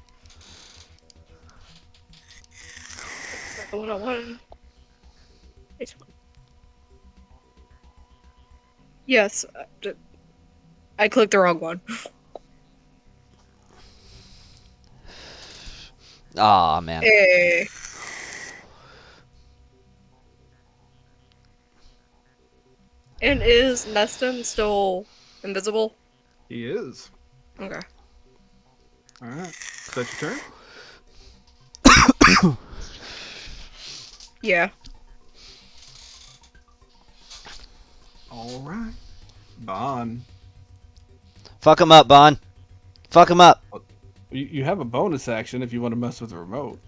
S7: That's not what I wanted. Yes, I clicked the wrong one.
S1: Aw, man.
S7: Eh. And is Neston still invisible?
S3: He is.
S7: Okay.
S3: Alright. Is that your turn?
S7: Yeah.
S3: Alright. Bon.
S1: Fuck him up, Bon. Fuck him up.
S3: You have a bonus action if you want to mess with the remote.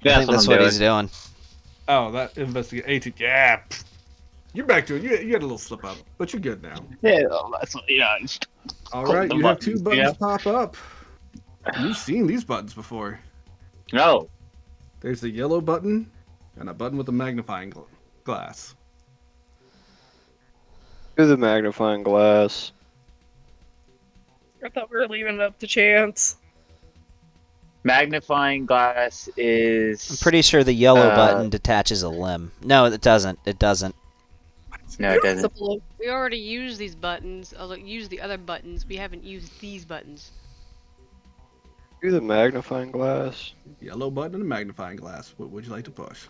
S1: I think that's what he's doing.
S3: Oh, that investigate 18. Yeah. Pfft. You're back to it. You had a little slip up, but you're good now.
S5: Yeah, that's what, yeah.
S3: Alright, you have 2 buttons
S5: yeah.
S3: pop up. You've seen these buttons before.
S5: No.
S3: There's the yellow button and a button with a magnifying glass.
S4: Do the magnifying glass.
S7: I thought we were leaving it up to chance.
S5: Magnifying glass is.
S1: I'm pretty sure the yellow button detaches a limb. No, it doesn't. It doesn't.
S5: No, it doesn't.
S6: We already used these buttons. Use the other buttons. We haven't used these buttons.
S4: Do the magnifying glass.
S3: Yellow button and a magnifying glass. What would you like to push?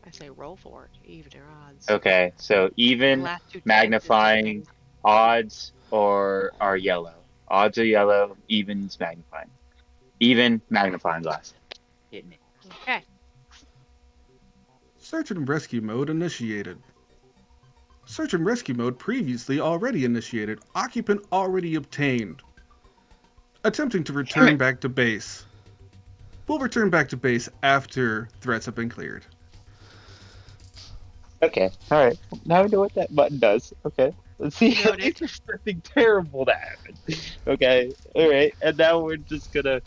S6: I say roll for it, even or odds.
S5: Okay, so even,
S6: Last two
S5: magnifying,
S6: chances.
S5: odds, or are yellow. Odds are yellow, even's magnifying. Even, magnifying glass. Hitting it.
S6: Okay.
S3: Search and rescue mode initiated. Search and rescue mode previously already initiated. Occupant already obtained. Attempting to return back to base. We'll return back to base after threats have been cleared.
S5: Okay, alright. Now we know what that button does. Okay. Let's see if
S6: Noted.
S5: there's something terrible to happen. Okay, alright. And now we're just gonna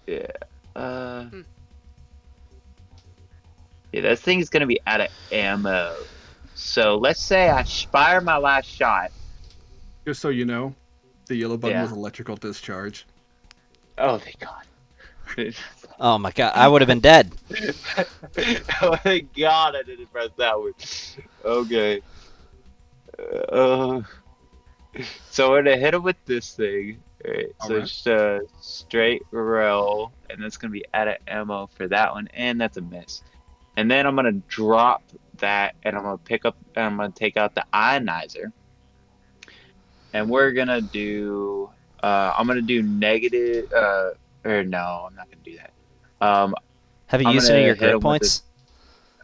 S5: yeah. Yeah, this thing's gonna be out of ammo. So let's say I fire my last shot.
S3: Just so you know, the yellow button
S5: Yeah.
S3: was electrical discharge.
S5: Oh, thank God.
S1: Oh my god, I would have been dead.
S5: Oh, thank God I didn't press that one. Okay. So we're gonna hit him with this thing. Alright, so
S3: Alright.
S5: just a straight roll, and that's gonna be out of ammo for that one, and that's a miss. And then I'm gonna drop that, and I'm gonna take out the ionizer, and we're gonna do. I'm gonna do negative. Or no, I'm not gonna do that.
S1: Have you
S5: I'm
S1: used any of
S5: gonna
S1: your
S5: hit
S1: grip
S5: him with
S1: points?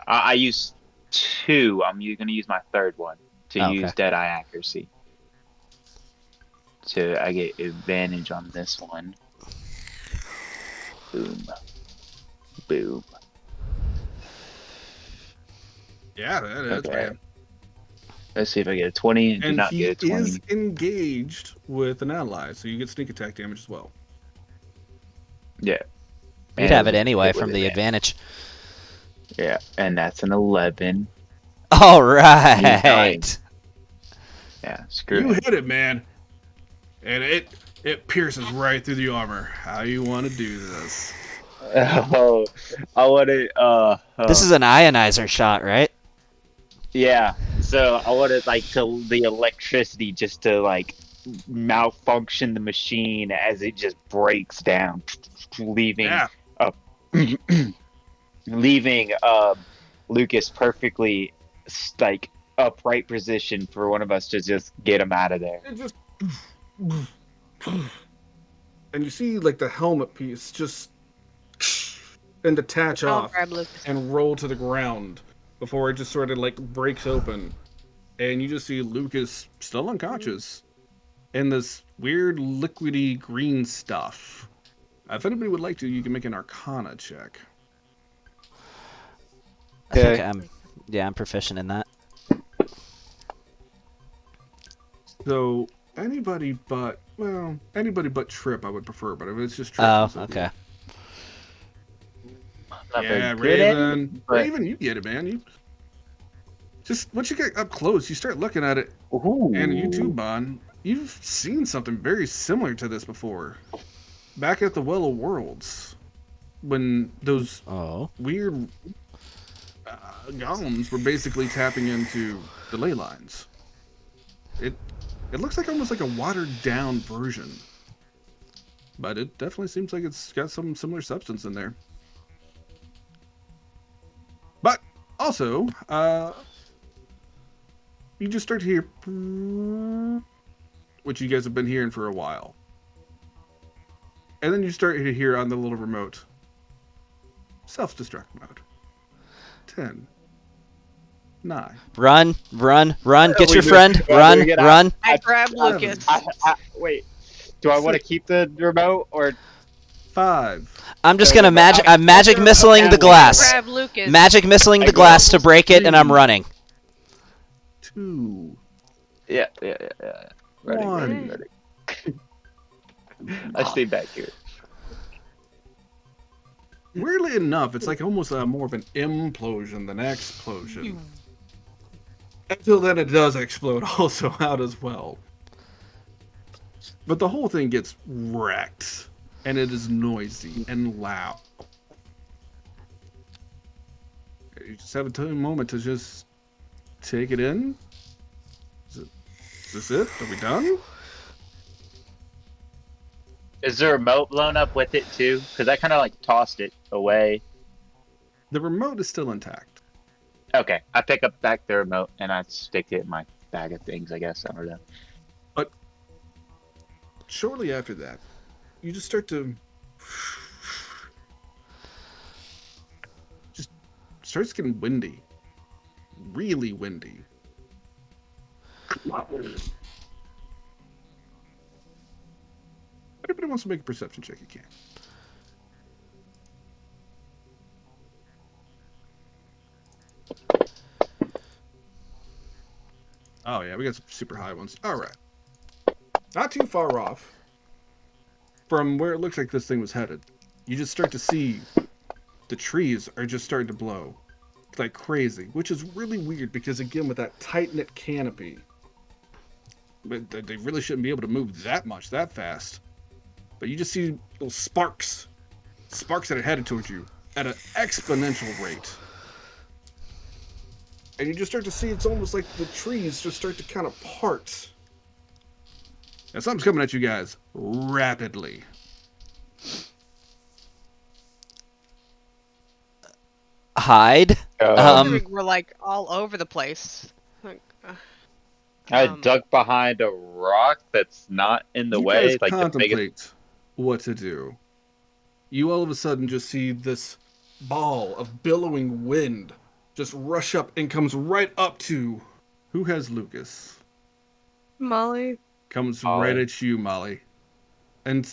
S5: I use 2. I'm gonna use my 3rd one to
S1: Oh,
S5: use
S1: okay.
S5: Deadeye accuracy. So I get advantage on this one. Boom. Boom.
S3: Yeah, that is,
S5: Okay.
S3: man.
S5: Let's see if I get a 20 and do
S3: And
S5: not
S3: he
S5: get a 20.
S3: is engaged with an ally, so you get sneak attack damage as well.
S5: Yeah.
S1: You'd
S5: And
S1: have it
S5: hit
S1: anyway
S5: with
S1: from the advantage.
S5: Yeah, and that's an 11.
S1: All right.
S5: Yeah, screw
S3: You
S5: it.
S3: hit it, man. And it pierces right through the armor. How you want to do this?
S5: Oh, I want to.
S1: This is an ionizer shot, right?
S5: Yeah, so I wanted the electricity just to malfunction the machine as it just breaks down, leaving
S3: Yeah.
S5: leaving Lucas perfectly upright position for one of us to just get him out of there.
S3: It just and you see the helmet piece just and detach
S6: I'll
S3: off
S6: grab Lucas.
S3: and roll to the ground before it just sort of breaks open. And you just see Lucas still unconscious in this weird liquidy green stuff. If anybody would like to, you can make an Arcana check.
S1: I think
S4: Okay.
S1: I'm proficient in that.
S3: So anybody but Trip, I would prefer. But if it's just Trip,
S1: Oh,
S3: so
S1: okay.
S5: Not very
S3: Yeah,
S5: good at it,
S3: Raven.
S5: but-
S3: Raven, you get it, man. You just once you get up close, you start looking at it,
S5: Ooh.
S3: and you too, Bon. You've seen something very similar to this before. Back at the Well of Worlds, when those
S1: Oh.
S3: weird golems were basically tapping into the ley lines. It looks like almost like a watered down version, but it definitely seems like it's got some similar substance in there. But also, you just start to hear, which you guys have been hearing for a while, and then you start to hear on the little remote, self-destruct mode. 10, 9.
S1: Run, run, run. Get
S5: We
S1: your
S5: do-
S1: friend.
S5: we
S1: Run,
S5: get out.
S1: run.
S6: I grab
S3: Seven.
S6: Lucas.
S5: Wait. Do I want to keep the remote or
S3: 5.
S1: I'm just
S5: So
S1: gonna magic. I'm magic
S5: I'll
S1: missiling the
S5: down
S1: glass.
S6: Grab Lucas.
S1: Magic missiling
S5: I
S1: the
S5: go
S1: glass to break it, and I'm
S3: 3,
S1: running.
S3: 2,
S5: yeah. Ready.
S3: 1.
S5: I stay back here.
S3: Weirdly enough, it's like almost more of an implosion than explosion. Until then, it does explode also out as well. But the whole thing gets wrecked, and it is noisy and loud. You just have a moment to just take it in. Is this it? Are we done?
S5: Is the remote blown up with it too? Because I kind of like tossed it away.
S3: The remote is still intact.
S5: Okay, I pick up back the remote and I stick it in my bag of things. I guess I don't know.
S3: But shortly after that, you just start to starts getting windy, really windy. Anybody wants to make a perception check, you can. Oh yeah, we got some super high ones. All right, not too far off from where it looks like this thing was headed. You just start to see the trees are just starting to blow like crazy, which is really weird because again, with that tight-knit canopy, but they really shouldn't be able to move that much that fast. But you just see little sparks that are headed towards you at an exponential rate. And you just start to see it's almost like the trees just start to kind of part. And something's coming at you guys rapidly.
S1: Hide.
S6: We're like all over the place. Like,
S5: I
S6: Um,
S5: duck behind a rock that's not in the
S3: You
S5: way.
S3: guys
S5: Like the
S3: contemplate
S5: biggest.
S3: what to do. You all of a sudden just see this ball of billowing wind just rush up and comes right up to who has Lucas.
S7: Molly.
S3: Comes
S5: Molly.
S3: right at you, Molly. And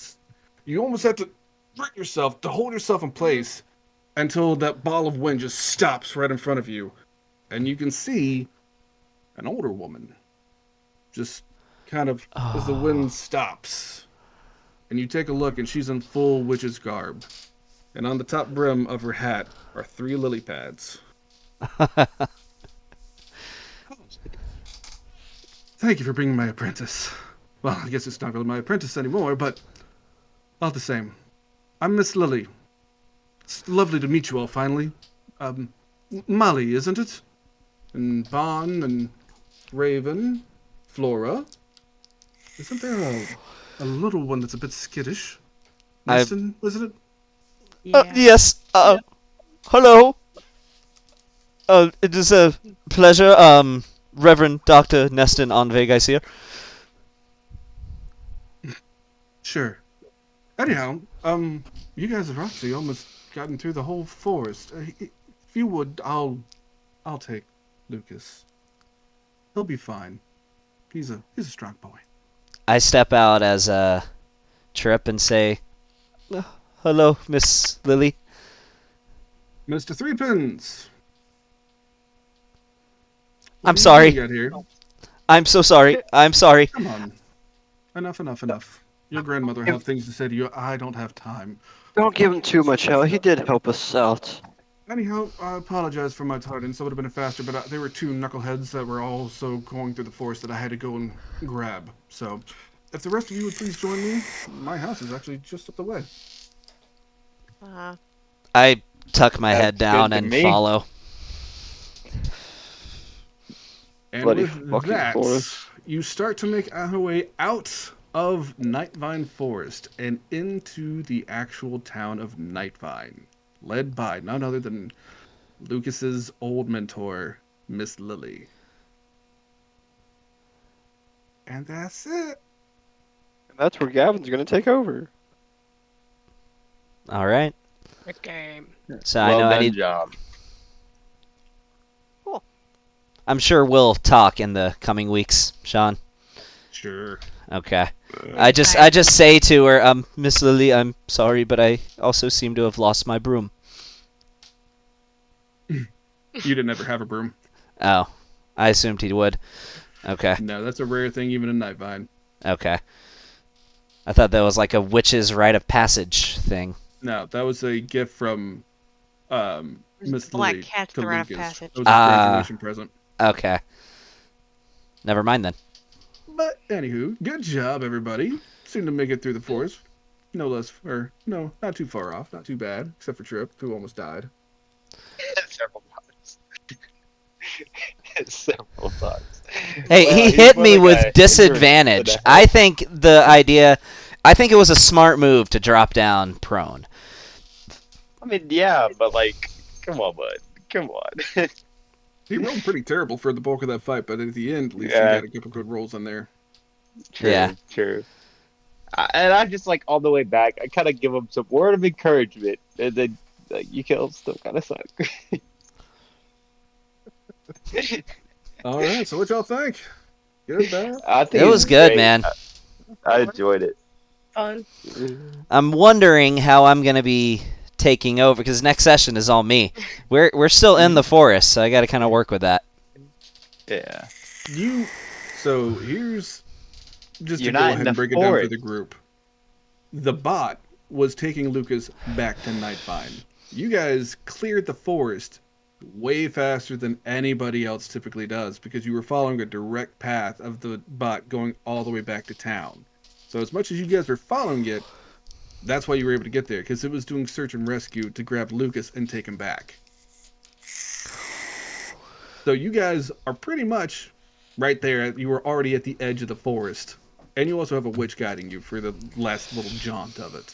S3: you almost have to grip yourself to hold yourself in place until that ball of wind just stops right in front of you. And you can see an older woman just kind of as the wind stops. And you take a look and she's in full witch's garb. And on the top brim of her hat are 3 lily pads. Thank you for bringing my apprentice. Well, I guess it's not really my apprentice anymore, but all the same. I'm Miss Lily. It's lovely to meet you all finally. Molly, isn't it? And Bon and Raven, Flora. Isn't there a little one that's a bit skittish? Neston, isn't it?
S6: yeah.
S1: Yes. Hello. It is a pleasure. Reverend Dr. Neston Onvegas here.
S3: Sure. Anyhow, you guys have actually almost gotten through the whole forest. If you would, I'll take Lucas. He'll be fine. He's a strong boy.
S1: I step out as a Trip and say, "Hello, Miss Lily."
S3: Mr. Threepins.
S1: I'm
S3: What are
S1: sorry.
S3: you doing out here?
S1: I'm so sorry. I'm sorry.
S3: Come on. Enough. Your grandmother have things to say to you. I don't have time.
S4: Don't give him too much help. He did help us out.
S3: Anyhow, I apologize for my tardiness. I would have been faster, but there were two knuckleheads that were also going through the forest that I had to go and grab. So, if the rest of you would please join me, my house is actually just up the way.
S1: I tuck my
S5: That's
S1: head down
S5: good to
S1: and
S5: me.
S1: follow.
S3: And
S4: Bloody
S3: with
S4: fucking
S3: that,
S4: forest.
S3: you start to make our way out of Nightvine Forest and into the actual town of Nightvine, led by none other than Lucas's old mentor, Miss Lily. And that's it.
S4: And that's where Gavin's gonna take over.
S1: All right.
S6: The game.
S1: So
S5: well
S1: I know
S5: done,
S1: I need.
S5: job.
S1: I'm sure we'll talk in the coming weeks, Sean.
S3: Sure.
S1: Okay. I just say to her, Miss Lily, I'm sorry, but I also seem to have lost my broom.
S3: You didn't ever have a broom.
S1: Oh, I assumed he would. Okay.
S3: No, that's a rare thing even in Nightvine.
S1: Okay. I thought that was like a witch's rite of passage thing.
S3: No, that was a gift from Miss
S6: Black
S3: Lily
S6: Cat's
S3: to
S6: the rite of
S3: Lucas.
S6: passage.
S3: That was his graduation present.
S1: Okay. Never mind then.
S3: But anywho, good job, everybody. Seemed to make it through the forest. No, not too far off. Not too bad, except for Trip, who almost died.
S5: Several times. Several times.
S1: Hey,
S5: Well,
S1: he
S5: he's
S1: hit
S5: more
S1: me
S5: like
S1: with
S5: a hindrance
S1: disadvantage.
S5: than a
S1: I
S5: help.
S1: think it was a smart move to drop down prone.
S5: I mean, yeah, but like, come on, bud. Come on.
S3: He rolled pretty terrible for the bulk of that fight, but at the end, at least he
S5: Yeah.
S3: had a couple good rolls in there.
S5: True,
S1: Yeah.
S5: true. And I'm just like on the way back. I kind of give him some word of encouragement, and then like, you kill him still kind of suck.
S3: All right, so what y'all think? Good, bad?
S5: I think
S1: It was
S5: it's
S1: good,
S5: great.
S1: man.
S5: I enjoyed it.
S7: Fun.
S1: I'm wondering how I'm gonna be taking over because next session is all me. We're still in the forest, so I got to kind of work with that.
S5: Yeah.
S3: So here's just
S5: You're
S3: to go
S5: not in
S3: ahead
S5: the
S3: and break it down for
S5: forest.
S3: the group. The bot was taking Lucas back to Nightvine. You guys cleared the forest way faster than anybody else typically does because you were following a direct path of the bot going all the way back to town. So as much as you guys were following it, that's why you were able to get there, because it was doing search and rescue to grab Lucas and take him back. So you guys are pretty much right there. You were already at the edge of the forest. And you also have a witch guiding you for the last little jaunt of it.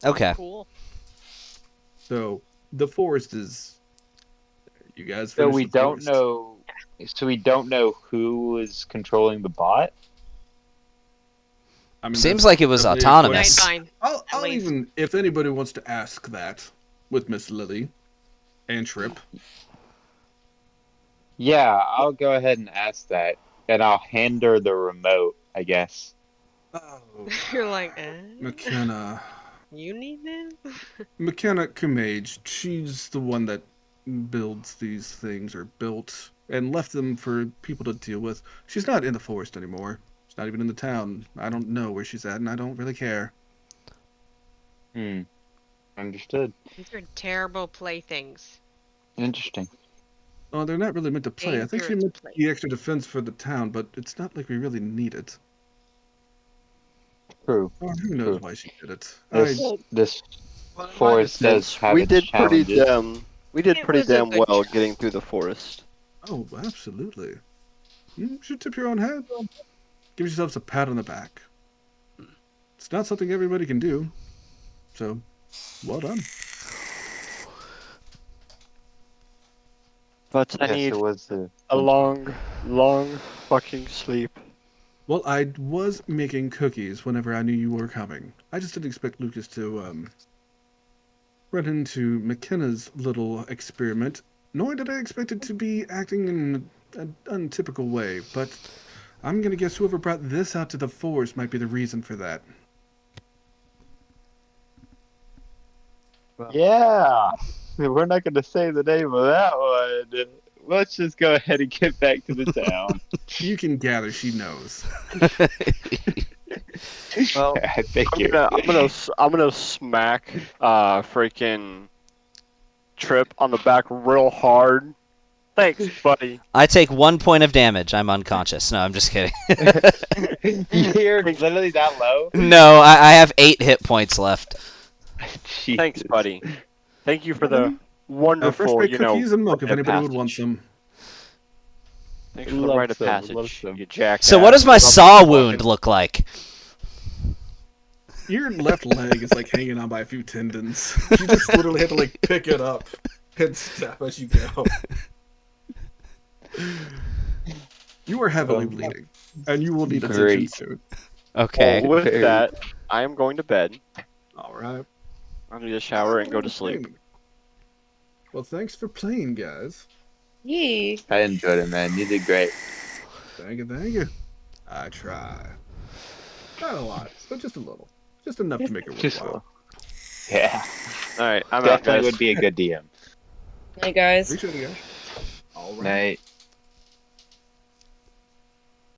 S1: Okay.
S6: Cool.
S3: So the forest is... You guys
S5: So
S3: finished
S5: we
S3: the
S5: don't
S3: forest.
S5: know. So we don't know who is controlling the bot.
S3: I mean,
S1: Seems
S3: that's
S1: like it was
S3: definitely a
S1: autonomous.
S3: question.
S6: Nightvine.
S3: I'll
S6: at least.
S3: even, if anybody wants to ask that with Miss Lily and Trip.
S5: Yeah, I'll go ahead and ask that, and I'll hand her the remote, I guess.
S3: Oh,
S6: You're like,
S3: McKenna.
S6: you need this?
S3: McKenna Kumage, she's the one that builds these things, or built, and left them for people to deal with. She's not in the forest anymore. She's not even in the town. I don't know where she's at, and I don't really care.
S5: Understood.
S6: These are terrible playthings.
S5: Interesting.
S3: Oh, they're not really meant to play. I think she
S6: Dangerous
S3: meant
S6: play.
S3: the extra defense for the town, but it's not like we really need it.
S5: True.
S3: Oh, who knows
S5: True.
S3: why she did it?
S5: This
S4: Well, in my
S5: forest does
S4: defense,
S5: have
S4: we
S5: its
S4: did pretty
S5: challenges.
S6: It
S4: pretty
S6: was a
S4: damn
S6: good
S4: well
S6: try.
S4: getting through the forest.
S3: Oh, absolutely. You should tip your own head. Give yourselves a pat on the back. It's not something everybody can do. So, well done.
S4: But I
S5: Yes,
S4: need
S5: it was
S4: a long, long fucking sleep.
S3: Well, I was making cookies whenever I knew you were coming. I just didn't expect Lucas to run into McKenna's little experiment, nor did I expect it to be acting in an untypical way, but I'm gonna guess whoever brought this out to the forest might be the reason for that.
S5: Yeah. We're not going to say the name of that one. let's just go ahead and get back to the town.
S3: You can gather she knows.
S4: Well,
S5: I figured.
S4: I'm gonna smack freaking Trip on the back real hard. Thanks, buddy.
S1: I take 1 point of damage. I'm unconscious. No, I'm just kidding.
S5: You're literally that low?
S1: No, I have 8 hit points left.
S4: Thanks, buddy. Thank you for the
S3: Fresh
S4: wonderful,
S3: baked cookies and milk if
S4: rite of
S3: anybody would want
S4: passage.
S3: some.
S4: Thanks for the
S5: Love
S4: rite of
S5: some, love
S4: passage,
S5: some.
S4: you jackass.
S1: So what does my
S4: Love
S1: saw
S4: you,
S1: wound
S4: fucking-
S1: look like?
S3: Your left leg is like hanging on by a few tendons. You just literally have to like pick it up and step as you go. You are heavily bleeding, and you will need attention
S5: Great.
S3: soon.
S1: Okay.
S4: Well, with
S5: Very-
S4: that, I am going to bed.
S3: All right.
S4: I'm gonna shower and go to sleep.
S3: Well, thanks for playing, guys.
S7: Yee.
S5: I enjoyed it, man. You did great.
S3: Thank you, thank you. I try. Not a lot, but just a little. Just enough to make it
S5: Just
S3: worthwhile.
S5: Yeah.
S4: All right, I'm out,
S5: Definitely
S4: guys.
S5: would be a good DM.
S7: Hey guys.
S3: Appreciate it, guys. All right.
S5: Night.